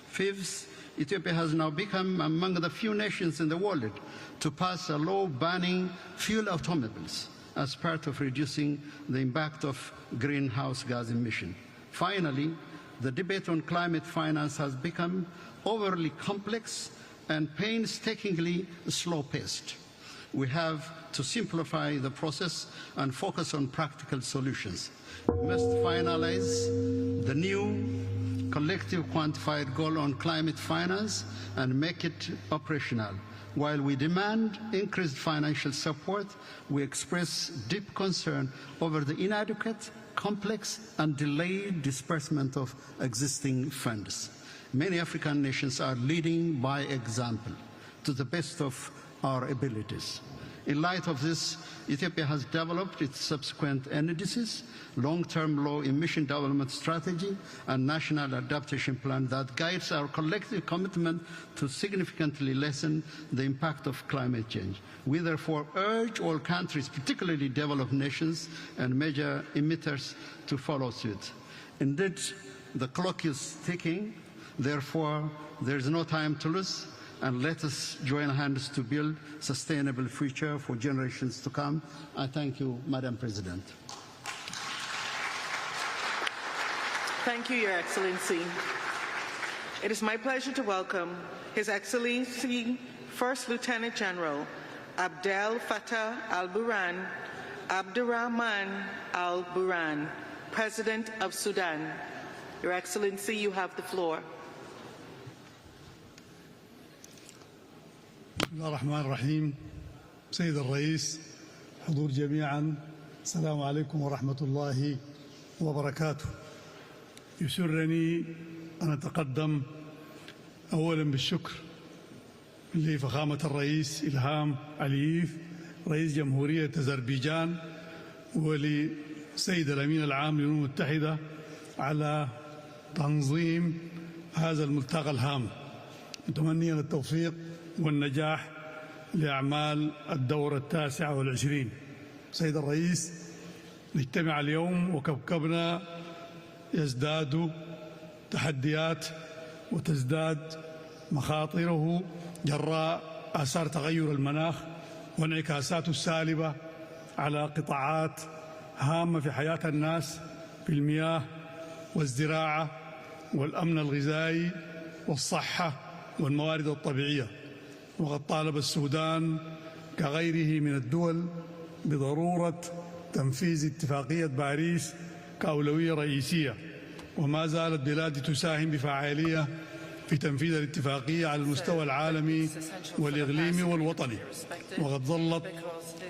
Fifth, Ethiopia has now become among the few nations in the world to pass a law banning fuel automobiles as part of reducing the impact of greenhouse gas emission. Finally, the debate on climate finance has become overly complex and painstakingly slow-paced. We have to simplify the process and focus on practical solutions. We must finalize the new collective quantified goal on climate finance and make it operational. While we demand increased financial support, we express deep concern over the inadequate, complex and delayed disbursement of existing funds. Many African nations are leading by example to the best of our abilities. In light of this, Ethiopia has developed its subsequent NDCs, long-term low emission development strategy, and national adaptation plan that guides our collective commitment to significantly lessen the impact of climate change. We therefore urge all countries, particularly developed nations and major emitters, to follow suit. Indeed, the clock is ticking. Therefore, there is no time to lose, and let us join hands to build a sustainable future for generations to come. I thank you, Madam President. Thank you, Your Excellency. It is my pleasure to welcome His Excellency First Lieutenant General Abdel Fattah al-Burhan, Abdurrahman al-Burhan, President of Sudan. Your Excellency, you have the floor. بسم الله الرحمن الرحيم. سيد الرئيس، حضور جميعا، السلام عليكم ورحمة الله وبركاته. يسرني أن أتقدم أولا بالشكر لفخامة الرئيس إلهام علييف رئيس جمهورية أذربيجان ولسيد الأمين العام للأمم المتحدة على تنظيم هذا الملتقى الهام، متمنيا التوفيق والنجاح لأعمال الدورة 29. سيد الرئيس، نجتمع اليوم وكوكبنا يزداد تحديات وتزداد مخاطره جراء آثار تغير المناخ وانعكاساته السالبة على قطاعات هامة في حياة الناس في المياه والزراعة والأمن الغذائي والصحة والموارد الطبيعية. وقد طالب السودان كغيره من الدول بضرورة تنفيذ اتفاقية باريس كأولوية رئيسية، وما زالت بلادي تساهم بفعالية في تنفيذ الاتفاقية على المستوى العالمي والإقليمي والوطني. وقد ظلت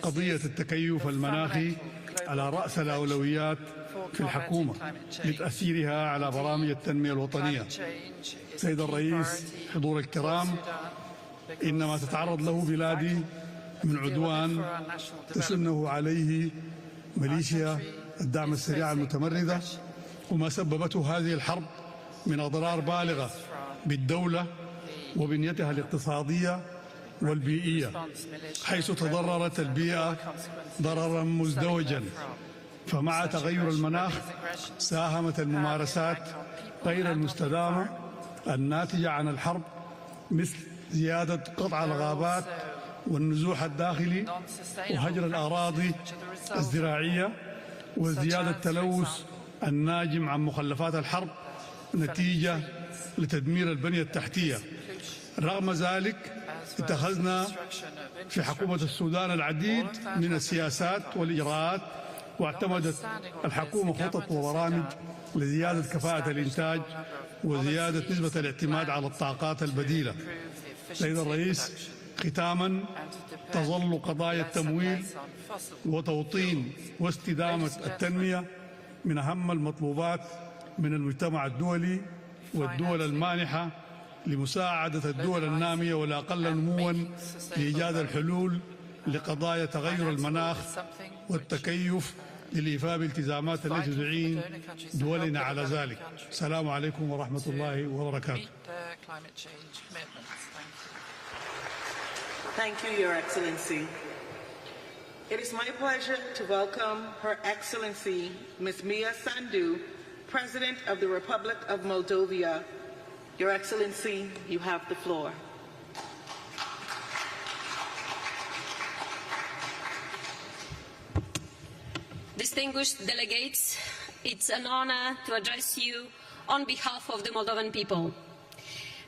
قضية التكيف المناخي على رأس الأولويات في الحكومة لتأثيرها على برامج التنمية الوطنية. سيد الرئيس، حضور الكرام، إنما تتعرض له بلادي من عدوان تسنه عليه ميليشيا الدعم السريع المتمردة، وما سببته هذه الحرب من أضرار بالغة بالدولة وبنيتها الاقتصادية والبيئية، حيث تضررت البيئة ضررا مزدوجا. فمع تغير المناخ ساهمت الممارسات غير المستدامة الناتجة عن الحرب مثل زيادة قطع الغابات والنزوح الداخلي وهجر الأراضي الزراعية وزيادة التلوث الناجم عن مخلفات الحرب نتيجة لتدمير البنية التحتية. رغم ذلك اتخذنا في حكومة السودان العديد من السياسات والإجراءات، واعتمدت الحكومة خطط وبرامج لزيادة كفاءة الإنتاج وزيادة نسبة الاعتماد على الطاقات البديلة. سيد الرئيس، ختاما، تظل قضايا التمويل وتوطين واستدامة التنمية من أهم المطلوبات من المجتمع الدولي والدول المانحة لمساعدة الدول النامية والأقل نمواً لإيجاد الحلول لقضايا تغير المناخ والتكيف للإيفاء بالالتزامات التي تعين دولنا على ذلك. السلام عليكم ورحمة الله وبركاته. Thank you, Your Excellency. It is my pleasure to welcome Her Excellency Ms. Mia Sandu, President of the Republic of Moldova. Your Excellency, you have the floor. Distinguished delegates, it's an honor to address you on behalf of the Moldovan people.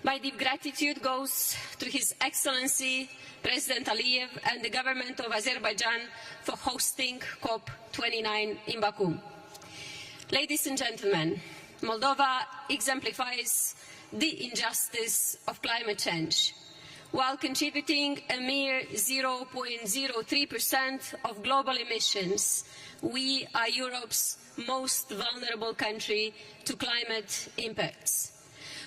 My deep gratitude goes to His Excellency President Aliyev and the government of Azerbaijan for hosting COP29 in Bakú. Ladies and gentlemen, Moldova exemplifies the injustice of climate change. While contributing a mere 0.03% of global emissions, we are Europe's most vulnerable country to climate impacts.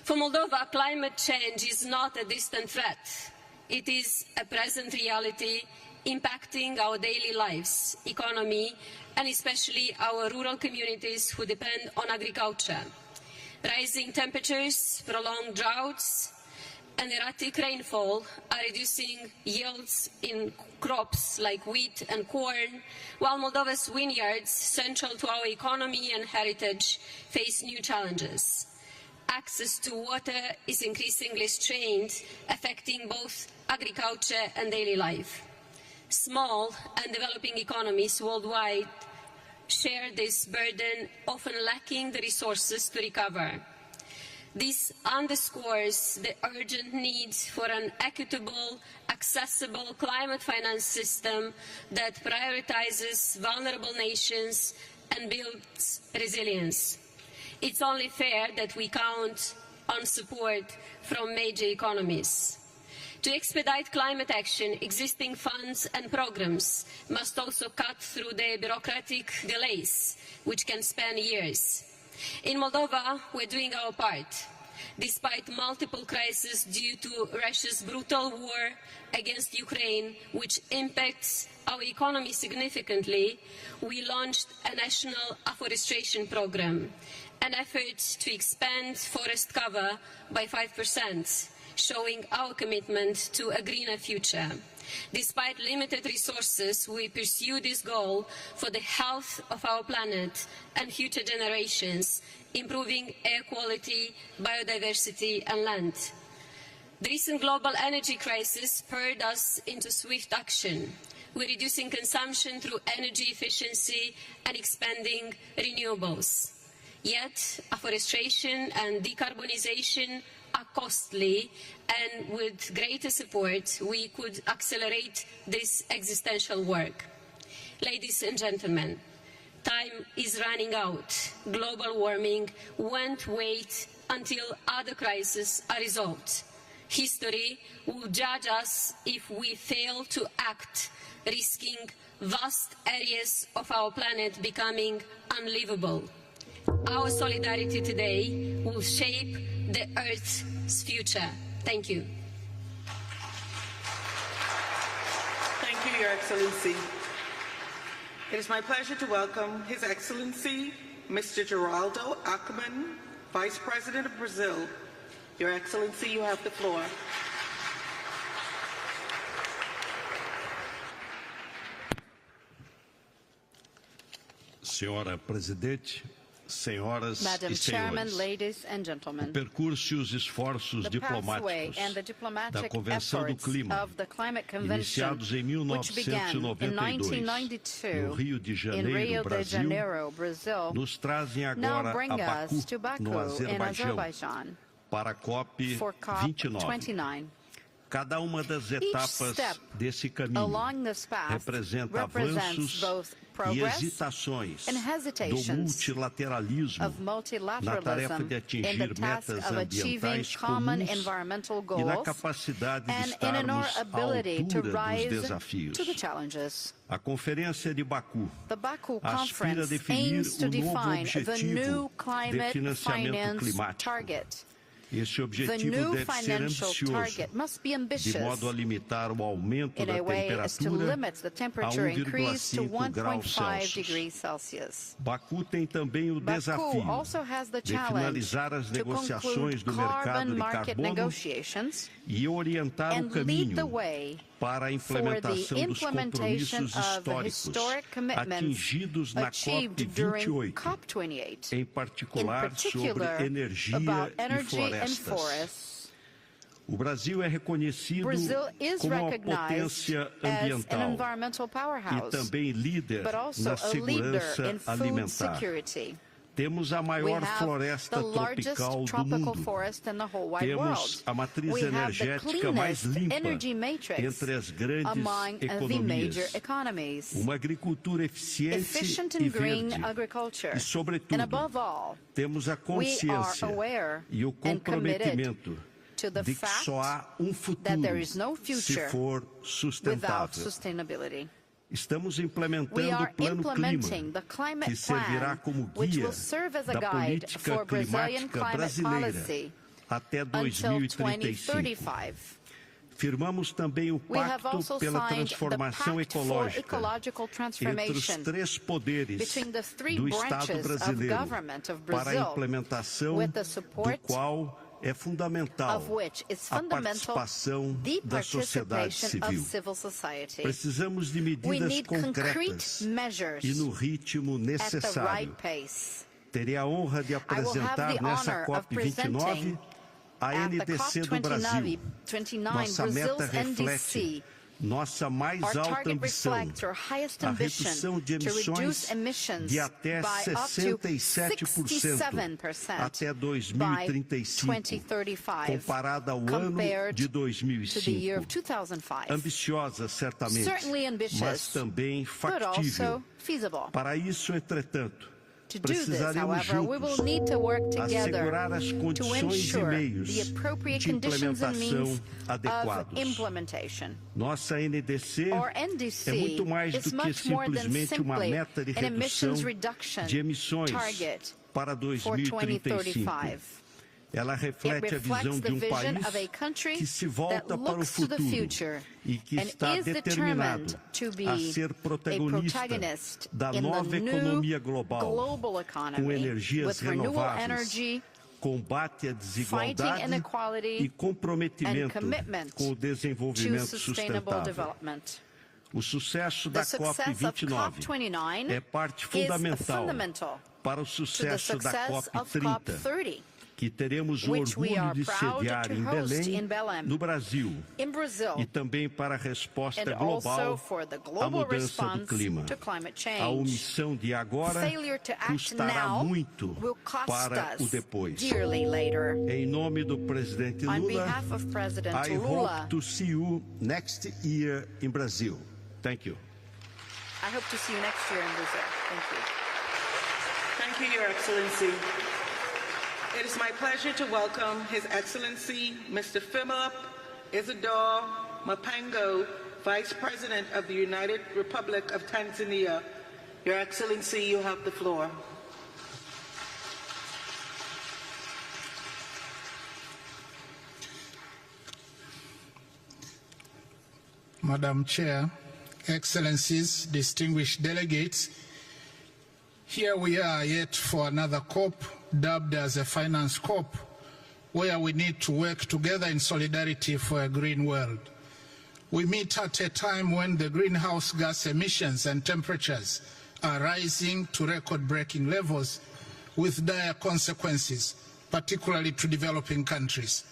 For Moldova, climate change is not a distant threat. It is a present reality impacting our daily lives, economy, and especially our rural communities who depend on agriculture. Rising temperatures, prolonged droughts, and erratic rainfall are reducing yields in crops like wheat and corn, while Moldova's vineyards, central to our economy and heritage, face new challenges. Access to water is increasingly strained, affecting both agriculture and daily life. Small and developing economies worldwide share this burden, often lacking the resources to recover. This underscores the urgent need for an equitable, accessible climate finance system that prioritizes vulnerable nations and builds resilience. It's only fair that we count on support from major economies. To expedite climate action, existing funds and programs must also cut through the bureaucratic delays, which can span years. In Moldova, we're doing our part. Despite multiple crises due to Russia's brutal war against Ukraine, which impacts our economy significantly, we launched a national afforestation program, an effort to expand forest cover by 5%, showing our commitment to a greener future. Despite limited resources, we pursue this goal for the health of our planet and future generations, improving air quality, biodiversity and land. The recent global energy crisis spurred us into swift action. We're reducing consumption through energy efficiency and expanding renewables. Yet, afforestation and decarbonization are costly, and with greater support, we could accelerate this existential work. Ladies and gentlemen, time is running out. Global warming won't wait until other crises are resolved. History will judge us if we fail to act, risking vast areas of our planet becoming unlivable. Our solidarity today will shape the Earth's future. Thank you. Thank you, Your Excellency. It is my pleasure to welcome His Excellency, Mr. Geraldo Alckmin, Vice President of Brazil. Your Excellency, you have the floor. Senhora Presidente, senhoras Madam e Chairman, senhores, ladies and o gentlemen, percurso e os esforços the pathway diplomáticos and the da diplomatic Convenção do efforts Clima, of the Climate Convention, iniciados em which began in 1992 no 1992 Rio de in Rio de Janeiro, Janeiro, Brazil, nos trazem now agora bring a us to Bakú, no Baku in Azerbaijão, Azerbaijan para a for COP29. COP29. Cada uma das Each etapas step desse caminho along this path representa represents avanços both e progress hesitações and do hesitations multilateralismo of na tarefa de multilateralism in atingir the task metas of achieving ambientais common comuns environmental e na goals capacidade de and in our estarmos à ability to altura dos rise desafios. to the challenges. A Conferência de Baku The Baku aspira a Conference definir aims to o novo define the new objetivo de climate financiamento finance climático. target. Esse The objetivo new deve ser financial ambicioso, target must be de ambitious modo a limitar o aumento in da a way as to temperatura limit the a temperature increase to 1,5 graus 1.5 Celsius. degrees Celsius. Baku tem também o Baku desafio also has the de challenge finalizar as to negociações conclude do mercado carbon de market carbono negotiations e orientar o and lead caminho the way para a implementação dos compromissos históricos atingidos na COP28, em particular sobre energia e florestas. O Brasil é reconhecido como uma potência ambiental e também líder na segurança alimentar. Temos a maior floresta tropical do mundo. Temos a matriz energética mais limpa entre as grandes economias. Uma agricultura eficiente e verde. E, sobretudo, temos a consciência e o comprometimento de que só há um futuro se for sustentável. Estamos implementando o Plano Clima, que servirá como guia da política climática brasileira até 2035. Firmamos também o Pacto pela Transformação Ecológica entre os 3 poderes do Estado brasileiro para a implementação do qual é fundamental a participação da sociedade civil. Precisamos de medidas concretas e no ritmo necessário. Terei a honra de apresentar nessa COP29 a NDC do Brasil. Nossa meta reflete nossa mais alta ambição, a redução de emissões de até 67% até 2035, comparada ao ano de 2005. Ambiciosa, certamente, mas também factível. Para isso, entretanto, precisaremos juntos assegurar as condições e meios de implementação adequados. Nossa NDC é muito mais do que simplesmente uma meta de redução de emissões para 2035. Ela reflete a visão de um país que se volta para o futuro e que está determinado a ser protagonista da nova economia global, com energias renováveis, combate à desigualdade e comprometimento com o desenvolvimento sustentável. O sucesso da COP29 é parte fundamental para o sucesso da COP30, que teremos o orgulho de sediar em Belém, no Brasil, e também para a resposta global à mudança do clima. A omissão de agora custará muito para o depois. Em nome do presidente Lula, I hope to see you next year in Brazil. Thank you. I hope to see you next year in Brazil. Thank you. Thank you, Your Excellency. It is my pleasure to welcome His Excellency Mr. Philip Isidore Mapango, Vice President of the United Republic of Tanzania. Your Excellency, you have the floor. Madam Chair, Excellencies, distinguished delegates, here we are yet for another COP, dubbed as a finance COP, where we need to work together in solidarity for a green world. We meet at a time when the greenhouse gas emissions and temperatures are rising to record-breaking levels with dire consequences, particularly to developing countries.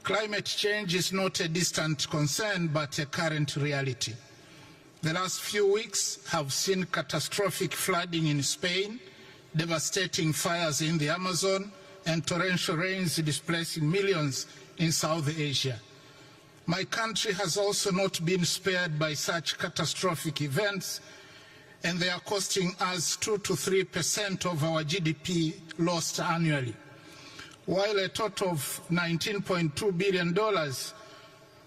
Climate change is not a distant concern, but a current reality. The last few weeks have seen catastrophic flooding in Spain, devastating fires in the Amazon, and torrential rains displacing millions in South Asia. My country has also not been spared by such catastrophic events, and they are costing us 2 to 3% of our GDP lost annually. While a total of $19.2 billion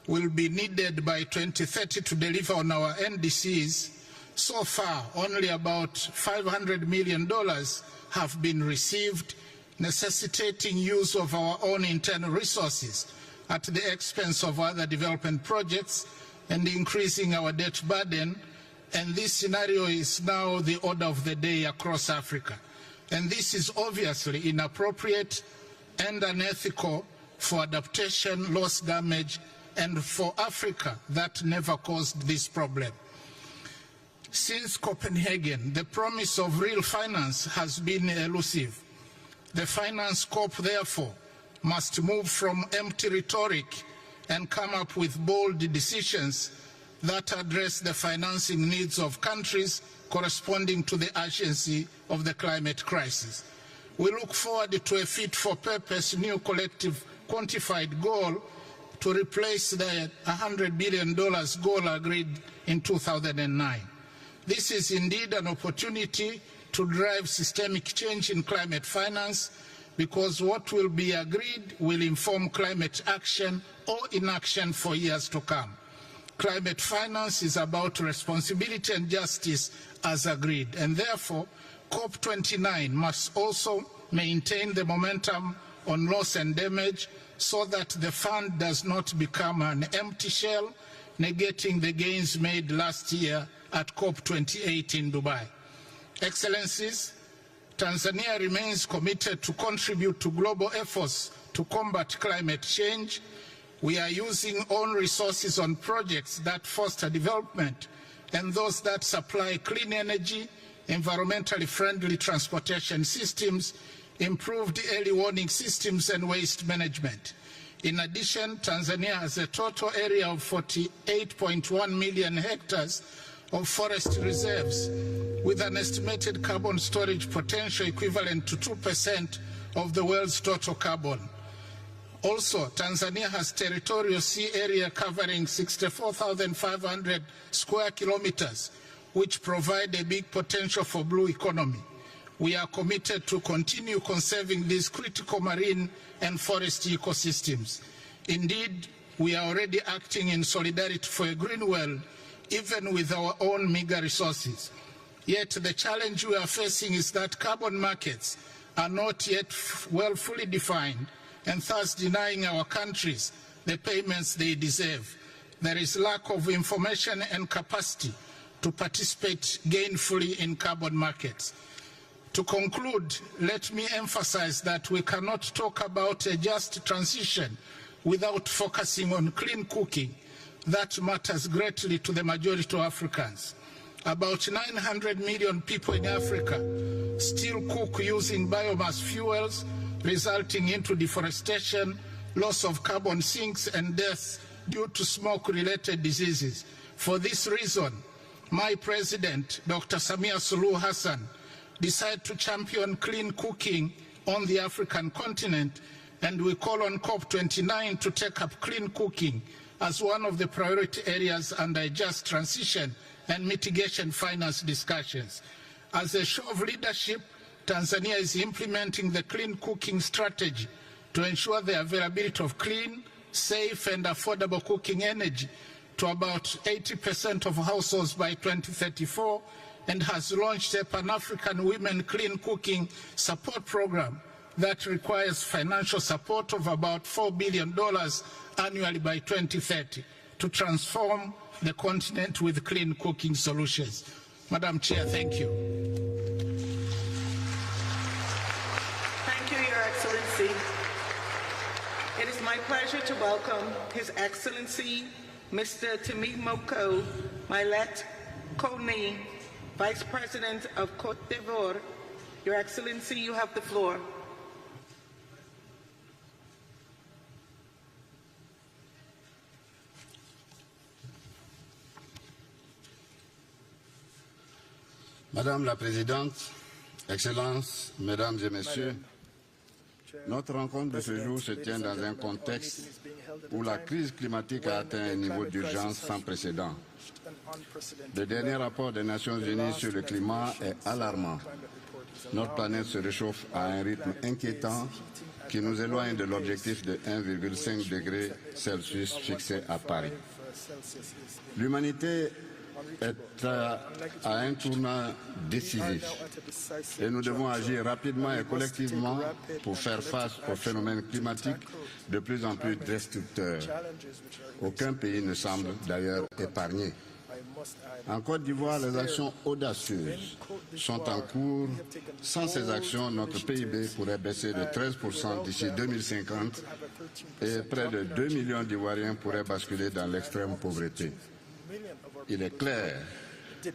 will be needed by 2030 to deliver on our NDCs, so far only about $500 million have been received, necessitating use of our own internal resources at the expense of other development projects and increasing our debt burden. And this scenario is now the order of the day across Africa. And this is obviously inappropriate and unethical for adaptation, loss damage, and for Africa that never caused this problem. Since Copenhagen, the promise of real finance has been elusive. The finance COP, therefore, must move from empty rhetoric and come up with bold decisions that address the financing needs of countries corresponding to the urgency of the climate crisis. We look forward to a fit-for-purpose new collective quantified goal to replace the $100 billion goal agreed in 2009. This is indeed an opportunity to drive systemic change in climate finance, because what will be agreed will inform climate action or inaction for years to come. Climate finance is about responsibility and justice as agreed, and therefore COP29 must also maintain the momentum on loss and damage so that the fund does not become an empty shell, negating the gains made last year at COP28 in Dubai. Excellencies, Tanzania remains committed to contribute to global efforts to combat climate change. We are using own resources on projects that foster development and those that supply clean energy, environmentally friendly transportation systems, improved early warning systems, and waste management. In addition, Tanzania has a total area of 48.1 million hectares of forest reserves, with an estimated carbon storage potential equivalent to 2% of the world's total carbon. Also, Tanzania has territorial sea area covering 64,500 square kilometers, which provide a big potential for blue economy. We are committed to continue conserving these critical marine and forest ecosystems. Indeed, we are already acting in solidarity for a green world, even with our own meager resources. Yet the challenge we are facing is that carbon markets are not yet fully defined, and thus denying our countries the payments they deserve. There is lack of information and capacity to participate gainfully in carbon markets. To conclude, let me emphasize that we cannot talk about a just transition without focusing on clean cooking. That matters greatly to the majority of Africans. About 900 million people in Africa still cook using biomass fuels, resulting into deforestation, loss of carbon sinks, and deaths due to smoke-related diseases. For this reason, my president, Dr. Samia Suluhu Hassan, decided to champion clean cooking on the African continent, and we call on COP29 to take up clean cooking as one of the priority areas under just transition and mitigation finance discussions. As a show of leadership, Tanzania is implementing the clean cooking strategy to ensure the availability of clean, safe, and affordable cooking energy to about 80% of households by 2034, and has launched a Pan-African Women Clean Cooking Support Program that requires financial support of about $4 billion annually by 2030 to transform the continent with clean cooking solutions. Madam Chair, thank you. Thank you, Your Excellency. It is my pleasure to welcome His Excellency Mr. Temimoko Mailet Kone, Vice President of Côte d'Ivoire. Your Excellency, you have the floor. Madame la Présidente, Excellences, Mesdames et Messieurs, notre rencontre de ce jour se tient dans un contexte où la crise climatique a atteint un niveau d'urgence sans précédent. Le dernier rapport des Nations Unies sur le climat est alarmant. Notre planète se réchauffe à un rythme inquiétant qui nous éloigne de l'objectif de 1,5 degré Celsius fixé à Paris. L'humanité est à un tournant décisif et nous devons agir rapidement et collectivement pour faire face aux phénomènes climatiques de plus en plus destructeurs. Aucun pays ne semble d'ailleurs épargné. En Côte d'Ivoire, les actions audacieuses sont en cours. Sans ces actions, notre PIB pourrait baisser de 13% d'ici 2050 et près de 2 millions d'Ivoiriens pourraient basculer dans l'extrême pauvreté. Il est clair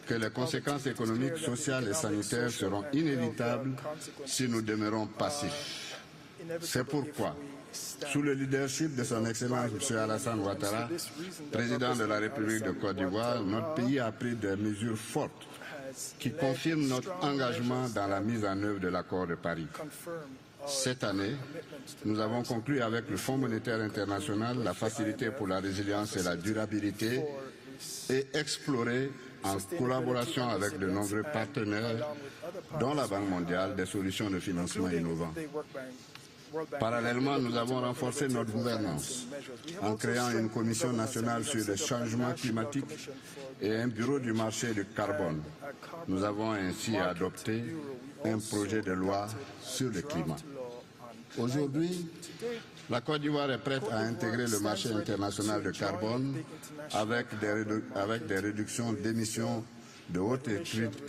que les conséquences économiques, sociales et sanitaires seront inévitables si nous demeurons passifs. C'est pourquoi, sous le leadership de son Excellence M. Alassane Ouattara, président de la République de Côte d'Ivoire, notre pays a pris des mesures fortes qui confirment notre engagement dans la mise en œuvre de l'accord de Paris. Cette année, nous avons conclu avec le Fonds monétaire international la facilité pour la résilience et la durabilité et exploré, en collaboration avec de nombreux partenaires, dont la Banque mondiale, des solutions de financement innovantes. Parallèlement, nous avons renforcé notre gouvernance en créant une commission nationale sur le changement climatique et un bureau du marché du carbone. Nous avons ainsi adopté un projet de loi sur le climat. Aujourd'hui, la Côte d'Ivoire est prête à intégrer le marché international de carbone avec des réductions d'émissions de haute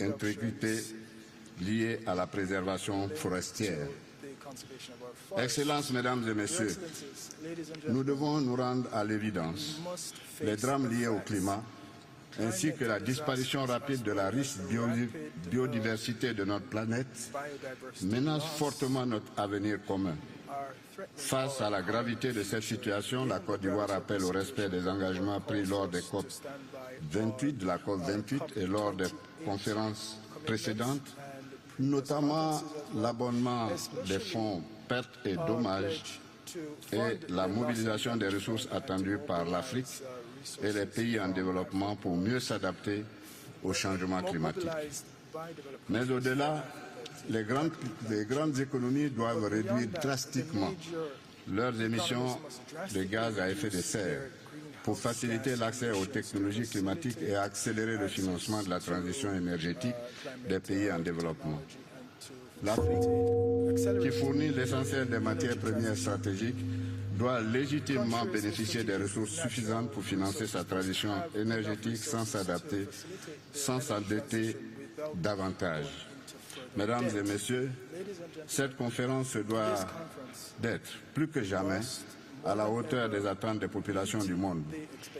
intégrité liées à la préservation forestière. Excellences, Mesdames et Messieurs, nous devons nous rendre à l'évidence. Les drames liés au climat, ainsi que la disparition rapide de la riche biodiversité de notre planète, menacent fortement notre avenir commun. Face à la gravité de cette situation, la Côte d'Ivoire appelle au respect des engagements pris lors des de la COP28 et lors des conférences précédentes, notamment l'abonnement des fonds pertes et dommages et la mobilisation des ressources attendues par l'Afrique et les pays en développement pour mieux s'adapter au changement climatique. Mais au-delà, les grandes économies doivent réduire drastiquement leurs émissions de gaz à effet de serre pour faciliter l'accès aux technologies climatiques et accélérer le financement de la transition énergétique des pays en développement. L'Afrique, qui fournit l'essentiel des matières premières stratégiques, doit légitimement bénéficier des ressources suffisantes pour financer sa transition énergétique sans s'endetter davantage. Mesdames et Messieurs, cette conférence se doit d'être plus que jamais à la hauteur des attentes des populations du monde.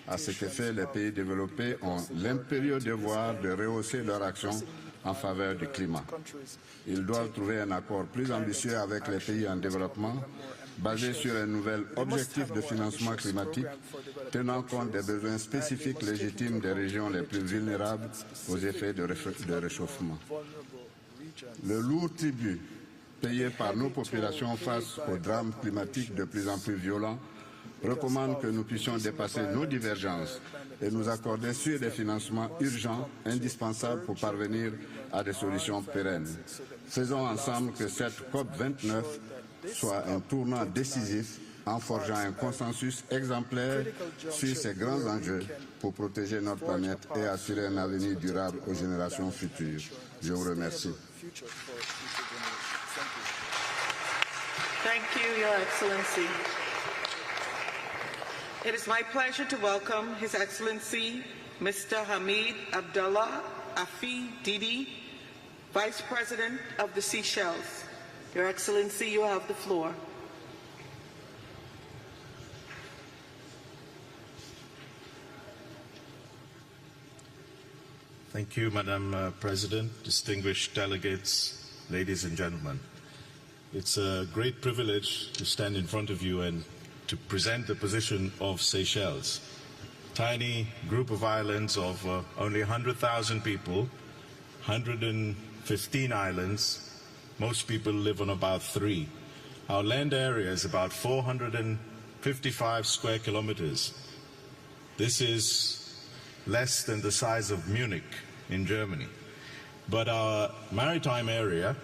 À cet effet, les pays développés ont l'impérieux devoir de rehausser leur action en faveur du climat. Ils doivent trouver un accord plus ambitieux avec les pays en développement, basé sur un nouvel objectif de financement climatique, tenant compte des besoins spécifiques légitimes des régions les plus vulnérables aux effets de réchauffement. Le lourd tribut payé par nos populations face aux drames climatiques de plus en plus violents recommande que nous puissions dépasser nos divergences et nous accorder sur des financements urgents, indispensables pour parvenir à des solutions pérennes. Faisons ensemble que cette COP29 soit un tournant décisif en forgeant un consensus exemplaire sur ces grands enjeux pour protéger notre planète et assurer un avenir durable aux générations futures. Je vous remercie. Thank you, Your Excellency. It is my pleasure to welcome His Excellency Mr. Hamid Abdullah Afi Didi, Vice President of the Seychelles. Your Excellency, you have the floor. Thank you, Madam President, distinguished delegates, ladies and gentlemen. It's a great privilege to stand in front of you and to present the position of Seychelles. Tiny group of islands of only 100,000 people, 115 islands. Most people live on about 3. Our land area is about 455 square kilometers. This is less than the size of Munich in Germany. But our maritime area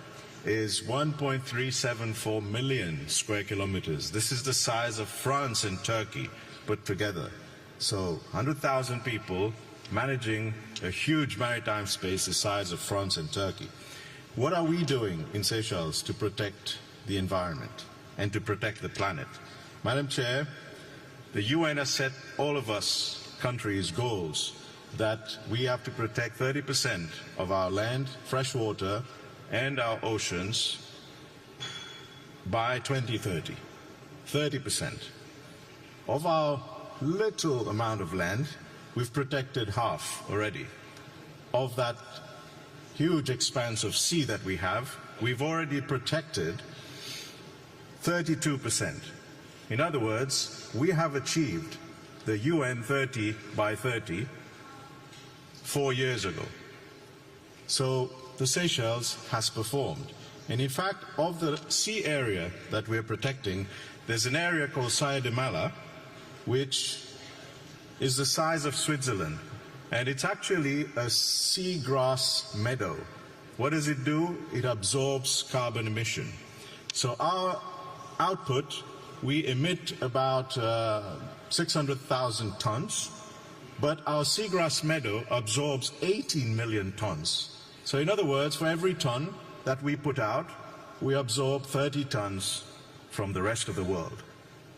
is 1.374 million square kilometers. This is the size of France and Turkey put together. So 100,000 people managing a huge maritime space the size of France and Turkey. What are we doing in Seychelles to protect the environment and to protect the planet? Madam Chair, the UN has set all of us countries goals, that we have to protect 30% of our land, fresh water, and our oceans by 2030. 30%. Of our little amount of land, we've protected half already. Of that huge expanse of sea that we have, we've already protected 32%. In other words, we have achieved the UN 30 by 30 4 years ago. So the Seychelles has performed. And in fact, of the sea area that we're protecting, there's an area called Sayadimala, which is the size of Switzerland. And it's actually a seagrass meadow. What does it do? It absorbs carbon emission. So our output, we emit about 600,000 tons, but our seagrass meadow absorbs 18 million tons. So in other words, for every ton that we put out, we absorb 30 tons from the rest of the world.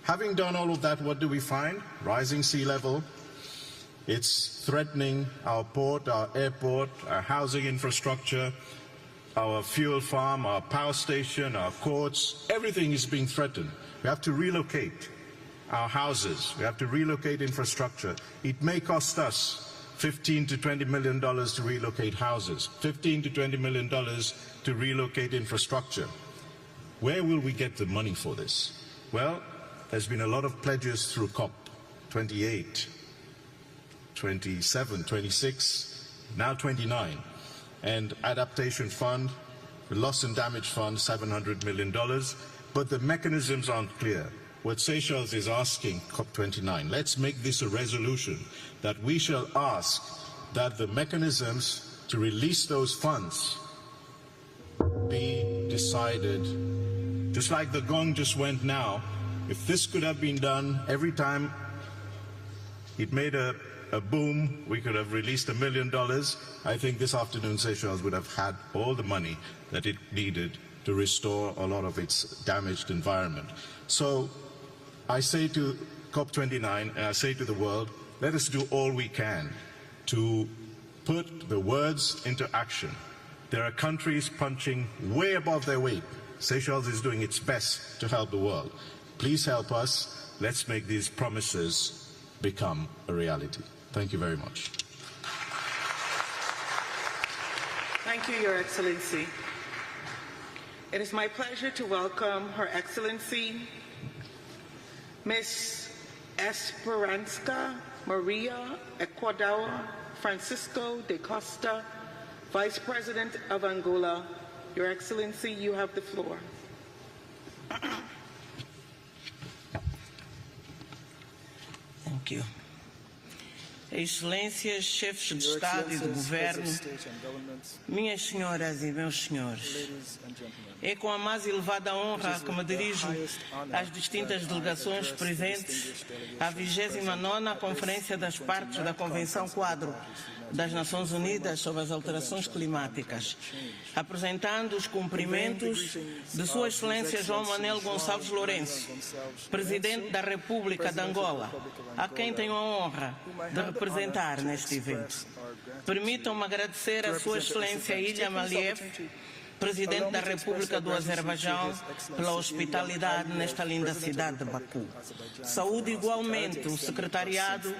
Having done all of that, what do we find? Rising sea level. It's threatening our port, our airport, our housing infrastructure, our fuel farm, our power station, our courts. Everything is being threatened. We have to relocate our houses. We have to relocate infrastructure. It may cost us $15 to $20 million to relocate houses, $15 to $20 million to relocate infrastructure. Where will we get the money for this? Well, there's been a lot of pledges through COP28, 27, 26, now 29. And adaptation fund, the loss and damage fund, $700 million. But the mechanisms aren't clear. What Seychelles is asking, COP29, let's make this a resolution that we shall ask that the mechanisms to release those funds be decided. Just like the gong just went now, if this could have been done every time it made a boom, we could have released $1 million. I think this afternoon Seychelles would have had all the money that it needed to restore a lot of its damaged environment. So I say to COP29, and I say to the world, let us do all we can to put the words into action. There are countries punching way above their weight. Seychelles is doing its best to help the world. Please help us. Let's make these promises become a reality. Thank you very much. Thank you, Your Excellency. It is my pleasure to welcome Her Excellency, Ms. Esperanza Maria Ecuador Francisco de Costa, Vice President of Angola. Your Excellency, you have the floor. Thank you. Excelências, chefes de Estado e de Governo, minhas senhoras e meus senhores, é com a mais elevada honra que me dirijo às distintas delegações presentes à 29ª Conferência das Partes da Convenção Quadro das Nações Unidas sobre as Alterações Climáticas, apresentando os cumprimentos de Sua Excelência João Manuel Gonçalves Lourenço, Presidente da República de Angola, a quem tenho a honra de representar neste evento. Permitam-me agradecer a Sua Excelência Ilham Aliyev, Presidente da República do Azerbaijão, pela hospitalidade nesta linda cidade de Bakú. Saúde igualmente o Secretariado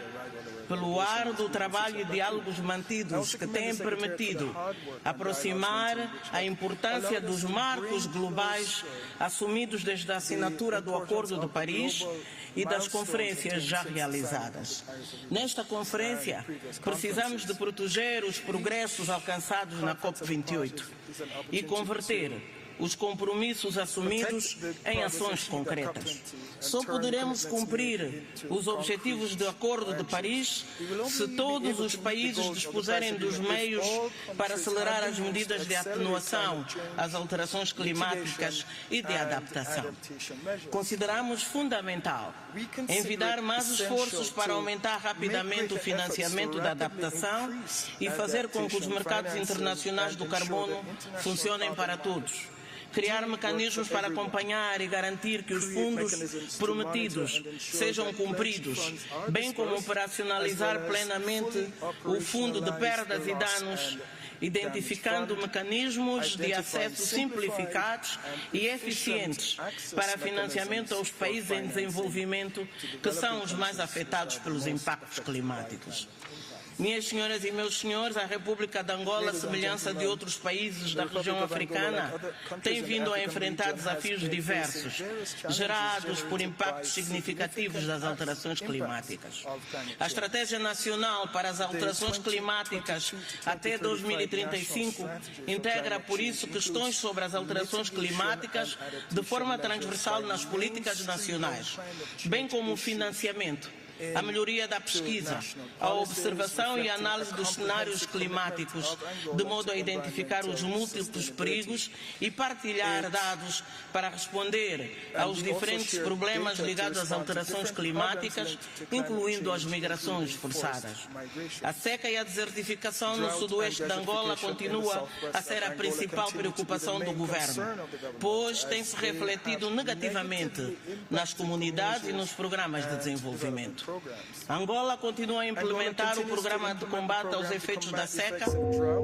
pelo árduo trabalho e diálogos mantidos que têm permitido aproximar a importância dos marcos globais assumidos desde a assinatura do Acordo de Paris e das conferências já realizadas. Nesta conferência, precisamos de proteger os progressos alcançados na COP28 e converter os compromissos assumidos em ações concretas. Só poderemos cumprir os objetivos do Acordo de Paris se todos os países dispuserem dos meios para acelerar as medidas de atenuação às alterações climáticas e de adaptação. Consideramos fundamental envidar mais esforços para aumentar rapidamente o financiamento da adaptação e fazer com que os mercados internacionais do carbono funcionem para todos. criar mecanismos para acompanhar e garantir que os fundos prometidos sejam cumpridos, bem como operacionalizar plenamente o Fundo de Perdas e Danos, identificando mecanismos de acesso simplificados e eficientes para financiamento aos países em desenvolvimento, que são os mais afetados pelos impactos climáticos. Minhas senhoras e meus senhores, a República de Angola, à semelhança de outros países da região africana, tem vindo a enfrentar desafios diversos, gerados por impactos significativos das alterações climáticas. A Estratégia Nacional para as Alterações Climáticas até 2035 integra, por isso, questões sobre as alterações climáticas de forma transversal nas políticas nacionais, bem como o financiamento, a melhoria da pesquisa, a observação e a análise dos cenários climáticos, de modo a identificar os múltiplos perigos e partilhar dados para responder aos diferentes problemas ligados às alterações climáticas, incluindo as migrações forçadas. A seca e a desertificação no sudoeste de Angola continua a ser a principal preocupação do governo, pois tem-se refletido negativamente nas comunidades e nos programas de desenvolvimento. Angola continua a implementar o programa de combate aos efeitos da seca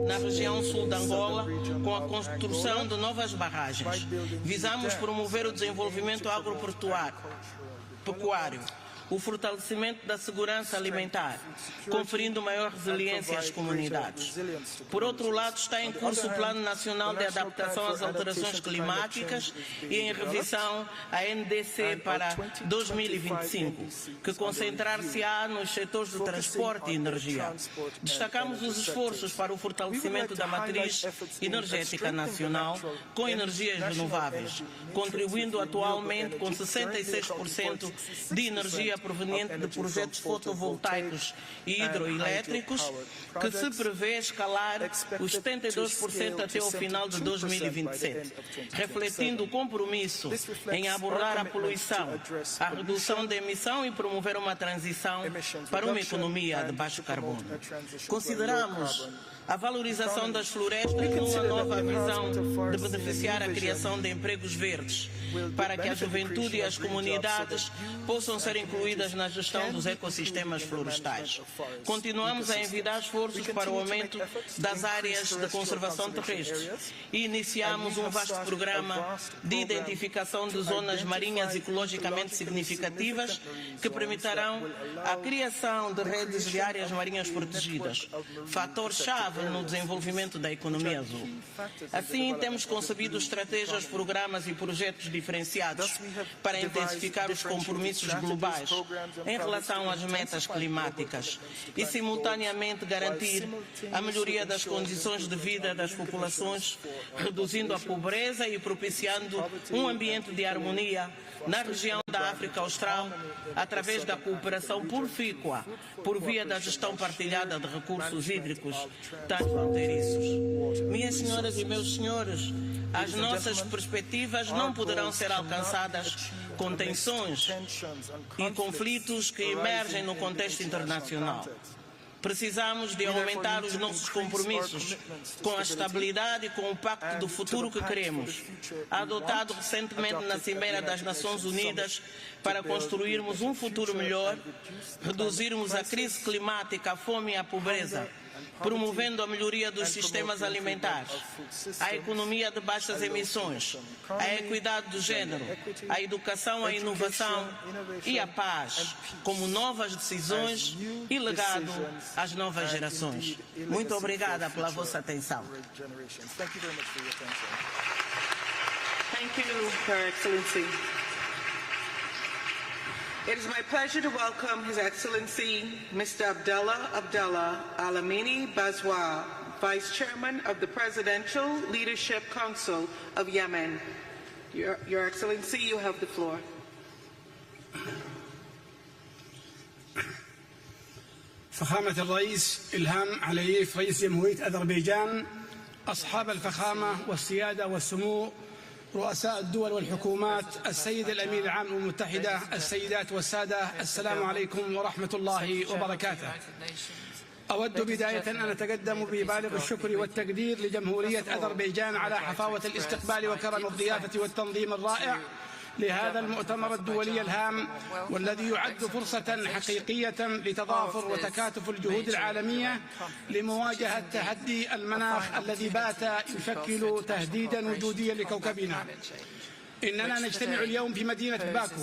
na região sul de Angola, com a construção de novas barragens. Visamos promover o desenvolvimento agropecuário, o fortalecimento da segurança alimentar, conferindo maior resiliência às comunidades. Por outro lado, está em curso o Plano Nacional de Adaptação às Alterações Climáticas e em revisão a NDC para 2025, que concentrar-se-á nos setores de transporte e energia. Destacamos os esforços para o fortalecimento da matriz energética nacional com energias renováveis, contribuindo atualmente com 66% de energia proveniente de projetos fotovoltaicos e hidroelétricos, que se prevê escalar os 72% até o final de 2027, refletindo o compromisso em abordar a poluição, a redução da emissão e promover uma transição para uma economia de baixo carbono. Consideramos a valorização das florestas numa nova visão de beneficiar a criação de empregos verdes, para que a juventude e as comunidades possam ser incluídas na gestão dos ecossistemas florestais. Continuamos a envidar esforços para o aumento das áreas de conservação terrestre e iniciamos um vasto programa de identificação de zonas marinhas ecologicamente significativas que permitirão a criação de redes de áreas marinhas protegidas, fator-chave no desenvolvimento da economia azul. Assim, temos concebido estratégias, programas e projetos diferenciados para intensificar os compromissos globais em relação às metas climáticas e, simultaneamente, garantir a melhoria das condições de vida das populações, reduzindo a pobreza e propiciando um ambiente de harmonia na região da África Austral, através da cooperação profícua por via da gestão partilhada de recursos hídricos transfronteiriços. Minhas senhoras e meus senhores, as nossas perspectivas não poderão ser alcançadas com tensões e conflitos que emergem no contexto internacional. Precisamos de aumentar os nossos compromissos com a estabilidade e com o pacto do futuro que queremos, adotado recentemente na Cimeira das Nações Unidas, para construirmos um futuro melhor, reduzirmos a crise climática, a fome e a pobreza, promovendo a melhoria dos sistemas alimentares, a economia de baixas emissões, a equidade do género, a educação, a inovação e a paz, como novas decisões e legado às novas gerações. Muito obrigada pela vossa atenção. Thank you, Your Excellency. It is my pleasure to welcome His Excellency Mr. Abdallah Al-Amini Bazwa, Vice Chairman of the Presidential Leadership Council of Yemen. Your Excellency, you have the floor. فخامة الرئيس إلهام علييف رئيس جمهورية أذربيجان، أصحاب الفخامة والسيادة والسمو رؤساء الدول والحكومات، السيد الأمير العام للأمم المتحدة، السيدات والسادة، السلام عليكم ورحمة الله وبركاته. أود بداية أن أتقدم ببالغ الشكر والتقدير لجمهورية أذربيجان على حفاوة الاستقبال وكرم الضيافة والتنظيم الرائع لهذا المؤتمر الدولي الهام، والذي يعد فرصة حقيقية لتضافر وتكاتف الجهود العالمية لمواجهة تحدي المناخ الذي بات يشكل تهديدا وجوديا لكوكبنا. إننا نجتمع اليوم في مدينة باكو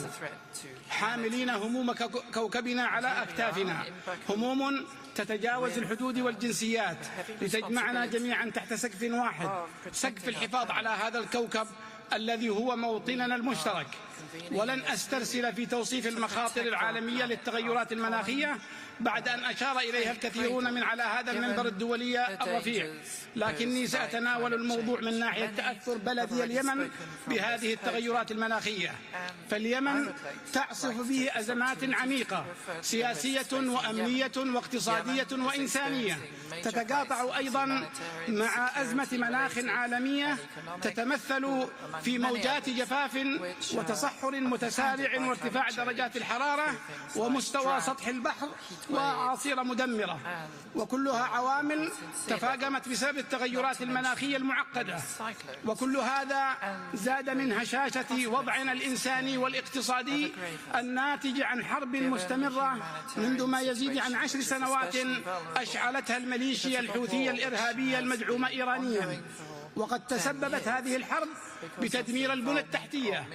حاملين هموم كوكبنا على أكتافنا، هموم تتجاوز الحدود والجنسيات لتجمعنا جميعا تحت سقف واحد، سقف الحفاظ على هذا الكوكب الذي هو موطننا المشترك. ولن أسترسل في توصيف المخاطر العالمية للتغيرات المناخية بعد أن أشار إليها الكثيرون من على هذا المنبر الدولي الرفيع، لكني سأتناول الموضوع من ناحية تأثر بلدي اليمن بهذه التغيرات المناخية. فاليمن تعصف به أزمات عميقة سياسية وأمنية واقتصادية وإنسانية، تتقاطع أيضا مع أزمة مناخ عالمية تتمثل في موجات جفاف وتصحر متسارع وارتفاع درجات الحرارة ومستوى سطح البحر وأعاصير مدمرة، وكلها عوامل تفاقمت بسبب التغيرات المناخية المعقدة. وكل هذا زاد من هشاشة وضعنا الإنساني والاقتصادي الناتج عن حرب مستمرة منذ ما يزيد عن 10 سنوات أشعلتها الميليشيا الحوثية الإرهابية المدعومة إيرانيا. وقد تسببت هذه الحرب بتدمير البنى التحتية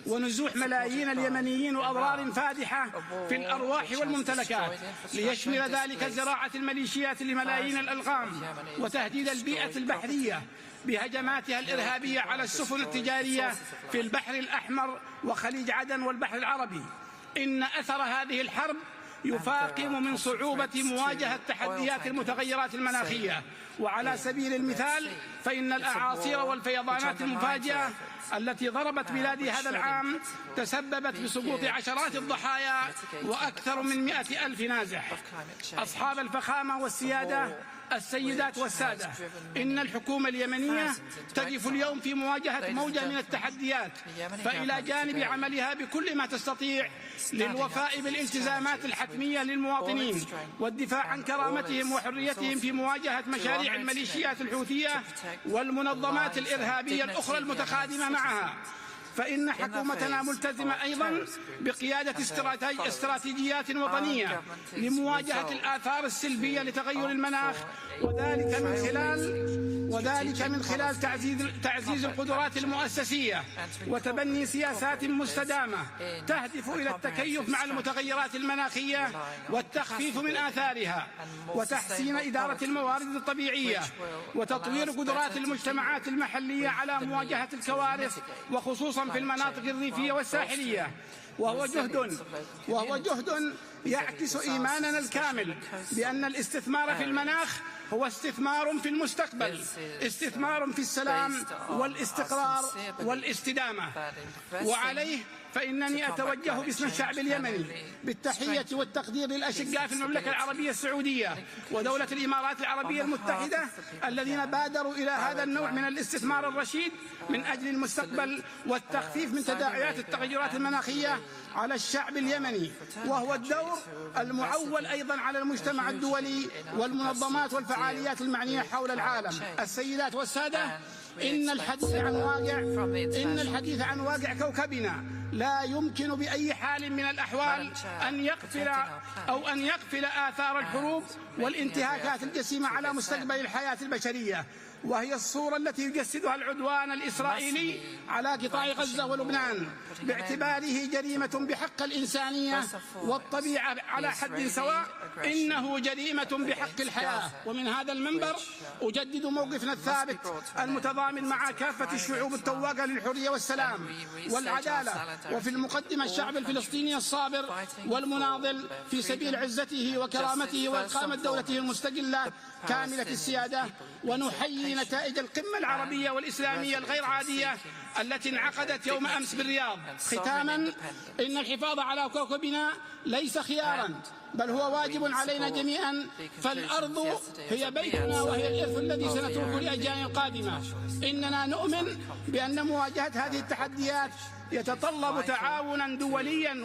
ونزوح ملايين اليمنيين وأضرار فادحة في الأرواح والممتلكات، ليشمل ذلك زراعة الميليشيات لملايين الألغام وتهديد البيئة البحرية بهجماتها الإرهابية على السفن التجارية في البحر الأحمر وخليج عدن والبحر العربي. إن أثر هذه الحرب يفاقم من صعوبة مواجهة تحديات المتغيرات المناخية. وعلى سبيل المثال فإن الأعاصير والفيضانات المفاجئة التي ضربت بلادي هذا العام تسببت بسقوط عشرات الضحايا وأكثر من 100,000 نازح. أصحاب الفخامة والسيادة، السيدات والسادة، إن الحكومة اليمنية تقف اليوم في مواجهة موجة من التحديات، فإلى جانب عملها بكل ما تستطيع للوفاء بالالتزامات الحتمية للمواطنين والدفاع عن كرامتهم وحريتهم في مواجهة مشاريع الميليشيات الحوثية والمنظمات الإرهابية الأخرى المتخادمة معها، فإن حكومتنا ملتزمة أيضا بقيادة استراتيجيات وطنية لمواجهة الآثار السلبية لتغير المناخ، وذلك من خلال تعزيز القدرات المؤسسية وتبني سياسات مستدامة تهدف إلى التكيف مع المتغيرات المناخية والتخفيف من آثارها، وتحسين إدارة الموارد الطبيعية، وتطوير قدرات المجتمعات المحلية على مواجهة الكوارث وخصوصا في المناطق الريفية والساحلية. وهو جهد يعكس إيماننا الكامل بأن الاستثمار في المناخ هو استثمار في المستقبل، استثمار في السلام والاستقرار والاستدامة. وعليه فإنني أتوجه باسم الشعب اليمني بالتحية والتقدير للأشقاء في المملكة العربية السعودية ودولة الإمارات العربية المتحدة الذين بادروا إلى هذا النوع من الاستثمار الرشيد من أجل المستقبل والتخفيف من تداعيات التغيرات المناخية على الشعب اليمني. وهو الدور المعول أيضا على المجتمع الدولي والمنظمات والفعاليات المعنية حول العالم. السيدات والسادة، إن الحديث عن واقع كوكبنا لا يمكن بأي حال من الأحوال أن يغفل آثار الحروب والانتهاكات الجسيمة على مستقبل الحياة البشرية، وهي الصورة التي يجسدها العدوان الإسرائيلي على قطاع غزة ولبنان باعتباره جريمة بحق الإنسانية والطبيعة على حد سواء. إنه جريمة بحق الحياة. ومن هذا المنبر أجدد موقفنا الثابت المتضامن مع كافة الشعوب التواقة للحرية والسلام والعدالة، وفي المقدمة الشعب الفلسطيني الصابر والمناضل في سبيل عزته وكرامته وإقامة دولته المستقلة كاملة السيادة. ونحيي نتائج القمة العربية والإسلامية الغير عادية التي انعقدت يوم أمس بالرياض. ختاما، إن الحفاظ على كوكبنا ليس خيارا بل هو واجب علينا جميعا، فالأرض هي بيتنا وهي الإرث الذي سنتركه لأجيال قادمة. إننا نؤمن بأن مواجهة هذه التحديات يتطلب تعاونا دوليا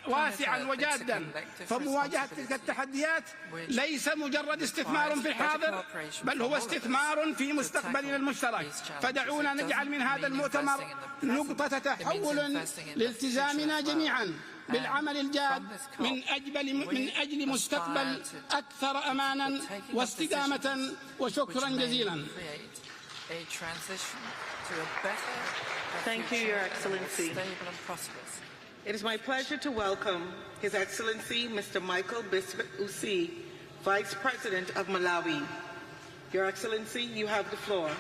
واسعا وجادا، فمواجهة تلك التحديات ليس مجرد استثمار في الحاضر، بل هو استثمار في مستقبلنا المشترك. فدعونا نجعل من هذا المؤتمر نقطة تحول لالتزامنا جميعا بالعمل الجاد من أجل مستقبل أكثر أمانا واستدامة. وشكرا جزيلا. Thank you, Your Excellency. It is my pleasure to welcome His Excellency Mr. Michael Biscuit Usi, Vice President of Malawi. Your Excellency, you have the floor.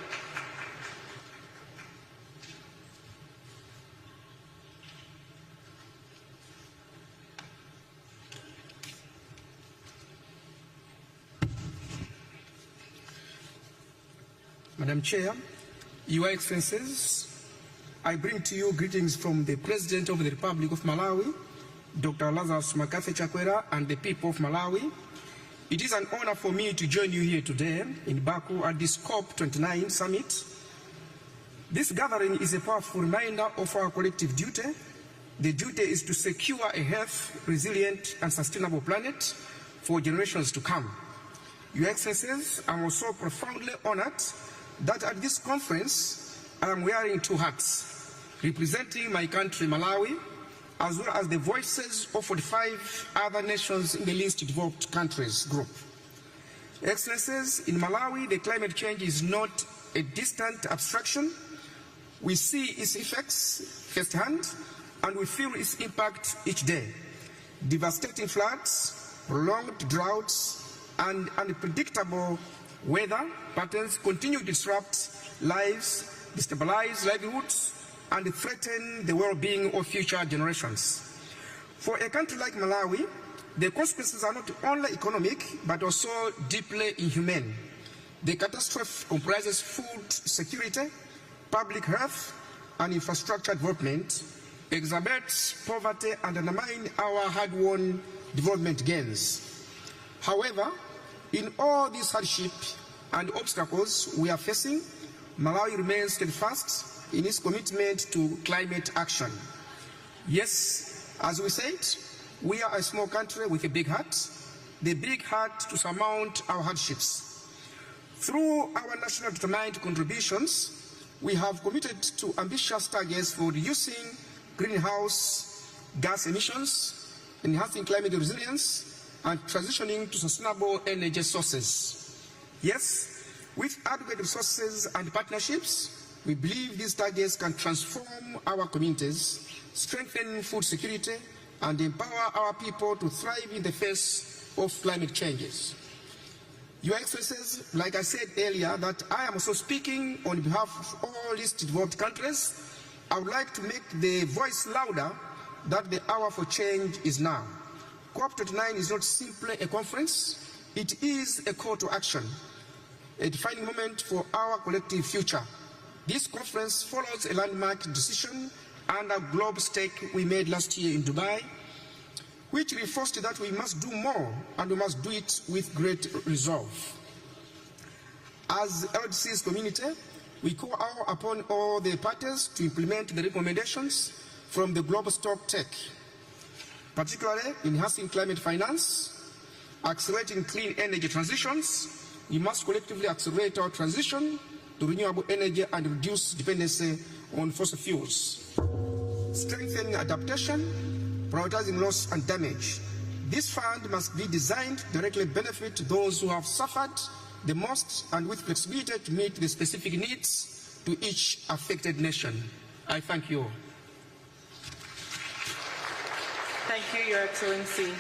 Madam Chair, Your Excellencies, I bring to you greetings from the President of the Republic of Malawi, Dr. Lazarus Makafe Chakwera, and the people of Malawi. It is an honor for me to join you here today in Bakú at this COP29 summit. This gathering is a powerful reminder of our collective duty. The duty is to secure a healthy, resilient, and sustainable planet for generations to come. Your Excellencies, I'm also profoundly honored that at this conference I am wearing two hats, representing my country, Malawi, as well as the voices of 45 other nations in the least developed countries group. Excellencies, in Malawi, the climate change is not a distant abstraction. We see its effects firsthand, and we feel its impact each day. Devastating floods, prolonged droughts, and unpredictable weather patterns continue to disrupt lives, destabilize livelihoods, and threaten the well-being of future generations. For a country like Malawi, the consequences are not only economic, but also deeply inhumane. The catastrophe comprises food security, public health, and infrastructure development, exacerbates poverty, and undermines our hard-won development gains. However, in all these hardships and obstacles we are facing, Malawi remains steadfast in its commitment to climate action. Yes, as we said, we are a small country with a big heart, the big heart to surmount our hardships. Through our national determined contributions, we have committed to ambitious targets for reducing greenhouse gas emissions, enhancing climate resilience, and transitioning to sustainable energy sources. Yes, with adequate resources and partnerships, we believe these targets can transform our communities, strengthen food security, and empower our people to thrive in the face of climate changes. Your Excellencies, like I said earlier, that I am also speaking on behalf of all least developed countries. I would like to make the voice louder that the hour for change is now. COP29 is not simply a conference, it is a call to action, a defining moment for our collective future. This conference follows a landmark decision and a global stake we made last year in Dubai, which reinforced that we must do more and we must do it with great resolve. As LDC's community, we call upon all the parties to implement the recommendations from the global stock tech, particularly enhancing climate finance, accelerating clean energy transitions. We must collectively accelerate our transition to renewable energy and reduce dependency on fossil fuels. Strengthening adaptation, prioritizing loss and damage. This fund must be designed to directly benefit those who have suffered the most and with flexibility to meet the specific needs to each affected nation. I thank you all. Thank you, Your Excellency.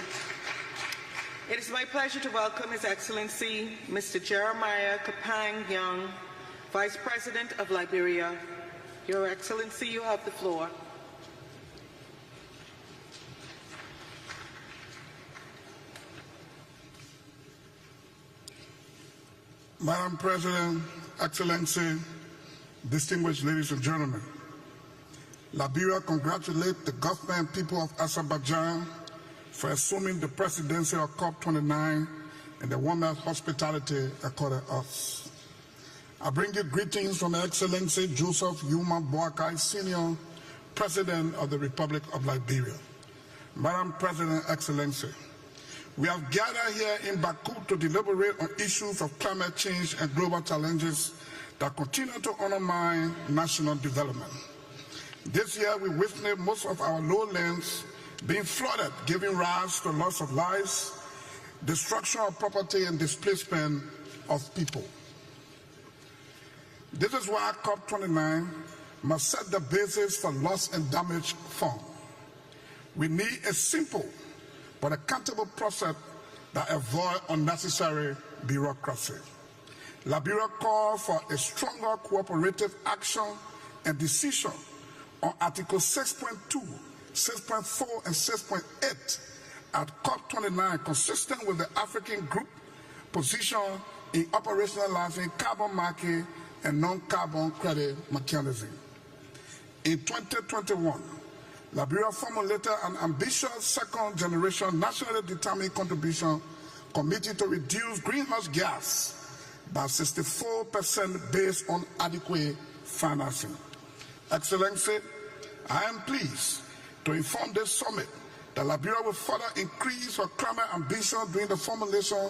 It is my pleasure to welcome His Excellency Mr. Jeremiah Kapang Young, Vice President of Liberia. Your Excellency, you have the floor. Madam President, Excellency, distinguished ladies and gentlemen, Liberia congratulates the government and people of Azerbaijan for assuming the presidency of COP29 and the warm hospitality accorded us. I bring you greetings from Excellency Joseph Yuma Boakai Sr., President of the Republic of Liberia. Madam President, Excellency, we have gathered here in Bakú to deliberate on issues of climate change and global challenges that continue to undermine national development. This year, we witnessed most of our lowlands being flooded, giving rise to loss of lives, destruction of property, and displacement of people. This is why COP29 must set the basis for loss and damage fund. We need a simple but accountable process that avoids unnecessary bureaucracy. Liberia calls for a stronger cooperative action and decision on Article 6.2, 6.4, and 6.8 at COP29, consistent with the African Group position in operationalizing carbon market and non-carbon credit mechanism. In 2021, Liberia formulated an ambitious second-generation nationally determined contribution committed to reduce greenhouse gas by 64% based on adequate financing. Excellency, I am pleased to inform this summit that Liberia will further increase her climate ambition during the formulation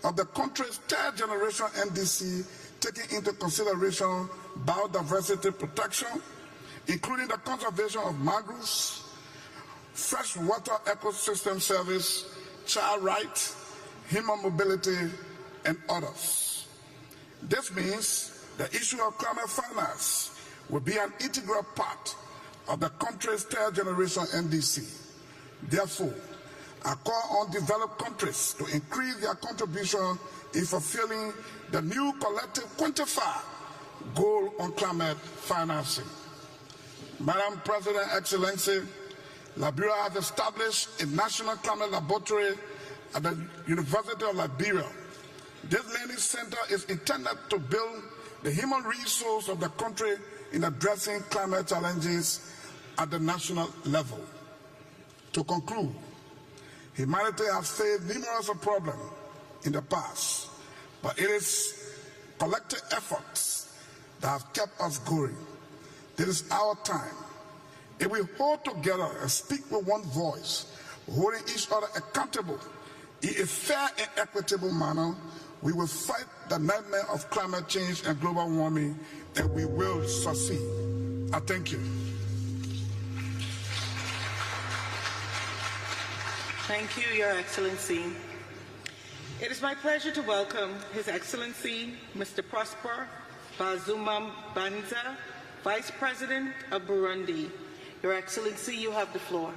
of the country's third-generation NDC, taking into consideration biodiversity protection, including the conservation of mangroves, freshwater ecosystem service, child rights, human mobility, and others. This means the issue of climate finance will be an integral part of the country's third-generation NDC. Therefore, I call on developed countries to increase their contribution in fulfilling the new collective quantified goal on climate financing. Madam President, Excellency, Liberia has established a national climate laboratory at the University of Liberia. This learning center is intended to build the human resource of the country in addressing climate challenges at the national level. To conclude, humanity has faced numerous problems in the past, but it is collective efforts that have kept us going. This is our time. If we hold together and speak with one voice, holding each other accountable in a fair and equitable manner, we will fight the nightmare of climate change and global warming, and we will succeed. I thank you. Thank you, Your Excellency. It is my pleasure to welcome His Excellency, Mr. Prosper Bazuma Banza, Vice President of Burundi. Your Excellency, you have the floor.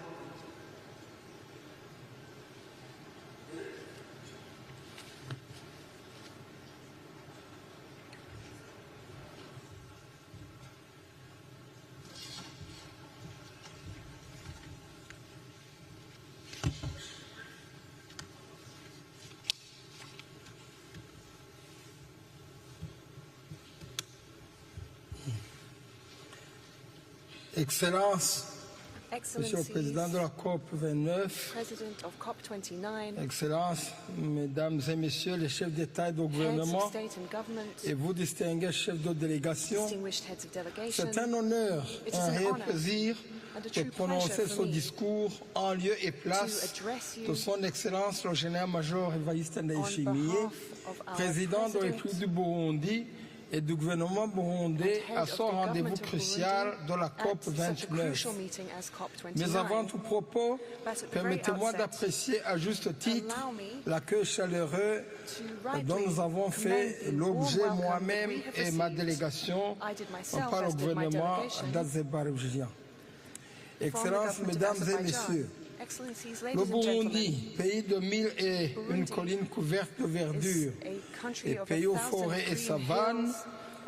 Excellences, Monsieur le Président de la COP29, Excellences, Mesdames et Messieurs les chefs d'État et de gouvernement, et vous distingués chefs de délégation, c'est un honneur, un réel plaisir de prononcer ce discours en lieu et place de son Excellence le général-major Evariste Ndayishimiye, président de la République du Burundi, et du gouvernement burundais à son rendez-vous crucial de la COP29. Mais avant tout propos, permettez-moi d'apprécier à juste titre l'accueil chaleureux dont nous avons fait l'objet moi-même et ma délégation par le gouvernement d'Azerbaïdjan. Excellences, Mesdames et Messieurs, le Burundi, pays de mille et une collines couvertes de verdure et pays aux forêts et savanes,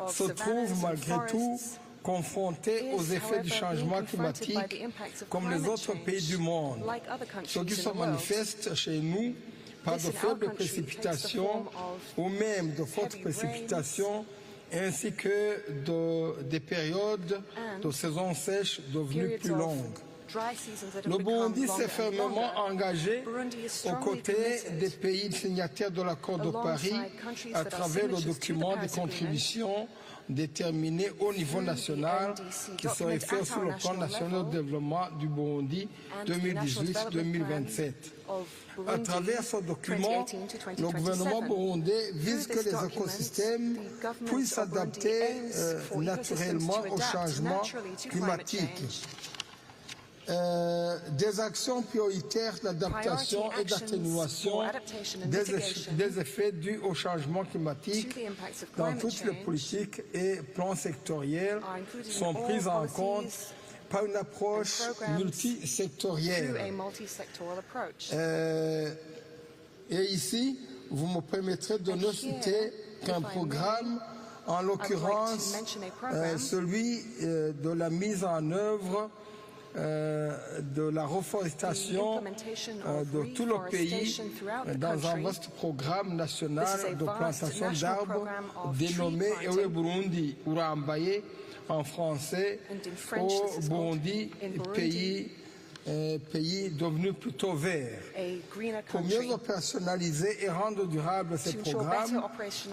se trouve malgré tout confronté aux effets du changement climatique comme les autres pays du monde, ce qui se manifeste chez nous par de faibles précipitations ou même de fortes précipitations ainsi que des périodes de saison sèche devenues plus longues. Le Burundi s'est fermement engagé aux côtés des pays signataires de l'accord de Paris à travers le document de contribution déterminés au niveau national qui seraient faits sur le plan national de développement du Burundi 2018-2027. À travers ce document, le gouvernement burundais vise que les écosystèmes puissent s'adapter naturellement au changement climatique. Des actions prioritaires d'adaptation et d'atténuation des effets dus au changement climatique dans toutes les politiques et plans sectoriels sont prises en compte par une approche multisectorielle. Et ici, vous me permettrez de ne citer qu'un programme, en l'occurrence celui de la mise en œuvre de la reforestation de tout le pays dans un vaste programme national de plantation d'arbres dénommé Ewe Burundi Urambaye en français, au Burundi, pays devenu plutôt vert. Pour mieux opérationnaliser et rendre durable ces programmes,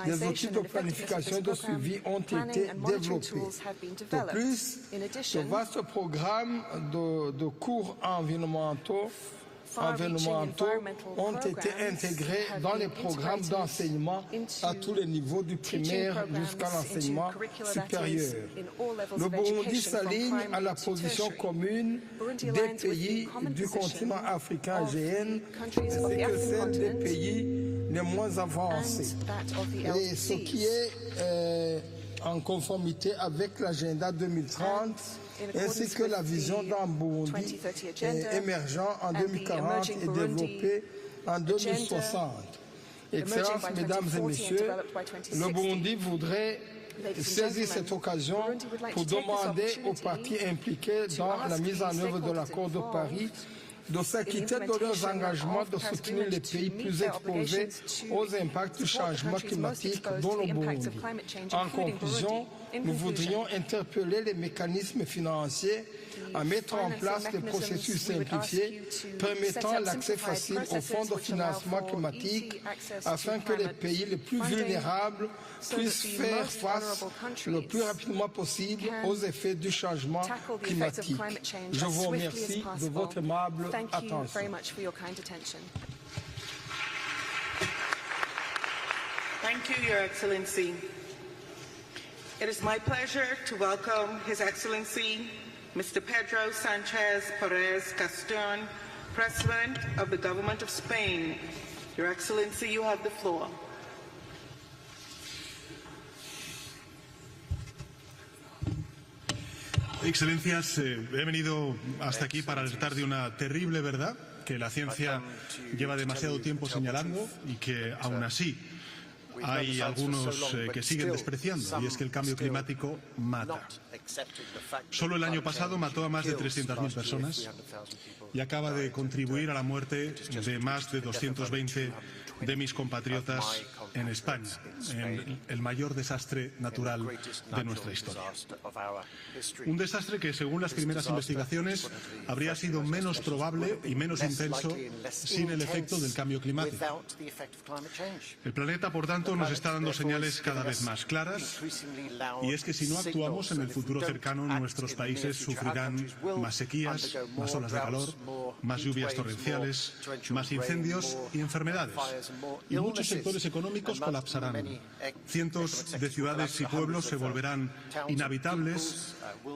des outils de planification et de suivi ont été développés. De plus, de vastes programmes de cours environnementaux ont été intégrés dans les programmes d'enseignement à tous les niveaux du primaire jusqu'à l'enseignement supérieur. Le Burundi s'aligne à la position commune des pays du continent africain AGN ainsi que celle des pays les moins avancés. Et ce qui est en conformité avec l'agenda 2030 ainsi que la vision d'un Burundi émergent en 2040 et développé en 2060. Excellences, Mesdames et Messieurs, le Burundi voudrait saisir cette occasion pour demander aux parties impliquées dans la mise en œuvre de l'accord de Paris de s'acquitter de leurs engagements de soutenir les pays plus exposés aux impacts du changement climatique dont le Burundi. En conclusion, nous voudrions interpeller les mécanismes financiers à mettre en place des processus simplifiés permettant l'accès facile aux fonds de financement climatique afin que les pays les plus vulnérables puissent faire face le plus rapidement possible aux effets du changement climatique. Je vous remercie de votre aimable attention. Thank you, Your Excellency. It is my pleasure to welcome His Excellency Mr. Pedro Sanchez Perez Caston, President of the Government of Spain. Your Excellency, you have the floor. Excelencias, he venido hasta aquí para alertar de una terrible verdad que la ciencia lleva demasiado tiempo señalando y que aún así hay algunos que siguen despreciando, y es que el cambio climático mata. Solo el año pasado mató a más de 300.000 personas y acaba de contribuir a la muerte de más de 220 de mis compatriotas en España, en el mayor desastre natural de nuestra historia. Un desastre que, según las primeras investigaciones, habría sido menos probable y menos intenso sin el efecto del cambio climático. El planeta, por tanto, nos está dando señales cada vez más claras, y es que si no actuamos en el futuro cercano, nuestros países sufrirán más sequías, más olas de calor, más lluvias torrenciales, más incendios y enfermedades. Y muchos sectores económicos colapsarán. Cientos de ciudades y pueblos se volverán inhabitables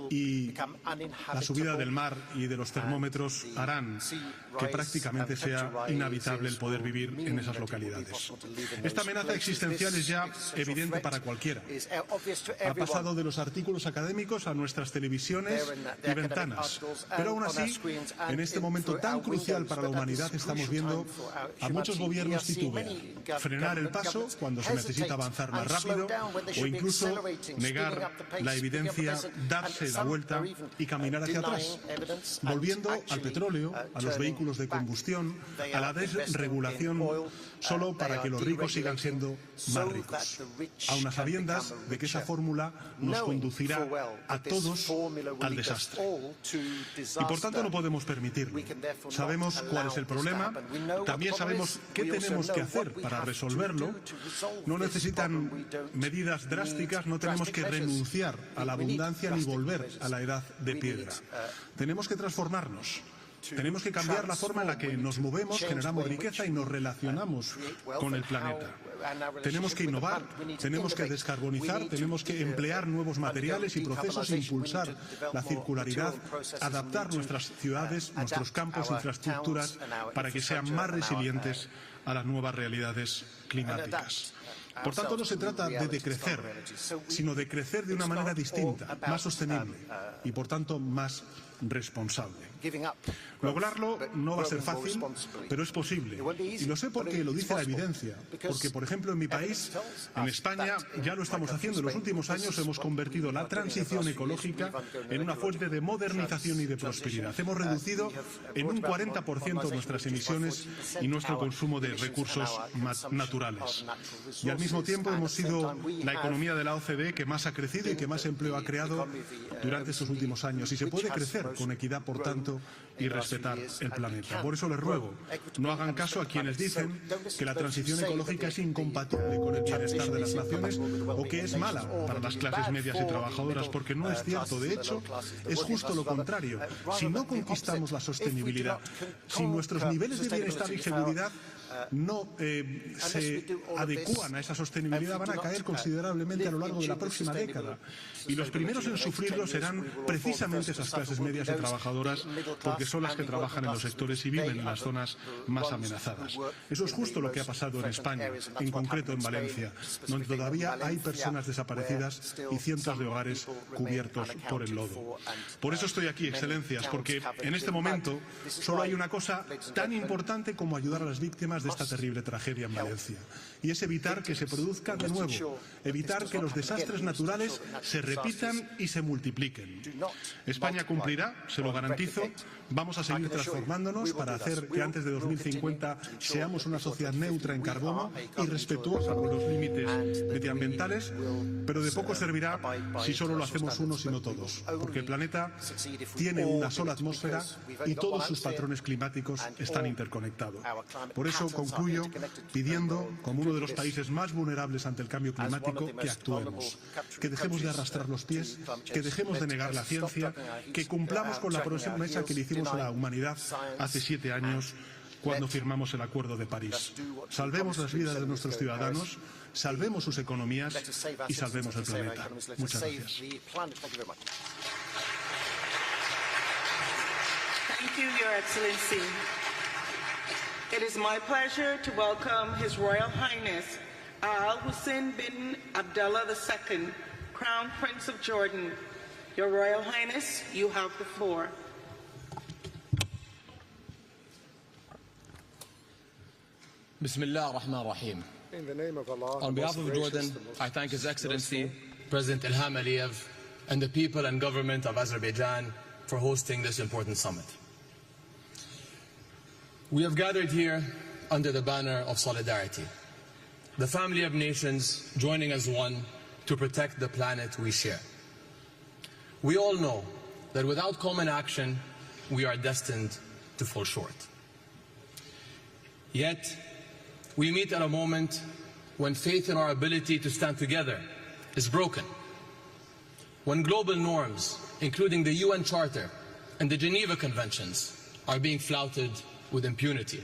y la subida del mar y de los termómetros harán que prácticamente sea inhabitable el poder vivir en esas localidades. Esta amenaza existencial es ya evidente para cualquiera. Ha pasado de los artículos académicos a nuestras televisiones y ventanas. Pero aún así, en este momento tan crucial para la humanidad, estamos viendo a muchos gobiernos titubear, frenar el paso cuando se necesita avanzar más rápido o incluso negar la evidencia, darse la vuelta y caminar hacia atrás, volviendo al petróleo, a los vehículos de combustión, a la desregulación, solo para que los ricos sigan siendo más ricos, aun a sabiendas de que esa fórmula nos conducirá a todos al desastre. Y por tanto no podemos permitirlo. Sabemos cuál es el problema, también sabemos qué tenemos que hacer para resolverlo no necesitan medidas drásticas, no tenemos que renunciar a la abundancia ni volver a la edad de piedra. Tenemos que transformarnos. Tenemos que cambiar la forma en la que nos movemos, generamos riqueza y nos relacionamos con el planeta. Tenemos que innovar, tenemos que descarbonizar, tenemos que emplear nuevos materiales y procesos e impulsar la circularidad, adaptar nuestras ciudades, nuestros campos, infraestructuras para que sean más resilientes a las nuevas realidades climáticas. Por tanto, no se trata de decrecer, sino de crecer de una manera distinta, más sostenible y, por tanto, más responsable. Lograrlo no va a ser fácil, pero es posible. Y lo sé porque lo dice la evidencia. Porque, por ejemplo, en mi país, en España, ya lo estamos haciendo. En los últimos años hemos convertido la transición ecológica en una fuente de modernización y de prosperidad. Hemos reducido en un 40% nuestras emisiones y nuestro consumo de recursos naturales. Y al mismo tiempo hemos sido la economía de la OCDE que más ha crecido y que más empleo ha creado durante estos últimos años. Y se puede crecer con equidad, por tanto, y respetar el planeta. Por eso les ruego, no hagan caso a quienes dicen que la transición ecológica es incompatible con el bienestar de las naciones o que es mala para las clases medias y trabajadoras, porque no es cierto. De hecho, es justo lo contrario. Si no conquistamos la sostenibilidad, si nuestros niveles de bienestar y seguridad no se adecúan a esa sostenibilidad, van a caer considerablemente a lo largo de la próxima década. Y los primeros en sufrirlo serán precisamente esas clases medias y trabajadoras, porque son las que trabajan en los sectores y viven en las zonas más amenazadas. Eso es justo lo que ha pasado en España, en concreto en Valencia, donde todavía hay personas desaparecidas y cientos de hogares cubiertos por el lodo. Por eso estoy aquí, Excelencias, porque en este momento solo hay una cosa tan importante como ayudar a las víctimas de esta terrible tragedia en Valencia, y es evitar que se produzca de nuevo, evitar que los desastres naturales se repitan y se multipliquen. España cumplirá, se lo garantizo. Vamos a seguir transformándonos para hacer que antes de 2050 seamos una sociedad neutra en carbono y respetuosa con los límites medioambientales, pero de poco servirá si solo lo hacemos unos y no todos, porque el planeta tiene una sola atmósfera y todos sus patrones climáticos están interconectados. Por eso concluyo pidiendo, como uno de los países más vulnerables ante el cambio climático, que actuemos, que dejemos de arrastrar los pies, que dejemos de negar la ciencia, que cumplamos con la promesa que le hicimos a la humanidad hace 7 años cuando firmamos el Acuerdo de París. Salvemos las vidas de nuestros ciudadanos, salvemos sus economías y salvemos el planeta. Muchas gracias. Thank you, Your Excellency. It is my pleasure to welcome His Royal Highness Al Hussein bin Abdullah II, Crown Prince of Jordan. Your Royal Highness, you have the floor. Bismillah ar-Rahman ar-Rahim. In the name of Allah, on behalf of Jordan, I thank His Excellency, President Ilham Aliyev, and the people and government of Azerbaijan for hosting this important summit. We have gathered here under the banner of solidarity, the family of nations joining as one to protect the planet we share. We all know that without common action, we are destined to fall short. Yet, we meet at a moment when faith in our ability to stand together is broken. When global norms, including the UN Charter and the Geneva Conventions, are being flouted with impunity.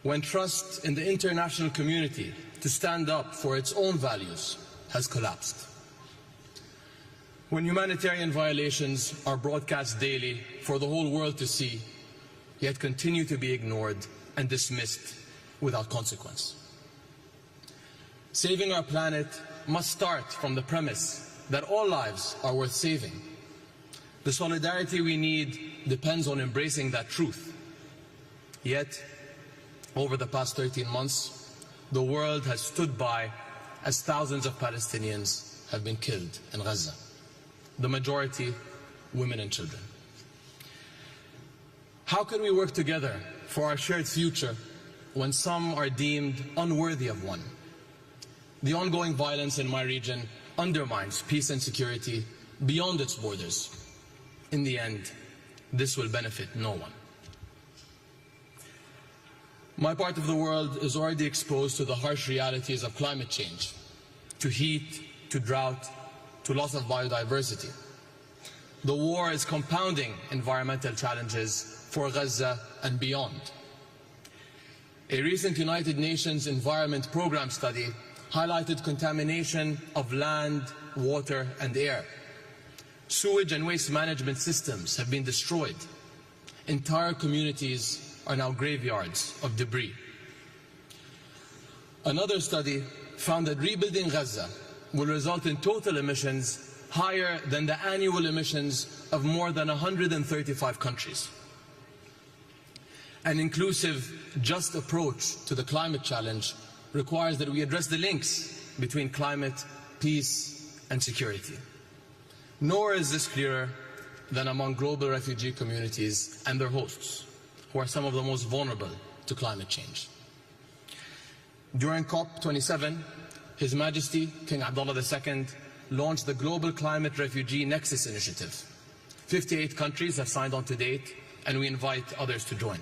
When trust in the international community to stand up for its own values has collapsed. When humanitarian violations are broadcast daily for the whole world to see, yet continue to be ignored and dismissed without consequence. Saving our planet must start from the premise that all lives are worth saving. The solidarity we need depends on embracing that truth. Yet, over the past 13 months, the world has stood by as thousands of Palestinians have been killed in Gaza, the majority women and children. How can we work together for our shared future when some are deemed unworthy of one? The ongoing violence in my region undermines peace and security beyond its borders. In the end, this will benefit no one. My part of the world is already exposed to the harsh realities of climate change, to heat, to drought, to loss of biodiversity. The war is compounding environmental challenges for Gaza and beyond. A recent United Nations Environment Programme study highlighted contamination of land, water and air. Sewage and waste management systems have been destroyed. Entire communities are now graveyards of debris. Another study found that rebuilding Gaza will result in total emissions higher than the annual emissions of more than 135 countries. An inclusive, just approach to the climate challenge requires that we address the links between climate, peace and security. Nor is this clearer than among global refugee communities and their hosts, who are some of the most vulnerable to climate change. During COP27, His Majesty King Abdullah II launched the Global Climate Refugee Nexus Initiative. 58 countries have signed on to date, and we invite others to join.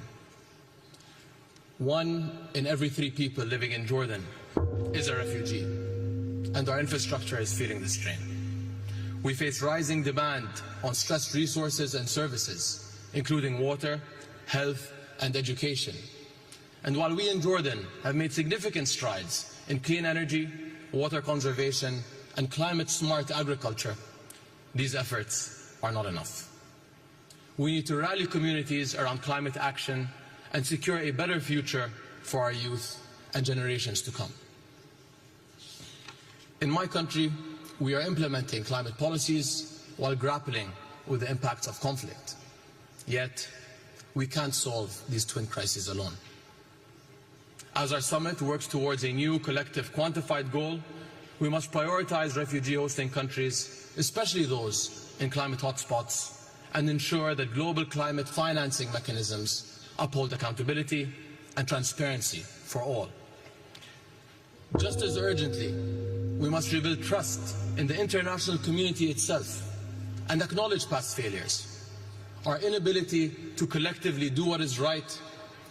1 in every 3 people living in Jordan is a refugee, and our infrastructure is feeling the strain. We face rising demand on stressed resources and services, including water, health and education. And while we in Jordan have made significant strides in clean energy, water conservation and climate-smart agriculture, these efforts are not enough. We need to rally communities around climate action and secure a better future for our youth and generations to come. In my country, we are implementing climate policies while grappling with the impacts of conflict. Yet, we can't solve these twin crises alone. As our summit works towards a new collective quantified goal, we must prioritize refugee hosting countries, especially those in climate hotspots, and ensure that global climate financing mechanisms uphold accountability and transparency for all. Just as urgently, we must rebuild trust in the international community itself and acknowledge past failures. Our inability to collectively do what is right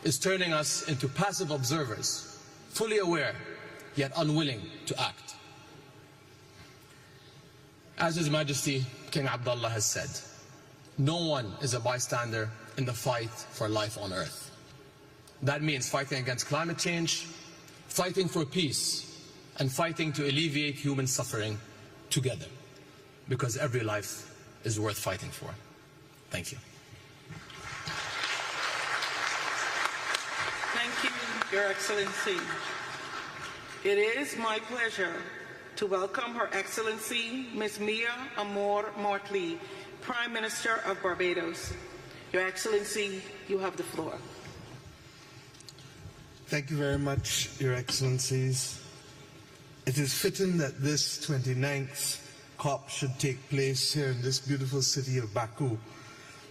is turning us into passive observers, fully aware yet unwilling to act. As His Majesty King Abdullah has said, no one is a bystander in the fight for life on Earth. That means fighting against climate change, fighting for peace, and fighting to alleviate human suffering together, because every life is worth fighting for. Thank you. Thank you, Your Excellency. It is my pleasure to welcome Her Excellency Ms. Mia Amor Mortley, Prime Minister of Barbados. Your Excellency, you have the floor. Thank you very much, Your Excellencies. It is fitting that this 29th COP should take place here in this beautiful city of Bakú,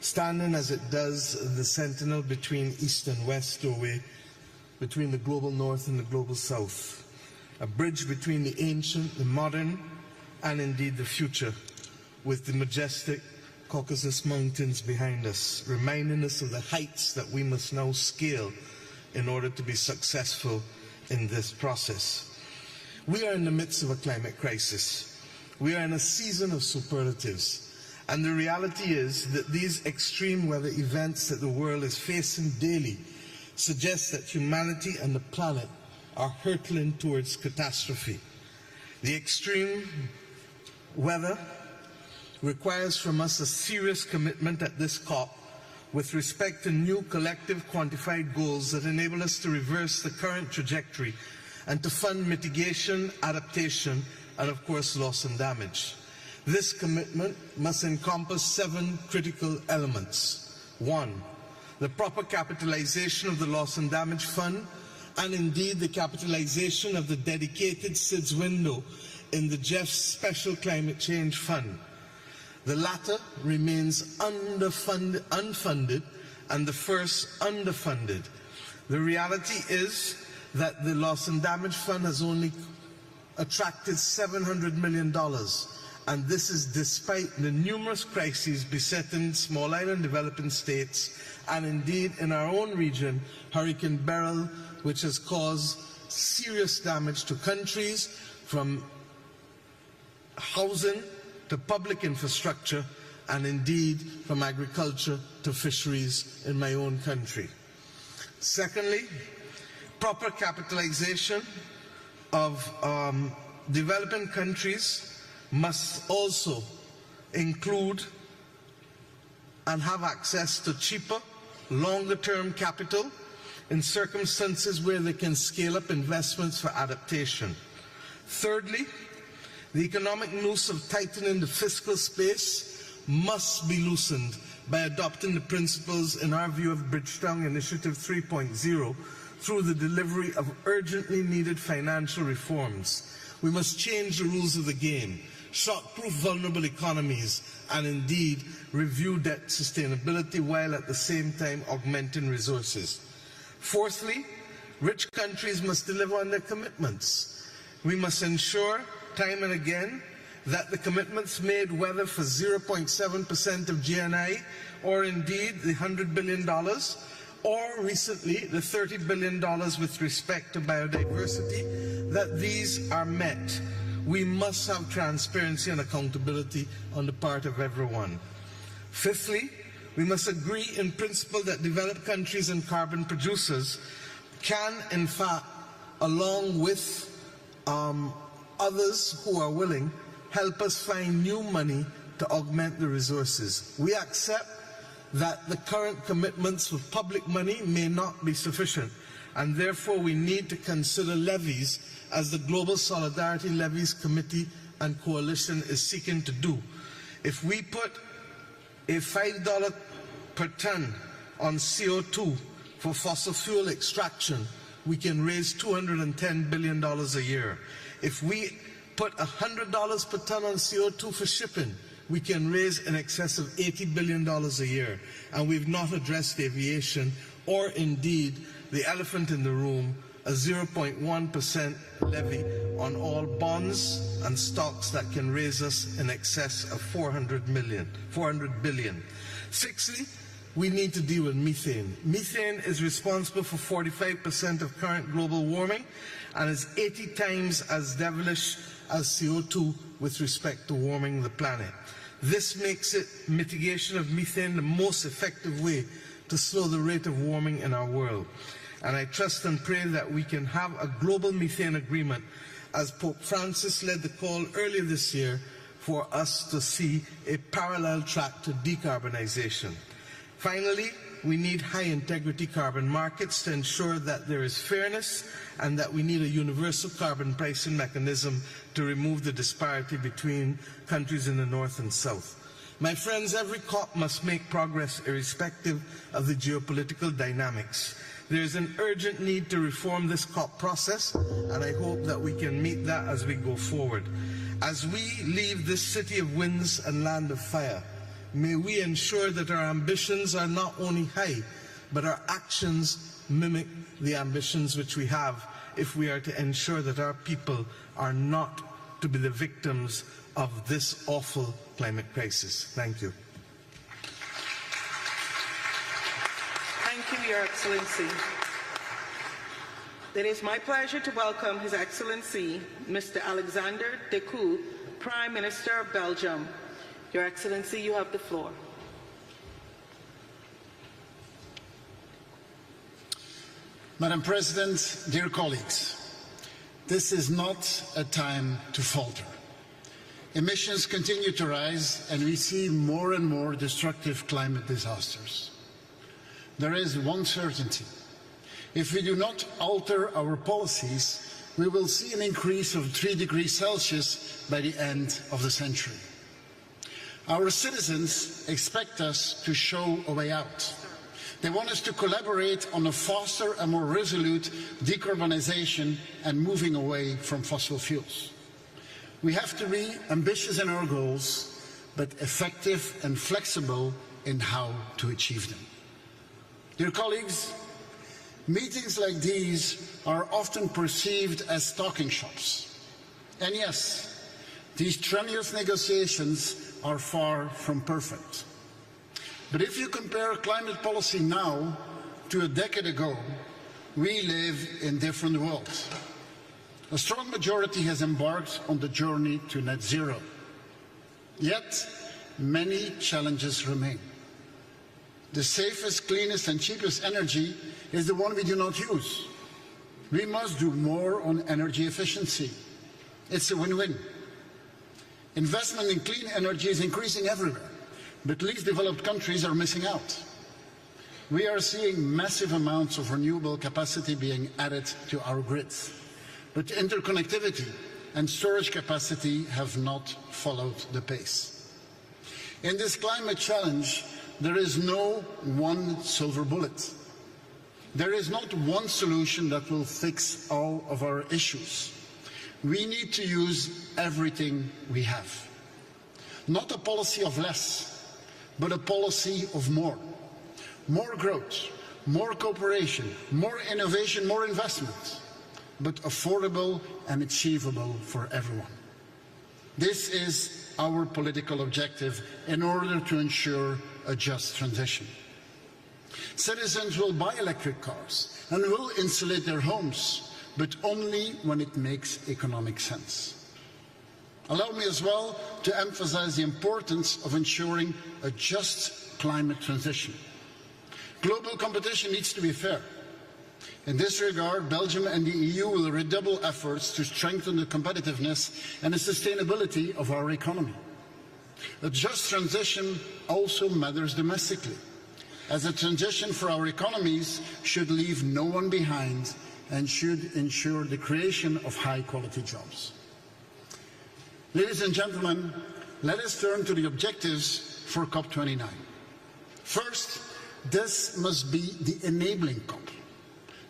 standing as it does the sentinel between East and West doorway, between the global North and the global South, a bridge between the ancient, the modern, and indeed the future, with the majestic Caucasus Mountains behind us, reminding us of the heights that we must now scale in order to be successful in this process. We are in the midst of a climate crisis. We are in a season of superlatives. And the reality is that these extreme weather events that the world is facing daily suggest that humanity and the planet are hurtling towards catastrophe. The extreme weather requires from us a serious commitment at this COP with respect to new collective quantified goals that enable us to reverse the current trajectory and to fund mitigation, adaptation, and of course loss and damage. This commitment must encompass 7 critical elements. 1, the proper capitalization of the Loss and Damage Fund, and indeed the capitalization of the dedicated SIDS window in the GEF's Special Climate Change Fund. The latter remains unfunded, and the first underfunded. The reality is that the Loss and Damage Fund has only attracted $700 million, and this is despite the numerous crises besetting small island developing states, and indeed in our own region, Hurricane Beryl, which has caused serious damage to countries, from housing to public infrastructure, and indeed from agriculture to fisheries in my own country. Secondly, proper capitalization of developing countries must also include and have access to cheaper, longer-term capital in circumstances where they can scale up investments for adaptation. Thirdly, the economic noose of tightening the fiscal space must be loosened by adopting the principles, in our view, of Bridgetown Initiative 3.0 through the delivery of urgently needed financial reforms. We must change the rules of the game, shock-proof vulnerable economies, and indeed review debt sustainability while at the same time augmenting resources. Fourthly, rich countries must deliver on their commitments. We must ensure time and again that the commitments made, whether for 0.7% of GNI or indeed the $100 billion or recently the $30 billion with respect to biodiversity, that these are met. We must have transparency and accountability on the part of everyone. Fifthly, we must agree in principle that developed countries and carbon producers can, in fact, along with others who are willing, help us find new money to augment the resources. We accept that the current commitments with public money may not be sufficient, and therefore we need to consider levies, as the Global Solidarity Levies Committee and Coalition is seeking to do. If we put a $5 per ton on CO2 for fossil fuel extraction, we can raise $210 billion a year. If we put $100 per ton on CO2 for shipping, we can raise in excess of $80 billion a year. And we've not addressed aviation or indeed the elephant in the room, a 0.1% levy on all bonds and stocks that can raise us in excess of $400 billion. Sixthly, we need to deal with methane. Methane is responsible for 45% of current global warming and is 80 times as devilish as CO2 with respect to warming the planet. This makes mitigation of methane the most effective way to slow the rate of warming in our world. And I trust and pray that we can have a global methane agreement, as Pope Francis led the call earlier this year for us to see a parallel track to decarbonization. Finally, we need high-integrity carbon markets to ensure that there is fairness, and that we need a universal carbon pricing mechanism to remove the disparity between countries in the north and south. My friends, every COP must make progress irrespective of the geopolitical dynamics. There is an urgent need to reform this COP process, and I hope that we can meet that as we go forward. As we leave this city of winds and land of fire, may we ensure that our ambitions are not only high, but our actions mimic the ambitions which we have, if we are to ensure that our people are not to be the victims of this awful climate crisis. Thank you. Thank you, Your Excellency. It is my pleasure to welcome His Excellency, Mr. Alexander De Croo, Prime Minister of Belgium. Your Excellency, you have the floor. Madam President, dear colleagues, this is not a time to falter. Emissions continue to rise, and we see more and more destructive climate disasters. There is one certainty. If we do not alter our policies, we will see an increase of 3 degrees Celsius by the end of the century. Our citizens expect us to show a way out. They want us to collaborate on a faster and more resolute decarbonization and moving away from fossil fuels. We have to be ambitious in our goals, but effective and flexible in how to achieve them. Dear colleagues, meetings like these are often perceived as talking shops. And yes, These strenuous negotiations are far from perfect. But if you compare climate policy now to a decade ago, we live in different worlds. A strong majority has embarked on the journey to net zero. Yet, many challenges remain. The safest, cleanest and cheapest energy is the one we do not use. We must do more on energy efficiency. It's a win-win. Investment in clean energy is increasing everywhere, but least developed countries are missing out. We are seeing massive amounts of renewable capacity being added to our grids, but interconnectivity and storage capacity have not followed the pace. In this climate challenge, there is no one silver bullet. There is not one solution that will fix all of our issues. We need to use everything we have. Not a policy of less, but a policy of more. More growth, more cooperation, more innovation, more investment, but affordable and achievable for everyone. This is our political objective in order to ensure a just transition. Citizens will buy electric cars and will insulate their homes, but only when it makes economic sense. Allow me as well to emphasize the importance of ensuring a just climate transition. Global competition needs to be fair. In this regard, Belgium and the EU will redouble efforts to strengthen the competitiveness and the sustainability of our economy. A just transition also matters domestically, as a transition for our economies should leave no one behind and should ensure the creation of high-quality jobs. Ladies and gentlemen, let us turn to the objectives for COP29. First, this must be the enabling COP.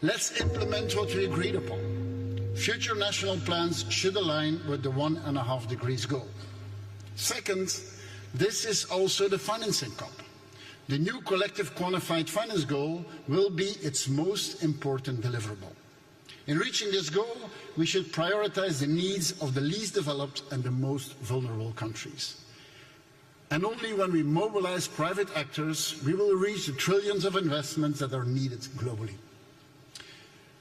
Let's implement what we agreed upon. Future national plans should align with the 1.5 degrees goal. Second, this is also the financing COP. The new collective quantified finance goal will be its most important deliverable. In reaching this goal, we should prioritize the needs of the least developed and the most vulnerable countries. And only when we mobilize private actors, we will reach the trillions of investments that are needed globally.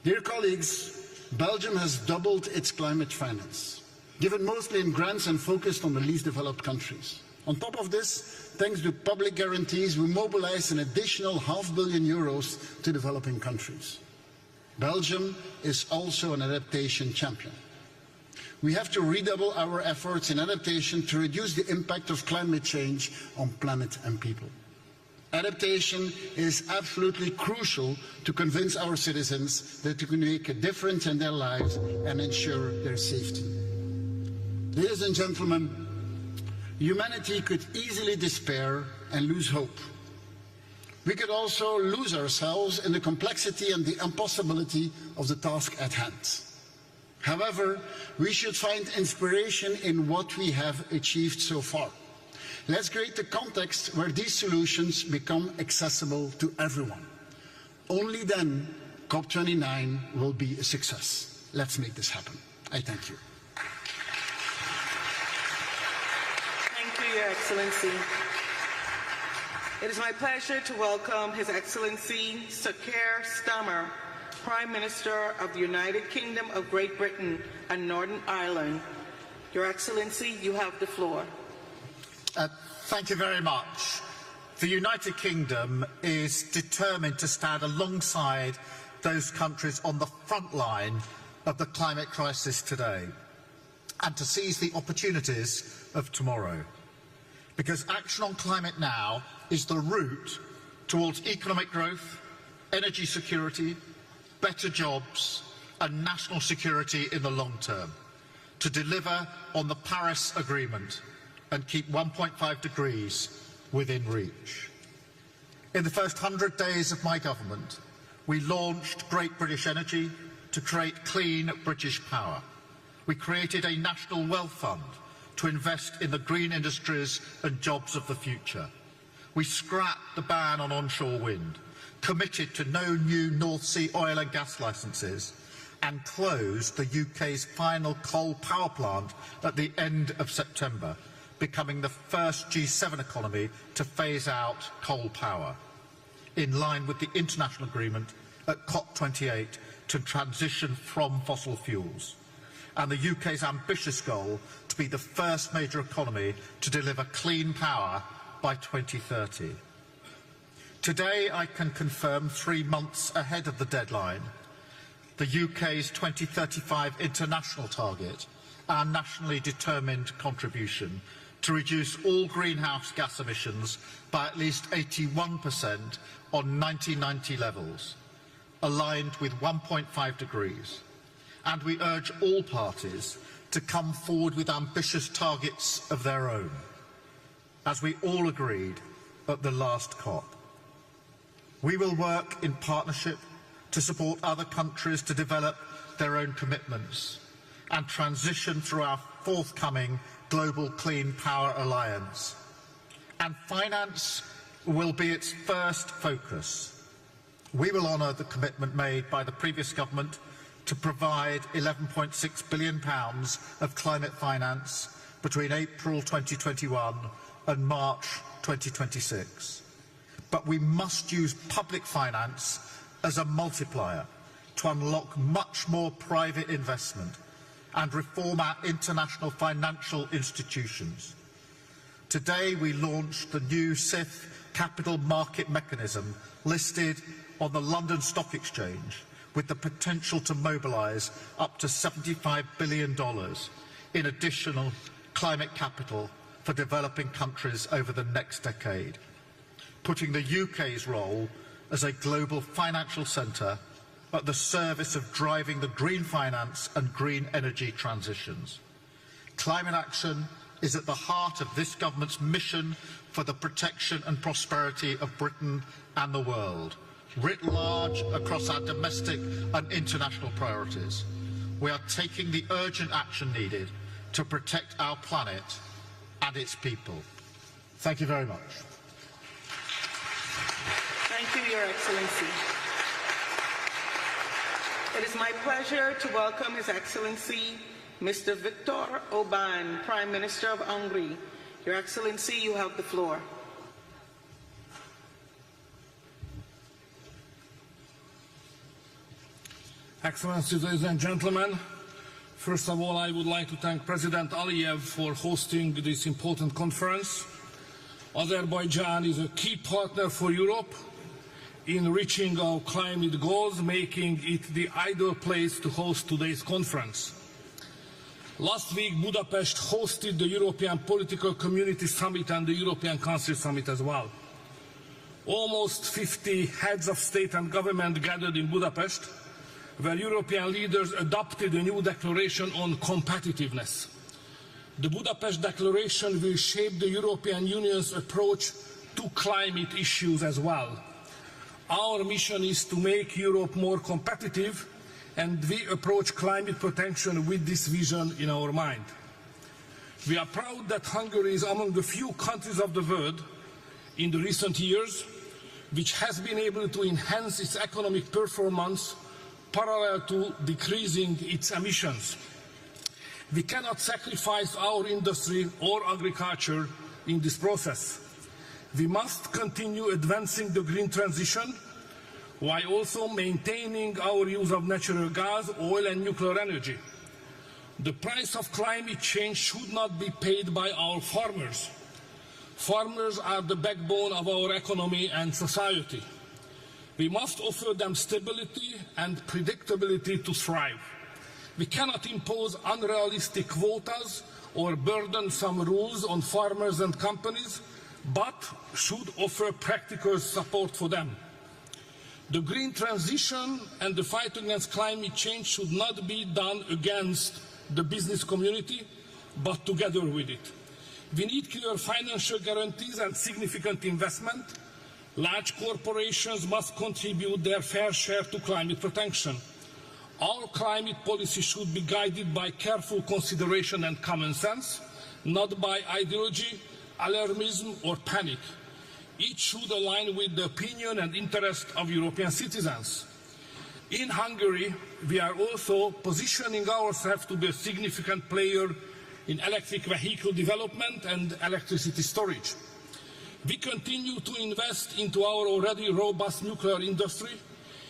Dear colleagues, Belgium has doubled its climate finance, given mostly in grants and focused on the least developed countries. On top of this, thanks to public guarantees, we mobilized an additional €500 million to developing countries. Belgium is also an adaptation champion. We have to redouble our efforts in adaptation to reduce the impact of climate change on planet and people. Adaptation is absolutely crucial to convince our citizens that we can make a difference in their lives and ensure their safety. Ladies and gentlemen, humanity could easily despair and lose hope. We could also lose ourselves in the complexity and the impossibility of the task at hand. However, we should find inspiration in what we have achieved so far. Let's create a context where these solutions become accessible to everyone. Only then COP29 will be a success. Let's make this happen. I thank you. Thank you, Your Excellency. It is my pleasure to welcome His Excellency Sir Keir Starmer, Prime Minister of the United Kingdom of Great Britain and Northern Ireland. Your Excellency, you have the floor. Thank you very much. The United Kingdom is determined to stand alongside those countries on the front line of the climate crisis today and to seize the opportunities of tomorrow. Because action on climate now is the route towards economic growth, energy security, better jobs and national security in the long term, to deliver on the Paris Agreement and keep 1.5 degrees within reach. In the first 100 days of my government, we launched Great British Energy to create clean British power. We created a national wealth fund to invest in the green industries and jobs of the future. We scrapped the ban on onshore wind, committed to no new North Sea oil and gas licences, and closed the UK's final coal power plant at the end of September, becoming the first G7 economy to phase out coal power, in line with the international agreement at COP28 to transition from fossil fuels, and the UK's ambitious goal to be the first major economy to deliver clean power by 2030. Today I can confirm 3 months ahead of the deadline the UK's 2035 international target, our nationally determined contribution to reduce all greenhouse gas emissions by at least 81% on 1990 levels, aligned with 1.5 degrees. And we urge all parties to come forward with ambitious targets of their own, as we all agreed at the last COP. We will work in partnership to support other countries to develop their own commitments and transition through our forthcoming Global Clean Power Alliance. And finance will be its first focus. We will honour the commitment made by the previous government to provide £11.6 billion of climate finance between April 2021 and March 2026. But we must use public finance as a multiplier to unlock much more private investment and reform our international financial institutions. Today we launched the new CIF capital market mechanism listed on the London Stock Exchange with the potential to mobilise up to $75 billion in additional climate capital for developing countries over the next decade, putting the UK's role as a global financial centre at the service of driving the green finance and green energy transitions. Climate action is at the heart of this government's mission for the protection and prosperity of Britain and the world, writ large across our domestic and international priorities. We are taking the urgent action needed to protect our planet and its people. Thank you very much. Thank you, Your Excellency. It is my pleasure to welcome His Excellency Mr. Viktor Orbán, Prime Minister of Hungary. Your Excellency, you have the floor. Excellencies, ladies and gentlemen, first of all, I would like to thank President Aliyev for hosting this important conference. Azerbaijan is a key partner for Europe in reaching our climate goals, making it the ideal place to host today's conference. Last week, Budapest hosted the European Political Community Summit and the European Council Summit as well. Almost 50 heads of state and government gathered in Budapest, where European leaders adopted a new declaration on competitiveness. The Budapest Declaration will shape the European Union's approach to climate issues as well. Our mission is to make Europe more competitive, and we approach climate protection with this vision in our mind. We are proud that Hungary is among the few countries of the world in the recent years which has been able to enhance its economic performance parallel to decreasing its emissions. We cannot sacrifice our industry or agriculture in this process. We must continue advancing the green transition while also maintaining our use of natural gas, oil and nuclear energy. The price of climate change should not be paid by our farmers. Farmers are the backbone of our economy and society. We must offer them stability and predictability to thrive. We cannot impose unrealistic quotas or burdensome rules on farmers and companies, but should offer practical support for them. The green transition and the fight against climate change should not be done against the business community, but together with it. We need clear financial guarantees and significant investment. Large corporations must contribute their fair share to climate protection. Our climate policy should be guided by careful consideration and common sense, not by ideology, alarmism or panic. Each should align with the opinion and interest of European citizens. In Hungary, we are also positioning ourselves to be a significant player in electric vehicle development and electricity storage. We continue to invest into our already robust nuclear industry,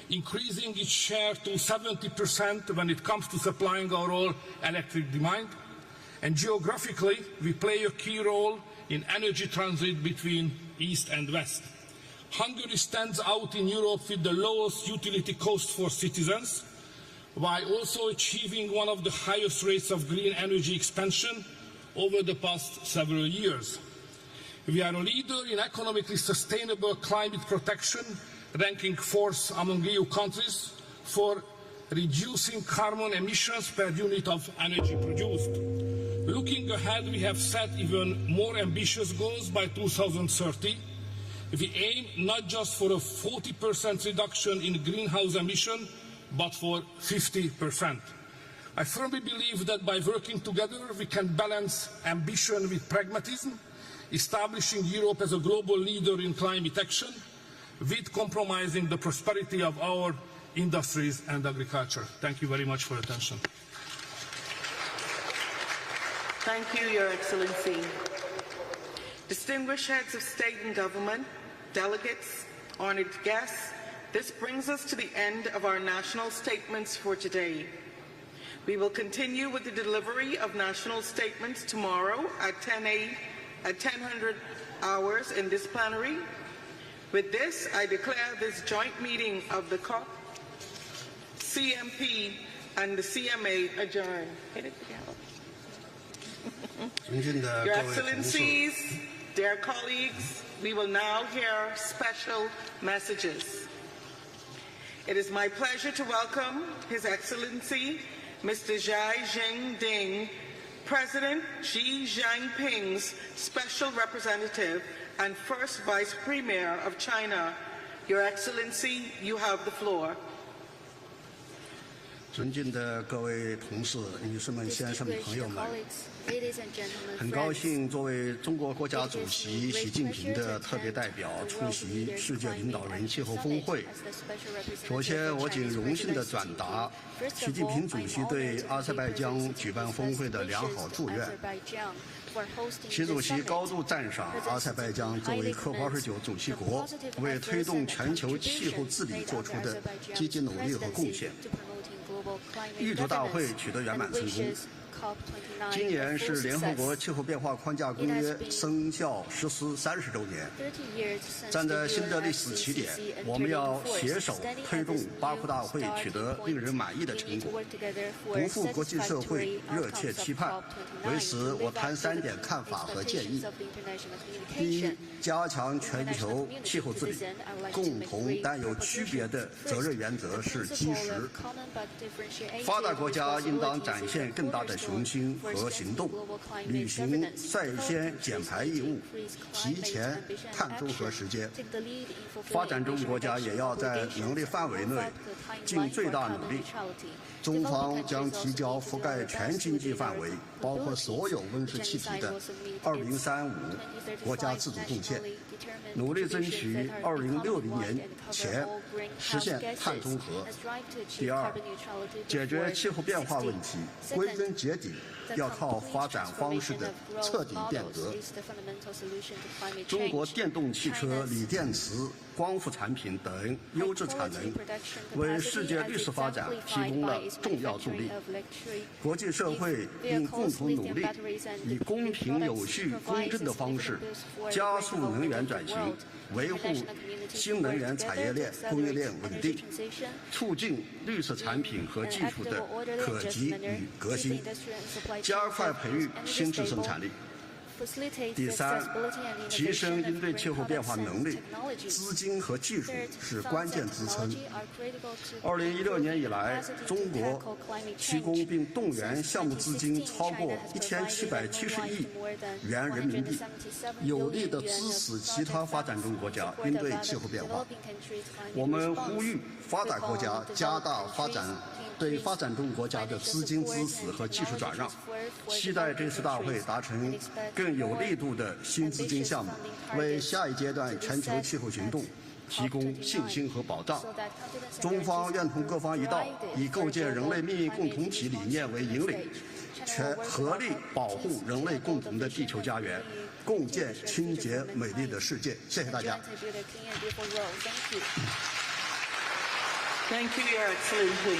increasing its share to 70% when it comes to supplying our all electric demand. And geographically, we play a key role in energy transit between East and West. Hungary stands out in Europe with the lowest utility cost for citizens, while also achieving one of the highest rates of green energy expansion over the past several years. We are a leader in economically sustainable climate protection, ranking 4th among EU countries for reducing carbon emissions per unit of energy produced. Looking ahead, we have set even more ambitious goals by 2030. We aim not just for a 40% reduction in greenhouse emission, but for 50%. I firmly believe that by working together, we can balance ambition with pragmatism, establishing Europe as a global leader in climate action, with compromising the prosperity of our industries and agriculture. Thank you very much for your attention. Thank you, Your Excellency. Distinguished heads of state and government, delegates, honored guests, this brings us to the end of our national statements for today. We will continue with the delivery of national statements tomorrow at 10:00 hours in this plenary. With this, I declare this joint meeting of the COP, CMP, and the CMA adjourned. Your Excellencies, dear colleagues, we will now hear special messages. It is my pleasure to welcome His Excellency, Mr. Xi Jinping, President Xi Jinping's Special Representative and First Vice Premier of China. Your Excellency, you have the floor. 尊敬的各位同事、女士们、先生们、朋友们，很高兴作为中国国家主席习近平的特别代表出席世界领导人气候峰会。首先，我谨荣幸地转达习近平主席对阿塞拜疆举办峰会的良好祝愿。习主席高度赞赏阿塞拜疆作为COP29主席国，为推动全球气候治理做出的积极努力和贡献。 预祝大会取得圆满成功。今年是联合国气候变化框架公约生效实施30周年。站在新的历史起点，我们要携手推动巴库大会取得令人满意的成果，不负国际社会热切期盼。为此，我谈3点看法和建议。第一，加强全球气候治理，共同但有区别的责任原则是基石。发达国家应当展现更大的雄心和行动，履行率先减排义务，提前碳中和时间。发展中国家也要在能力范围内尽最大努力。中方将提交覆盖全经济范围，包括所有温室气体的2035国家自主贡献，努力争取2060年前实现碳中和。第二，解决气候变化问题，归根结底要靠发展方式的彻底变革。中国电动汽车、锂电池、光伏产品等优质产能，为世界绿色发展提供了重要助力。国际社会应共同努力，以公平、有序、公正的方式加速能源转型，维护新能源产业链、供应链稳定，促进绿色产品和技术的可及与革新，加快培育新质生产力。第三，提升应对气候变化能力，资金和技术是关键支撑。2016年以来，中国提供并动员项目资金超过1770亿元人民币，有力地支持其他发展中国家应对气候变化。我们呼吁发达国家加大对发展中国家的资金支持和技术转让，期待这次大会达成更有力度的新资金项目，为下一阶段全球气候行动提供信心和保障。中方愿同各方一道，以构建人类命运共同体理念为引领，合力保护人类共同的地球家园，共建清洁美丽的世界。谢谢大家。Thank you, Your Excellency.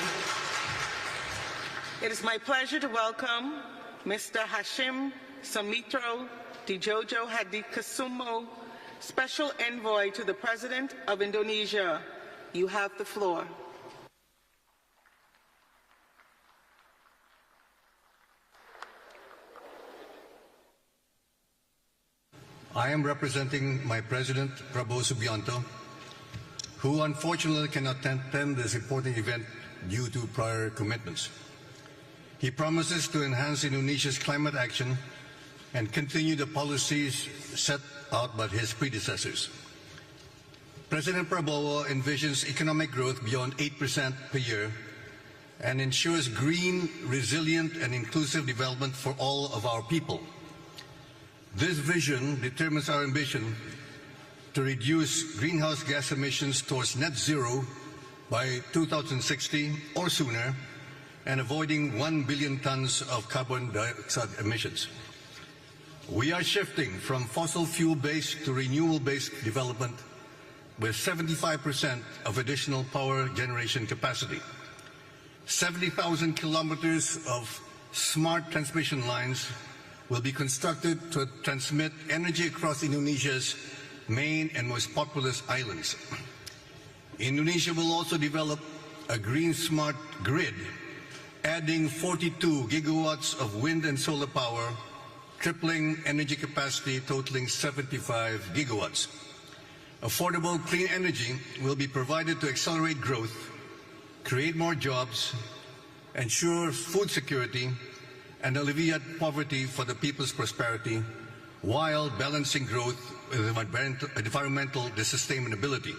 It is my pleasure to welcome Mr. Hashim Sumitro Dijojo Hadikusumo, Special Envoy to the President of Indonesia. You have the floor. I am representing my President, Prabowo Subianto, who unfortunately cannot attend this important event due to prior commitments. He promises to enhance Indonesia's climate action and continue the policies set out by his predecessors. President Prabowo envisions economic growth beyond 8% per year and ensures green, resilient, and inclusive development for all of our people. This vision determines our ambition to reduce greenhouse gas emissions towards net zero by 2060 or sooner, and avoiding 1 billion tons of carbon dioxide emissions. We are shifting from fossil fuel-based to renewable-based development with 75% of additional power generation capacity. 70,000 kilometers of smart transmission lines will be constructed to transmit energy across Indonesia's main and most populous islands. Indonesia will also develop a green smart grid, adding 42 gigawatts of wind and solar power, tripling energy capacity totaling 75 gigawatts. Affordable clean energy will be provided to accelerate growth, create more jobs, ensure food security, and alleviate poverty for the people's prosperity, while balancing growth with environmental sustainability.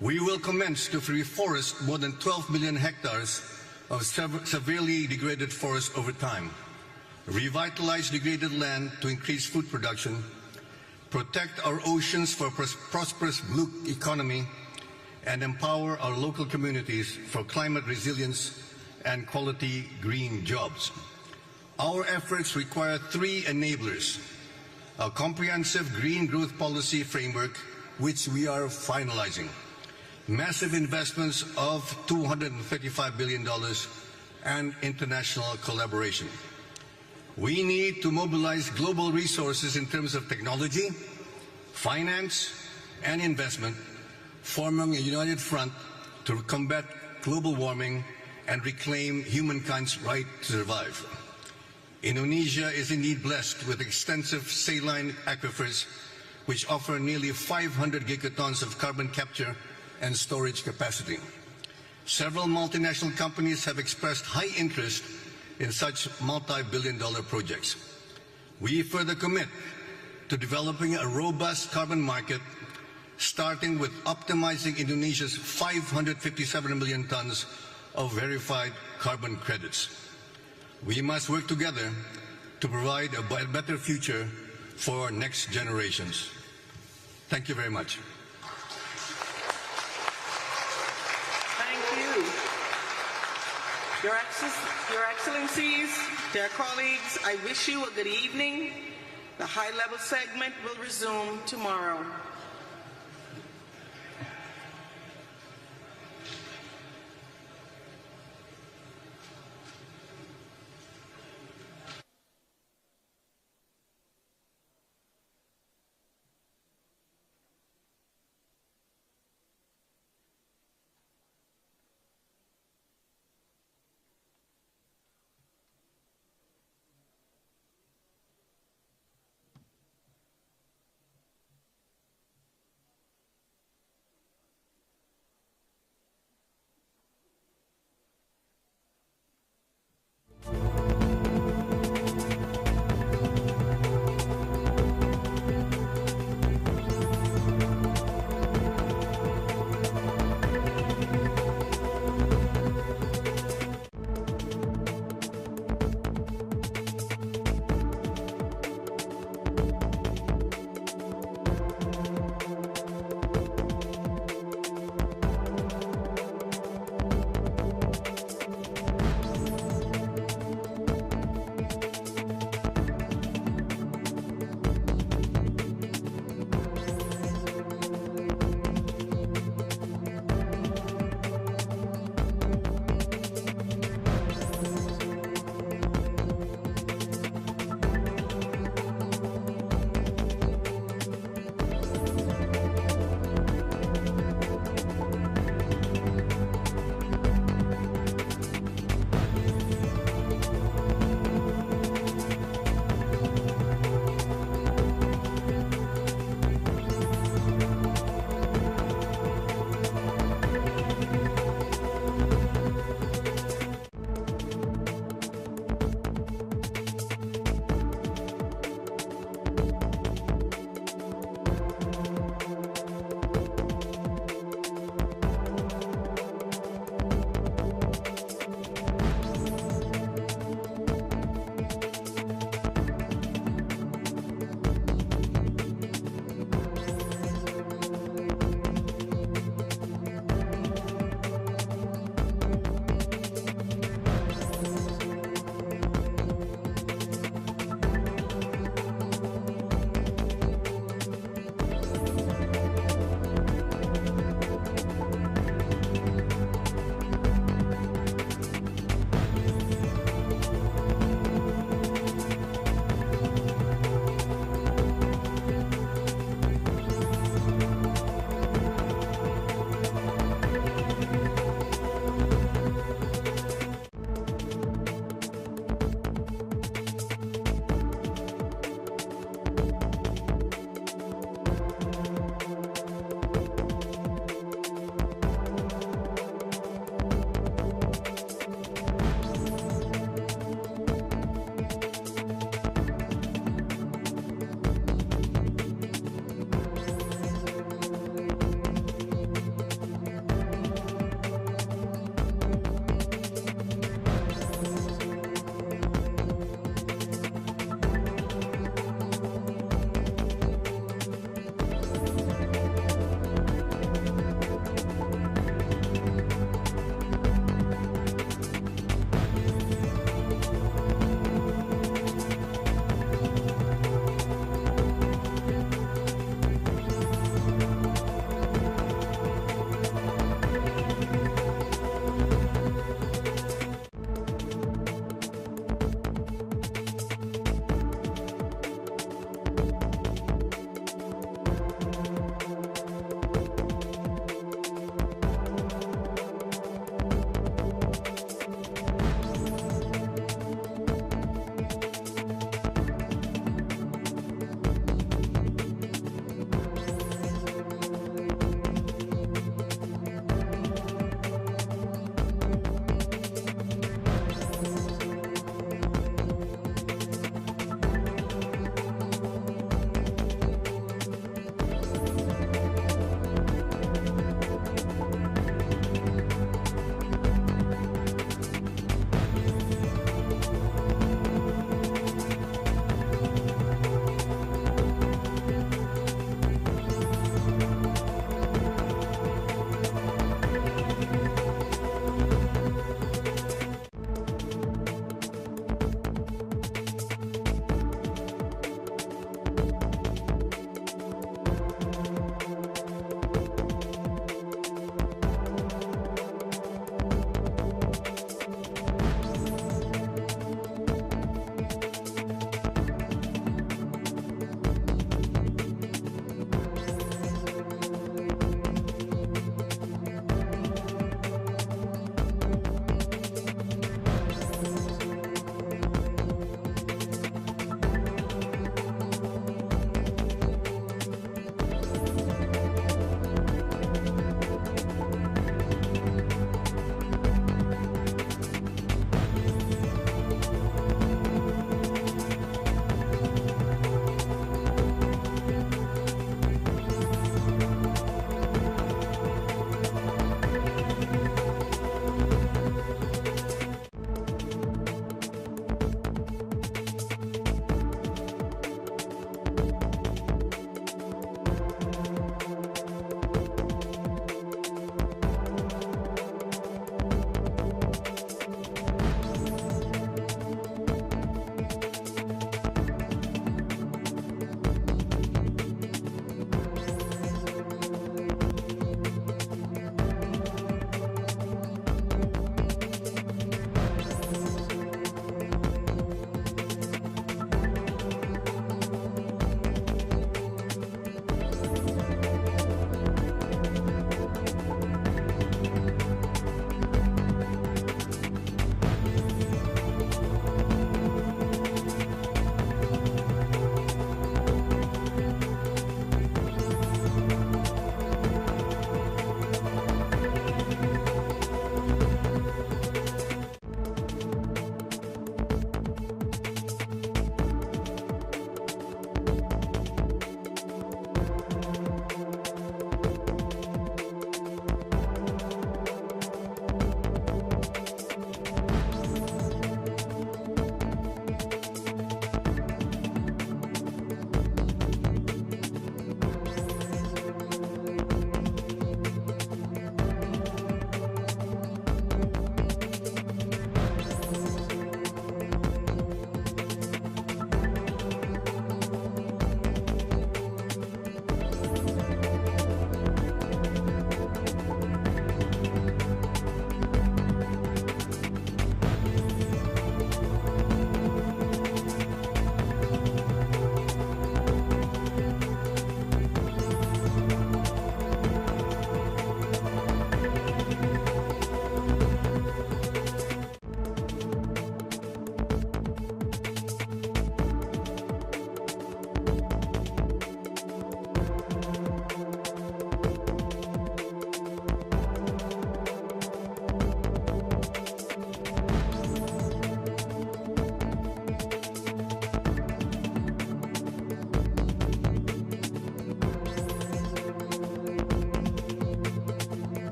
We will commence to reforest more than 12 million hectares of severely degraded forests over time, revitalize degraded land to increase food production, protect our oceans for a prosperous blue economy, and empower our local communities for climate resilience and quality green jobs. Our efforts require three enablers: a comprehensive green growth policy framework, which we are finalizing, massive investments of $235 billion, and international collaboration. We need to mobilize global resources in terms of technology, finance, and investment, forming a united front to combat global warming and reclaim humankind's right to survive. Indonesia is indeed blessed with extensive saline aquifers, which offer nearly 500 gigatons of carbon capture and storage capacity. Several multinational companies have expressed high interest in such multi-billion-dollar projects. We further commit to developing a robust carbon market, starting with optimizing Indonesia's 557 million tons of verified carbon credits. We must work together to provide a better future for our next generations. Thank you very much. Your Excellencies, dear colleagues, I wish you a good evening. The high-level segment will resume tomorrow.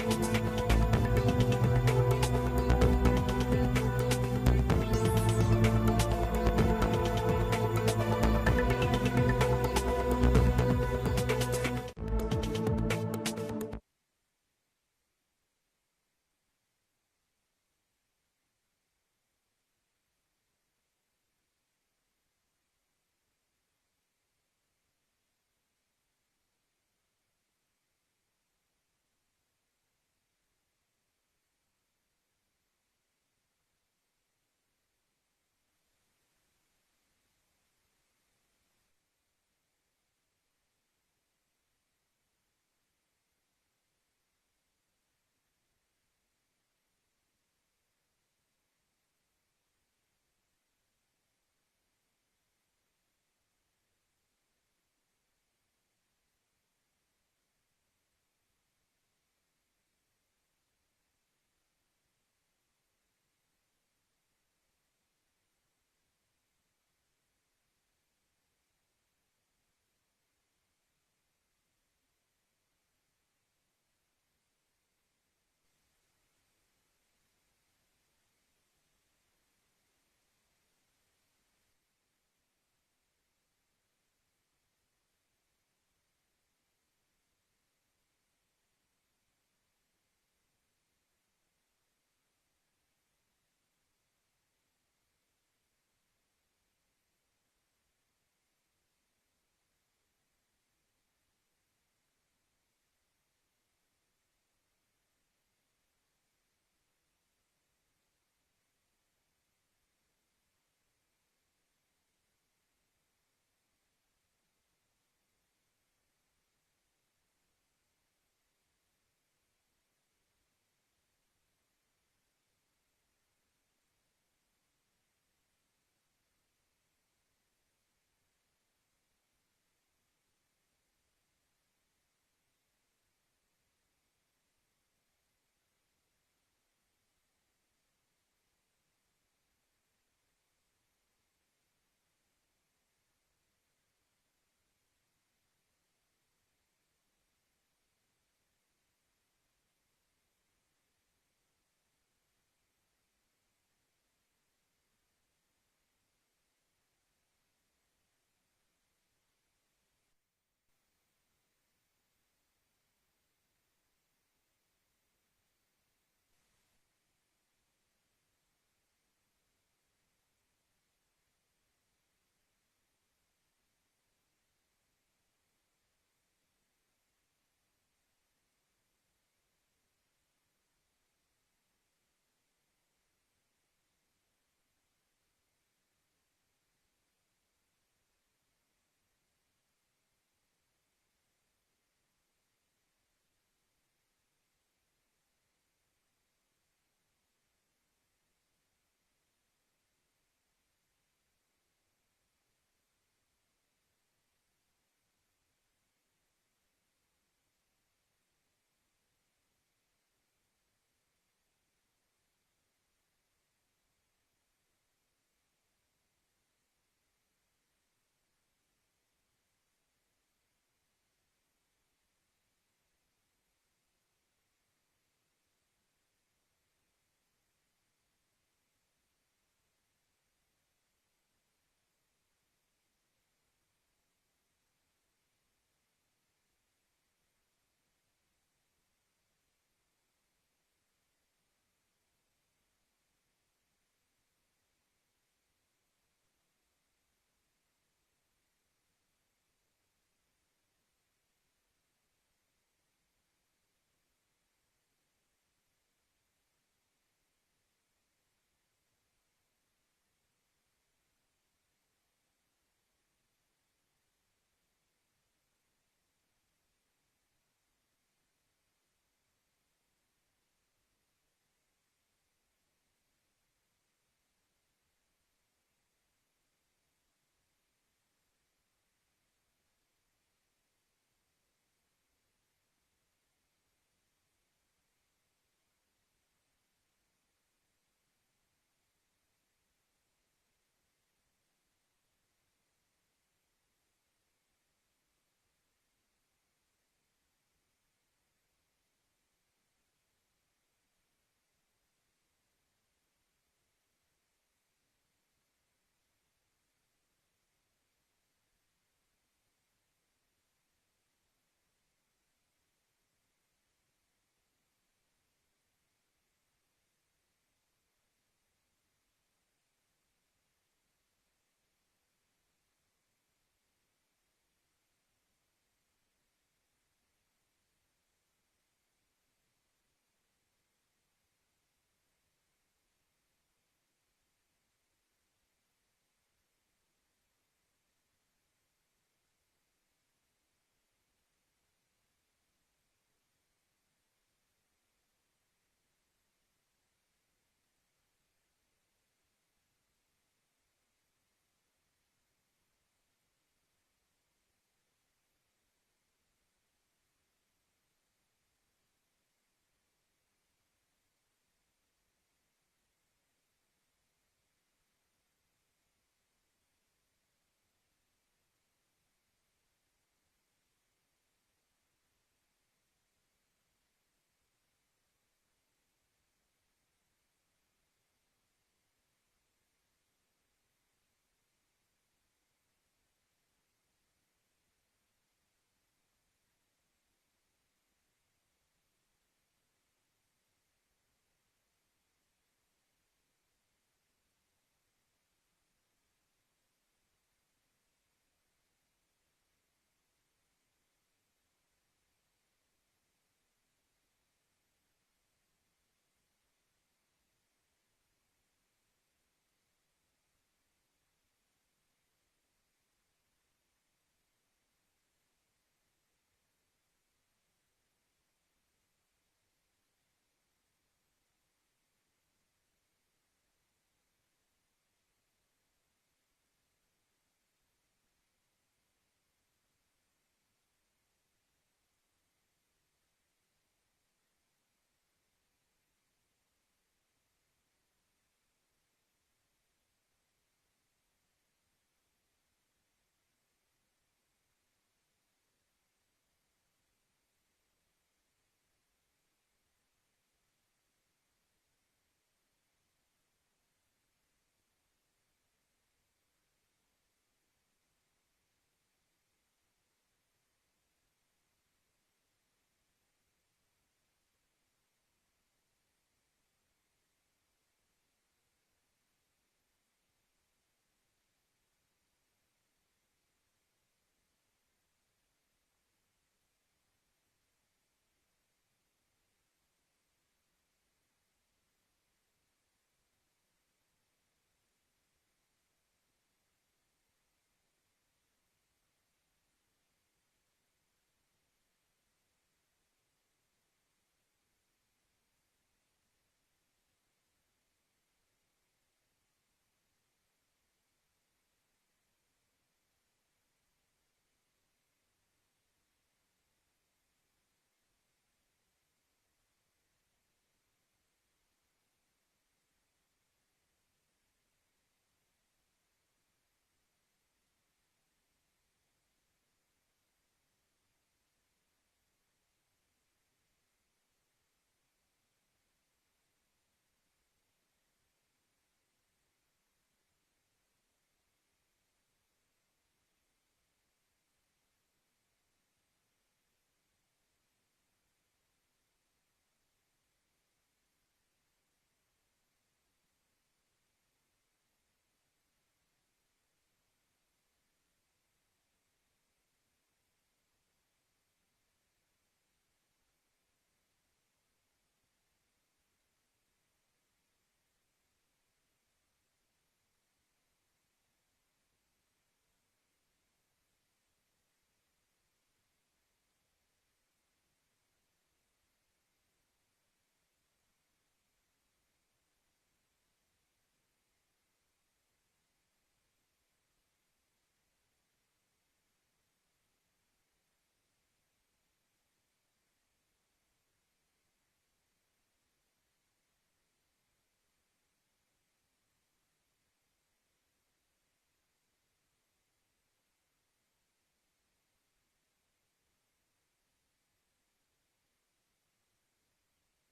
you.